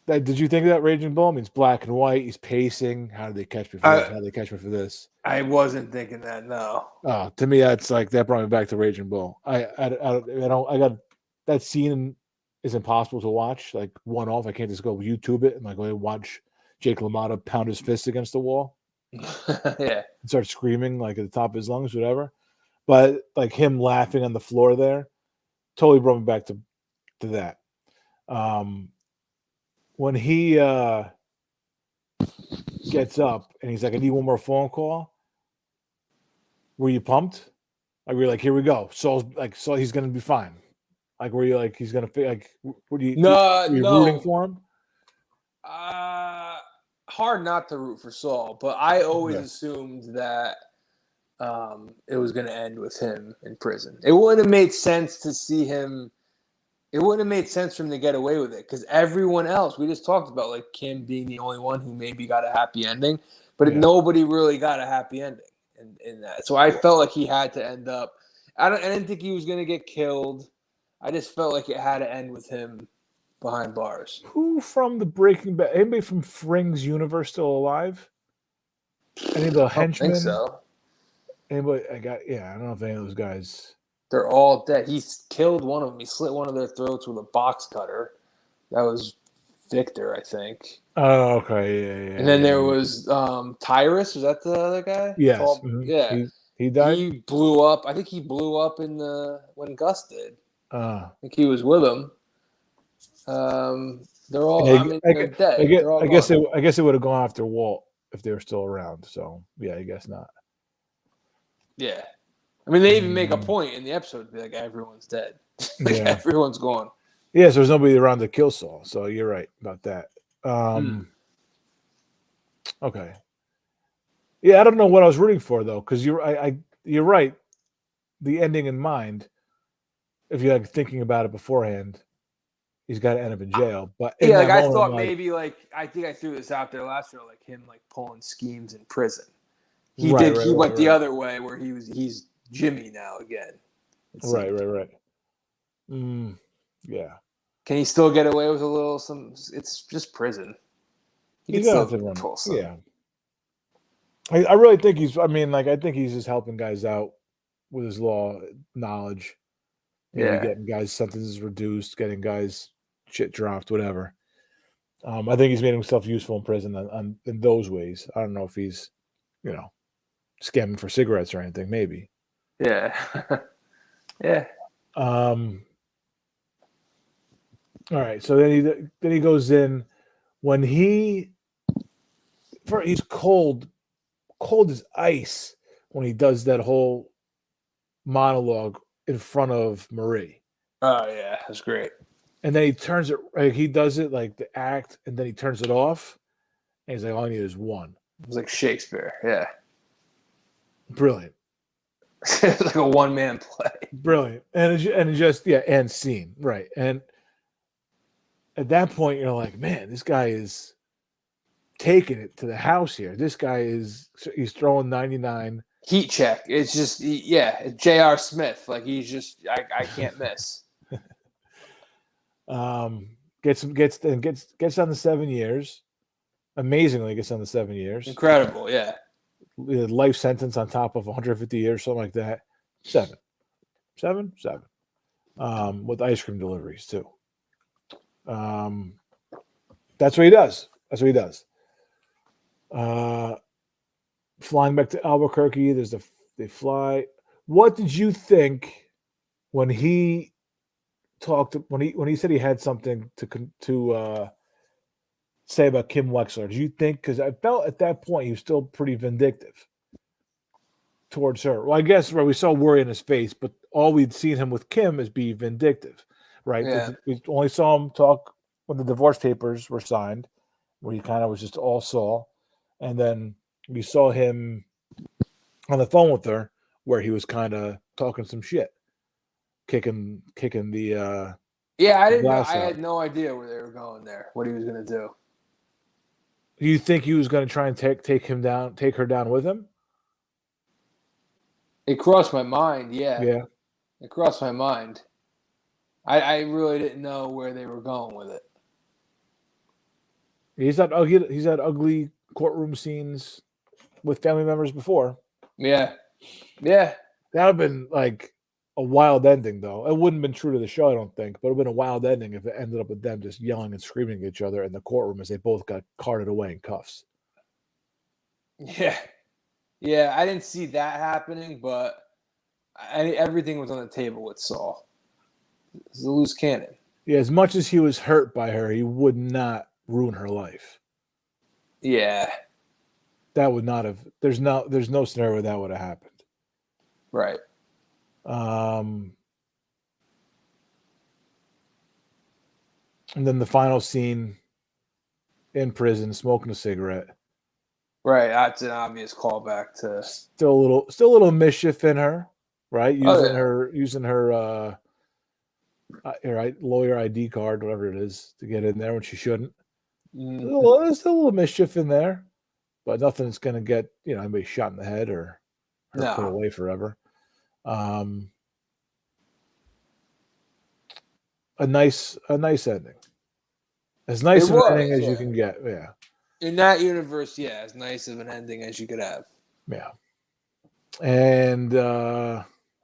Did you think of that raging bull? It's black and white. He's pacing. How did they catch me for this? How did they catch me for this? I wasn't thinking that. No. To me, that's that brought me back to Raging Bull. I got that scene is impossible to watch, like one off. I can't just go YouTube it and like go watch Jake LaMotta pound his fist against the wall Yeah. and start screaming like at the top of his lungs, whatever. But like him laughing on the floor there totally brought me back to that. When he gets up and he's like, I need one more phone call. Were you pumped? Like, were you like, here we go. So he's gonna be fine. Like, were you like, he's gonna like, were you rooting for him? Hard not to root for Saul, but I always assumed that it was going to end with him in prison. It wouldn't have made sense to see him. It wouldn't have made sense for him to get away with it because everyone else, we just talked about like Kim being the only one who maybe got a happy ending, but nobody really got a happy ending in that. So I felt like he had to end up. I didn't think he was going to get killed. I just felt like it had to end with him behind bars. Who from the Breaking Bad? Anybody from Fring's universe still alive? Any of the henchmen? I think so. Anybody? I don't know if any of those guys. They're all dead. He killed one of them. He slit one of their throats with a box cutter. That was Victor, I think. Oh, okay, yeah. And then there was Tyrus. Was that the other guy? Yes. Yeah. He died. He blew up. I think he blew up when Gus did. I think he was with him. They're all. They're dead. I guess it would have gone after Walt if they were still around. So yeah, I guess not. Yeah, I mean they even make a point in the episode to be like everyone's dead. Everyone's gone. Yeah, so there's nobody around to kill Saul. So you're right about that. Okay. Yeah, I don't know what I was rooting for though, because you're right. The ending in mind, if you're like thinking about it beforehand, he's got to end up in jail. But yeah, like I thought maybe like I think I threw this out there last year, like him like pulling schemes in prison. He went the other way where he's Jimmy now again. Right. Yeah. Can he still get away with a little some? It's just prison. He can still pull some. Yeah. I really think he's. I mean, like I think he's just helping guys out with his law knowledge. Maybe getting guys' sentences reduced, getting guys shit dropped, whatever. I think he's made himself useful in prison in those ways. I don't know if he's, scamming for cigarettes or anything. Maybe. Yeah. Yeah. All right. So then he goes in when he's cold as ice when he does that whole monologue in front of Marie. Oh yeah, that's great. And then he turns it. Like, he does it like the act, and then he turns it off. And he's like, "All I need is one." It was like Shakespeare. Yeah. Brilliant. It's like a one-man play. Brilliant, and scene right. And at that point, you're like, "Man, this guy is taking it to the house here. This guy he's throwing 99." Heat check. It's just J.R. Smith. Like he's just I can't miss. Gets on the 7 years. Amazingly, gets on the 7 years. Incredible, yeah. Life sentence on top of 150 years, something like that. Seven. With ice cream deliveries too. That's what he does. Flying back to Albuquerque, they fly. What did you think when he talked? When he said he had something to say about Kim Wexler? Do you think? Because I felt at that point he was still pretty vindictive towards her. Well, I guess we saw worry in his face, but all we'd seen him with Kim is be vindictive, right? Yeah. We only saw him talk when the divorce papers were signed, where he kind of was just all Saul, and then we saw him on the phone with her, where he was kind of talking some shit, kicking the. Yeah, I didn't know. I had no idea where they were going there. What he was going to do. Do you think he was going to try and take her down with him? It crossed my mind. Yeah. Yeah. It crossed my mind. I really didn't know where they were going with it. He's had ugly courtroom scenes with family members before. Yeah. Yeah. That would have been like a wild ending, though. It wouldn't have been true to the show, I don't think, but it would have been a wild ending if it ended up with them just yelling and screaming at each other in the courtroom as they both got carted away in cuffs. Yeah. Yeah, I didn't see that happening, but everything was on the table with Saul. It's a loose cannon. Yeah, as much as he was hurt by her, he would not ruin her life. Yeah. That would not have. There's no scenario where that would have happened. Right. And then the final scene in prison, smoking a cigarette. Right. That's an obvious callback to Still a little mischief in her, right? Using Oh, yeah. her right, lawyer ID card, whatever it is, to get in there when she shouldn't. There's still a little mischief in there, but nothing that's going to get anybody shot in the head or her put away forever. A nice ending, as nice of an ending as you can get. Yeah, in that universe, yeah, as nice of an ending as you could have. Yeah, and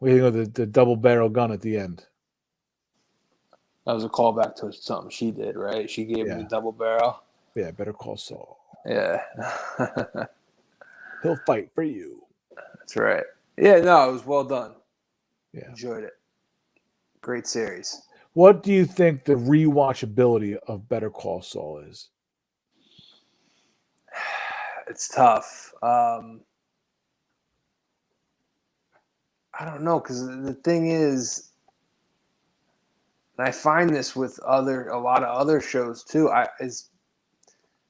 we think of the double barrel gun at the end. That was a callback to something she did, right? She gave him the double barrel. Yeah, Better Call Saul. Yeah. He'll fight for you. That's right. Yeah, no, it was well done. Yeah. Enjoyed it. Great series. What do you think the rewatchability of Better Call Saul is? It's tough. I don't know, because the thing is, and I find this with a lot of other shows too. Is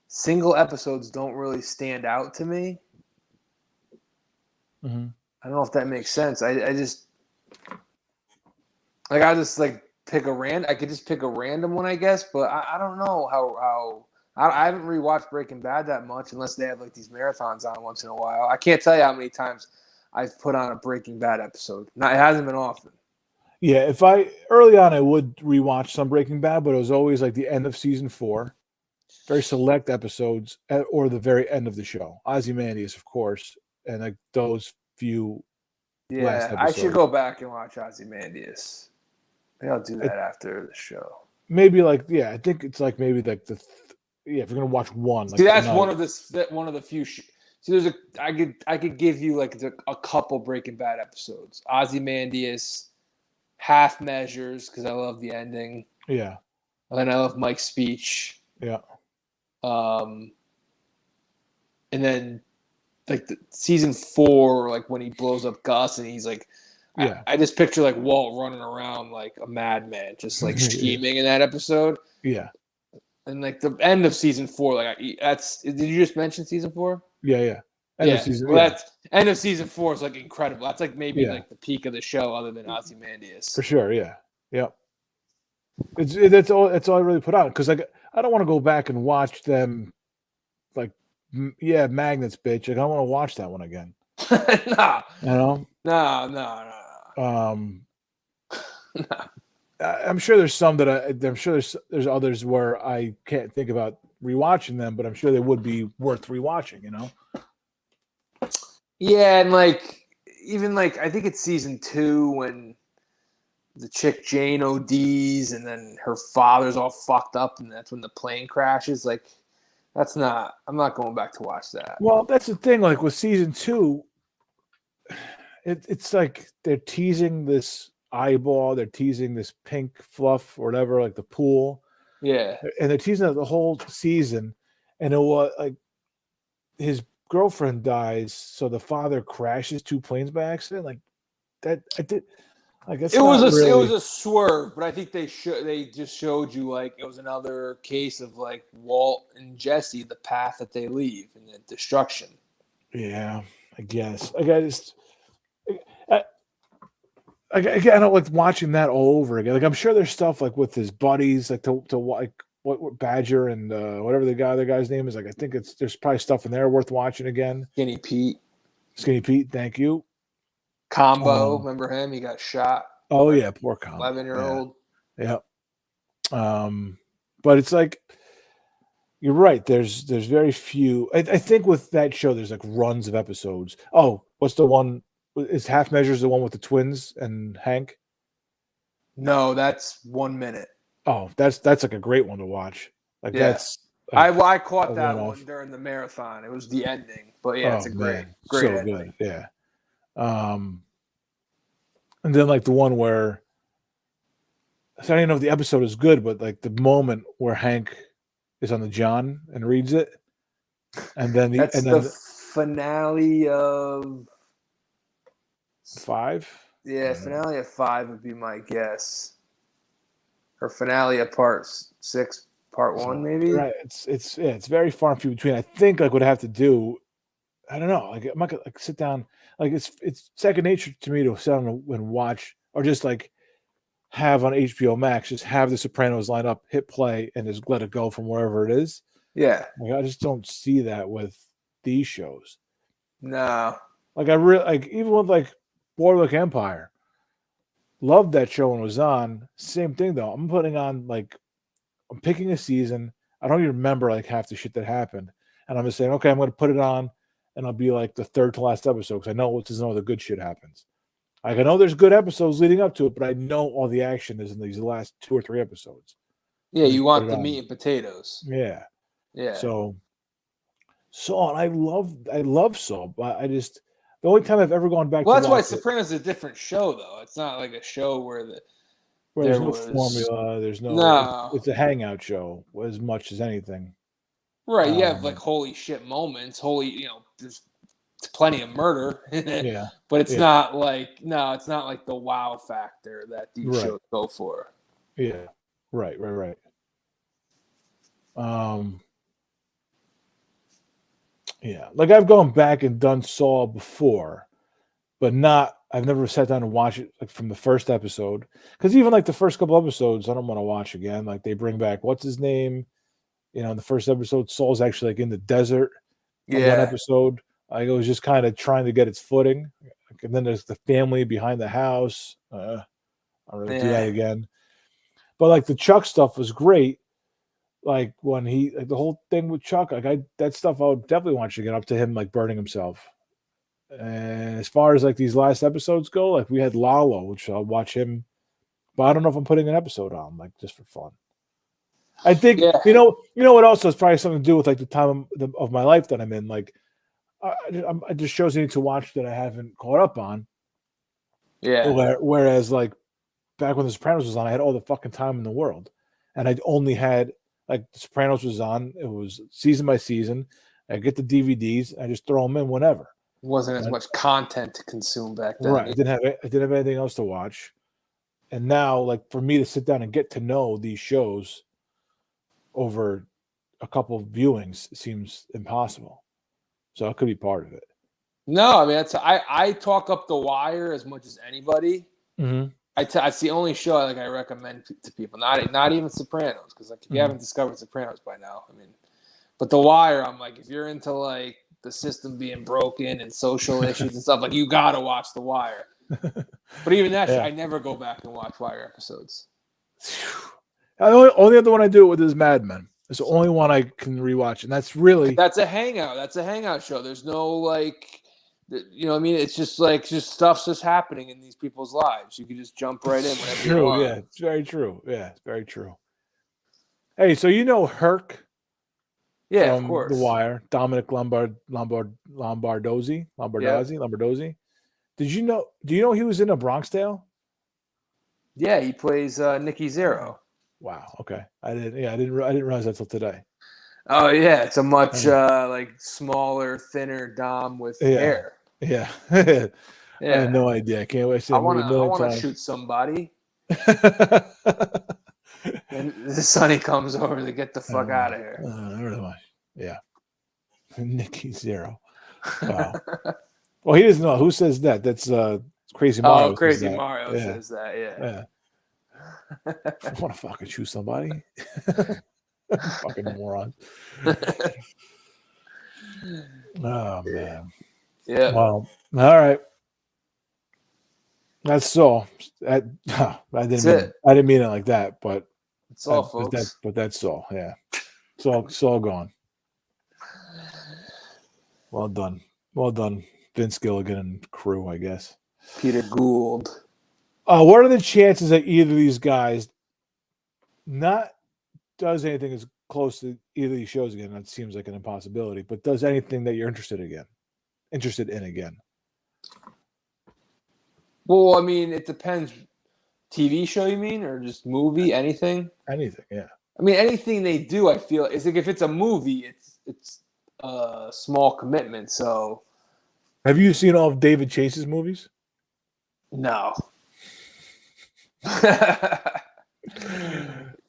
single episodes don't really stand out to me. Mm-hmm. I don't know if that makes sense. I just like pick a I could just pick a random one, I guess. But I don't know how I haven't rewatched Breaking Bad that much unless they have like these marathons on once in a while. I can't tell you how many times I've put on a Breaking Bad episode. It hasn't been often. Yeah, early on I would rewatch some Breaking Bad, but it was always like the end of season 4, very select episodes, or the very end of the show. Ozymandias, of course, and like those few. Yeah, I should go back and watch Ozymandias. Maybe I'll do that after the show. Maybe I think it's like maybe like if you're gonna watch one. See, that's one of the few. See, I could give you like a couple Breaking Bad episodes. Ozymandias. Half Measures, because I love the ending. Yeah. And then I love Mike's speech. Yeah. And then like season 4, like when he blows up Gus and he's like, yeah. I just picture like Walt running around like a madman, just like scheming in that episode. Yeah. And like the end of season 4, like did you just mention season 4? Yeah, yeah. End of season, that's end of season 4 is like incredible. That's like maybe like the peak of the show, other than Ozymandias. For sure, yeah, yeah. That's all I really put out, because like I don't want to go back and watch them. Like, Magnets, bitch. Like, I don't want to watch that one again. Nah, No. I'm sure there's some that I'm sure there's others where I can't think about rewatching them, but I'm sure they would be worth rewatching. Yeah, and like even like I think it's season 2 when the chick Jane ODs and then her father's all fucked up, and that's when the plane crashes. Like, I'm not going back to watch that. Well, that's the thing. Like with season 2, it's like they're teasing this eyeball, they're teasing this pink fluff or whatever, like the pool. Yeah, and they're teasing it the whole season, and it was like his girlfriend dies, so the father crashes 2 planes by accident. Like that, I did. Like it was a swerve, but I think they just showed you like it was another case of like Walt and Jesse, the path that they leave and the destruction. Yeah, I guess. I don't like watching that all over again. Like I'm sure there's stuff like with his buddies, like to like what Badger and whatever the guy's name is. Like I think there's probably stuff in there worth watching again. Skinny Pete, thank you. Combo, remember him? He got shot. Oh yeah, poor Combo. 11-year-old. Yeah. But it's like you're right. There's very few. I think with that show, there's like runs of episodes. Oh, what's the one is Half Measures the one with the twins and Hank? No, that's 1 minute. Oh, that's like a great one to watch. Like Yeah. that's like I caught a that one-off. one during the marathon. It was the ending, but yeah, it's a great so ending. good. Yeah. And then like the one where so I don't even know if the episode is good, but like the moment where Hank is on the John and reads it, and then That's the finale of 5. Yeah, finale of 5 would be my guess. Or finale of part 6, part 1, maybe. Right. It's very far and few between. I think like what I have to do, I don't know. Like I'm not gonna like sit down. Like it's second nature to me to sit down and watch, or just like have on HBO Max, just have The Sopranos line up, hit play, and just let it go from wherever it is. Yeah. Like I just don't see that with these shows. No. Like I really like even with like Boardwalk Empire. Loved that show when it was on. Same thing though. I'm picking a season. I don't even remember like half the shit that happened, and I'm just saying, okay, I'm going to put it on, and I'll be like the third to last episode because I know there's no other good shit happens. Like I know there's good episodes leading up to it, but I know all the action is in these last 2 or 3 episodes. Yeah, you want the meat and potatoes. Yeah. Yeah. So Saul, and I love Saul, but I just the only time I've ever gone back. Well, to that's why watch Sopranos is a different show, though. It's not like a show where there's no formula. There's no. It's a hangout show as much as anything. Right. You have like holy shit moments. There's plenty of murder. Yeah. But it's not like it's not like the wow factor that these shows go for. Yeah. Right. Yeah. Like I've gone back and done Saul before, but I've never sat down and watched it like from the first episode. Because even like the first couple episodes, I don't want to watch again. Like they bring back what's his name? In the first episode, Saul's actually like in the desert. Yeah. One episode, it was just kind of trying to get its footing. And then there's the family behind the house. I don't really do that again. But like the Chuck stuff was great. Like when the whole thing with Chuck, that stuff I would definitely watch again, up to him like burning himself. And as far as like these last episodes go, like we had Lalo, which I'll watch him, but I don't know if I'm putting an episode on, like just for fun. I think you know what also has probably something to do with like the time of my life that I'm in. Like, I just shows I need to watch that I haven't caught up on. Yeah. Whereas like back when The Sopranos was on, I had all the fucking time in the world, and I only had like The Sopranos was on. It was season by season. I get the DVDs. I just throw them in whenever. It wasn't as much content to consume back then. Right. I didn't have anything else to watch. And now, like for me to sit down and get to know these shows over a couple of viewings seems impossible. So it could be part of it. No, I mean I talk up The Wire as much as anybody. Mm-hmm. It's the only show I recommend to people. Not even Sopranos, because like if you haven't discovered Sopranos by now, I mean, but The Wire, I'm like, if you're into like the system being broken and social issues and stuff, like you gotta watch The Wire. But even that, I never go back and watch Wire episodes. The only other one I do it with is Mad Men. It's the only one I can rewatch, and that's a hangout. That's a hangout show. There's no like, what I mean? It's just stuff's just happening in these people's lives. You can just jump right in whenever you want. Yeah, it's very true. Yeah, it's very true. Hey, so Herc? Yeah, of course. The Wire, Dominic Lombardozzi. Do you know he was in A Bronx Tale? Yeah, he plays Nicky Zero. Wow. Okay, I didn't realize that till today. Oh yeah, it's a much like smaller, thinner Dom with hair. Yeah. I had no idea. I can't wait to see him. I want to shoot somebody. And the Sonny comes over to get the fuck out of here. Really much. Yeah. Nicky Zero. Wow. Well, he doesn't know. Who says that? That's Crazy Mario. Oh, Crazy Mario says that. Yeah. I want to fucking shoot somebody. Fucking moron. Oh man. Yeah. Well, all right. That's all. I didn't mean it like that, but it's all, folks. But that's all. Yeah. It's all gone. Well done. Vince Gilligan and crew, I guess. Peter Gould. What are the chances that either of these guys not does anything as close to either of these shows again? That seems like an impossibility, but does anything that you're interested in again? Well, I mean, it depends. TV show, you mean, or just movie? Anything? Anything, yeah. I mean, anything they do, I feel it's like if it's a movie, it's a small commitment. So, Have you seen all of David Chase's movies? no.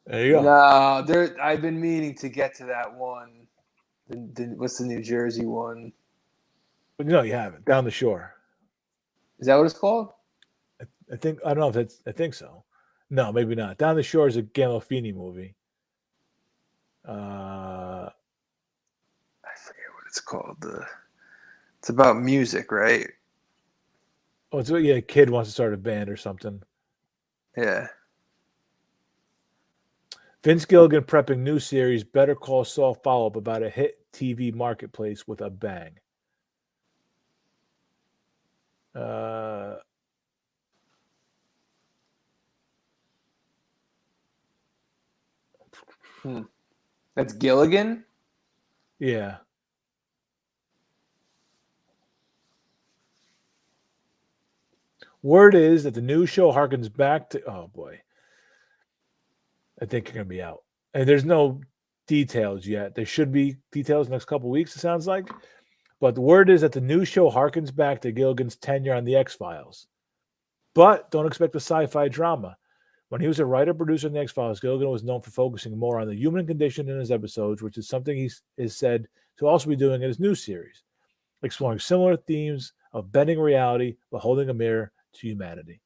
There you go. No, I've been meaning to get to that one. What's the New Jersey one? But no, you haven't. Down the Shore. Is that what it's called? I don't know if that's. I think so. No, maybe not. Down the Shore is a Gandolfini movie. I forget what it's called. It's about music, right? Oh, it's a kid wants to start a band or something. Yeah. Vince Gilligan prepping new series Better Call Saul follow-up about a hit TV marketplace with a bang. That's Gilligan? Yeah. Word is that the new show harkens back to... Oh, boy. I think you're going to be out. And there's no details yet. There should be details in the next couple of weeks, it sounds like. But the word is that the new show harkens back to Gilligan's tenure on The X-Files. But don't expect a sci-fi drama. When he was a writer-producer in The X-Files, Gilligan was known for focusing more on the human condition in his episodes, which is something he is said to also be doing in his new series, exploring similar themes of bending reality while holding a mirror to humanity.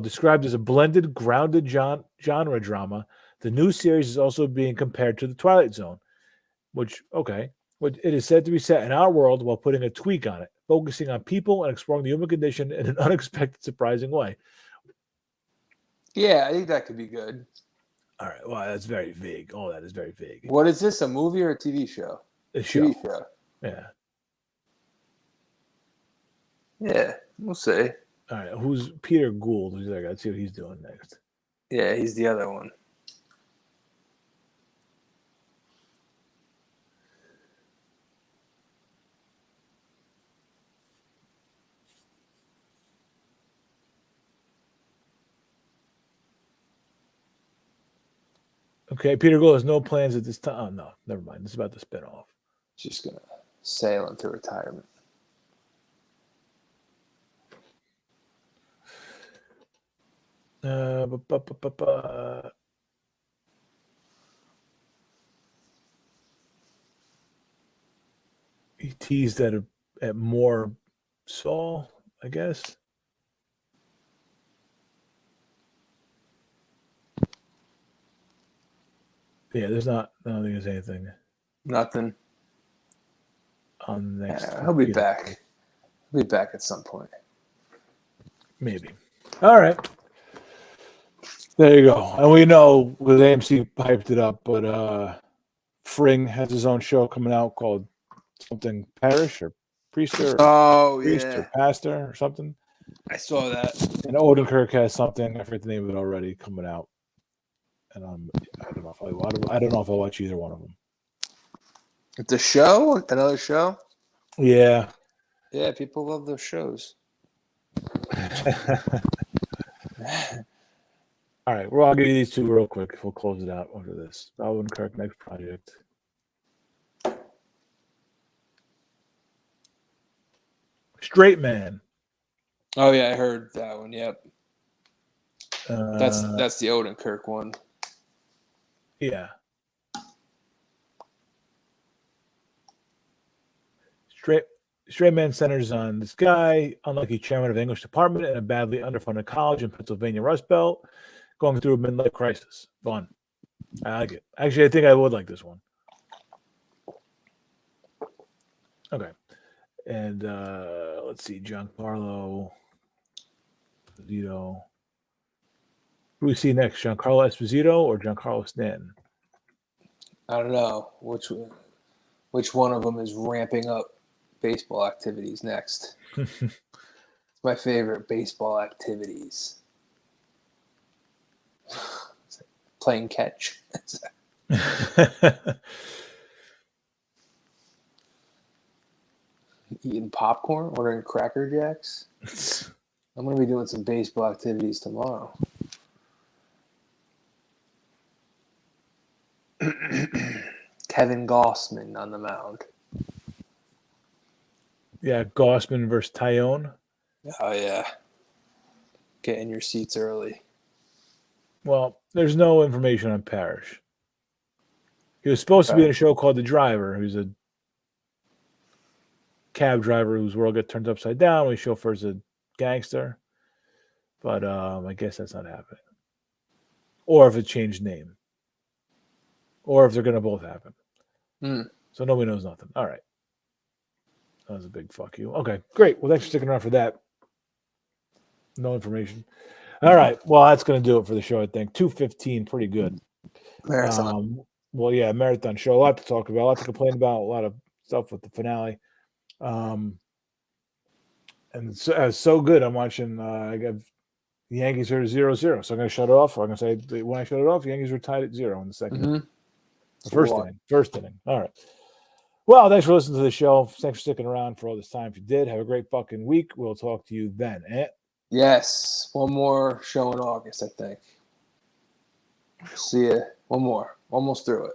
Described as a blended, grounded genre drama, the new series is also being compared to The Twilight Zone, which it is said to be set in our world while putting a tweak on it, focusing on people and exploring the human condition in an unexpected, surprising way. Yeah, I think that could be good. All right. Well, that's very vague. Oh, that is very vague. What is this, a movie or a TV show? A show. TV show. Yeah. Yeah, we'll see. All right. Who's Peter Gould? Who's that guy? Let's see what he's doing next. Yeah, he's the other one. Okay, Peter Gould has no plans at this time. Oh, no, never mind. This is about the spinoff. Just going to sail into retirement. He teased at more Saul, I guess. Yeah, I don't think there's anything Nothing. on the next. He'll be back. He'll be back at some point. Maybe. All right. There you go. And we know with AMC hyped it up, but Fring has his own show coming out called something Parish or Priester or Priest or Pastor or something. I saw that. And Odenkirk has something, I forget the name of it already, coming out. And I don't know if I'll watch either one of them. It's a show? Another show? Yeah. Yeah, people love those shows. All right. Well, I'll give you these two real quick. We'll close it out after this. Odenkirk, next project. Straight Man. Oh, yeah, I heard that one. Yep. That's the Odenkirk one. Yeah. Straight Man centers on this guy, unlucky chairman of English department in a badly underfunded college in Pennsylvania Rust Belt, going through a midlife crisis. Fun. I like it. Actually, I think I would like this one. Okay. And let's see, Giancarlo Esposito. Who do we see next? Giancarlo Esposito or Giancarlo Stanton? I don't know which one of them is ramping up baseball activities next. It's my favorite baseball activities. Playing catch. Eating popcorn, ordering Cracker Jacks. I'm going to be doing some baseball activities tomorrow. Kevin Gossman on the mound. Yeah, Gossman versus Tyone. Oh, yeah. Get in your seats early. Well, there's no information on Parrish. He was supposed to be in a show called The Driver, who's a cab driver whose world gets turned upside down when he chauffeurs a gangster. But I guess that's not happening. Or if it changed name. Or if they're going to both happen. So nobody knows nothing. All right. That was a big fuck you. Okay, great. Well, thanks for sticking around for that. No information. All right. Well, that's going to do it for the show, I think. 2:15, pretty good. Marathon. Well, yeah, marathon show. A lot to talk about, a lot to complain about, a lot of stuff with the finale. And so good. I'm watching. I got the Yankees are 0-0, so I'm going to shut it off. I'm going to say when I shut it off, the Yankees were tied at 0 in the second. The first inning. All right. Well, thanks for listening to the show. Thanks for sticking around for all this time. If you did, have a great fucking week. We'll talk to you then. Yes. One more show in August, I think. See ya. One more. Almost through it.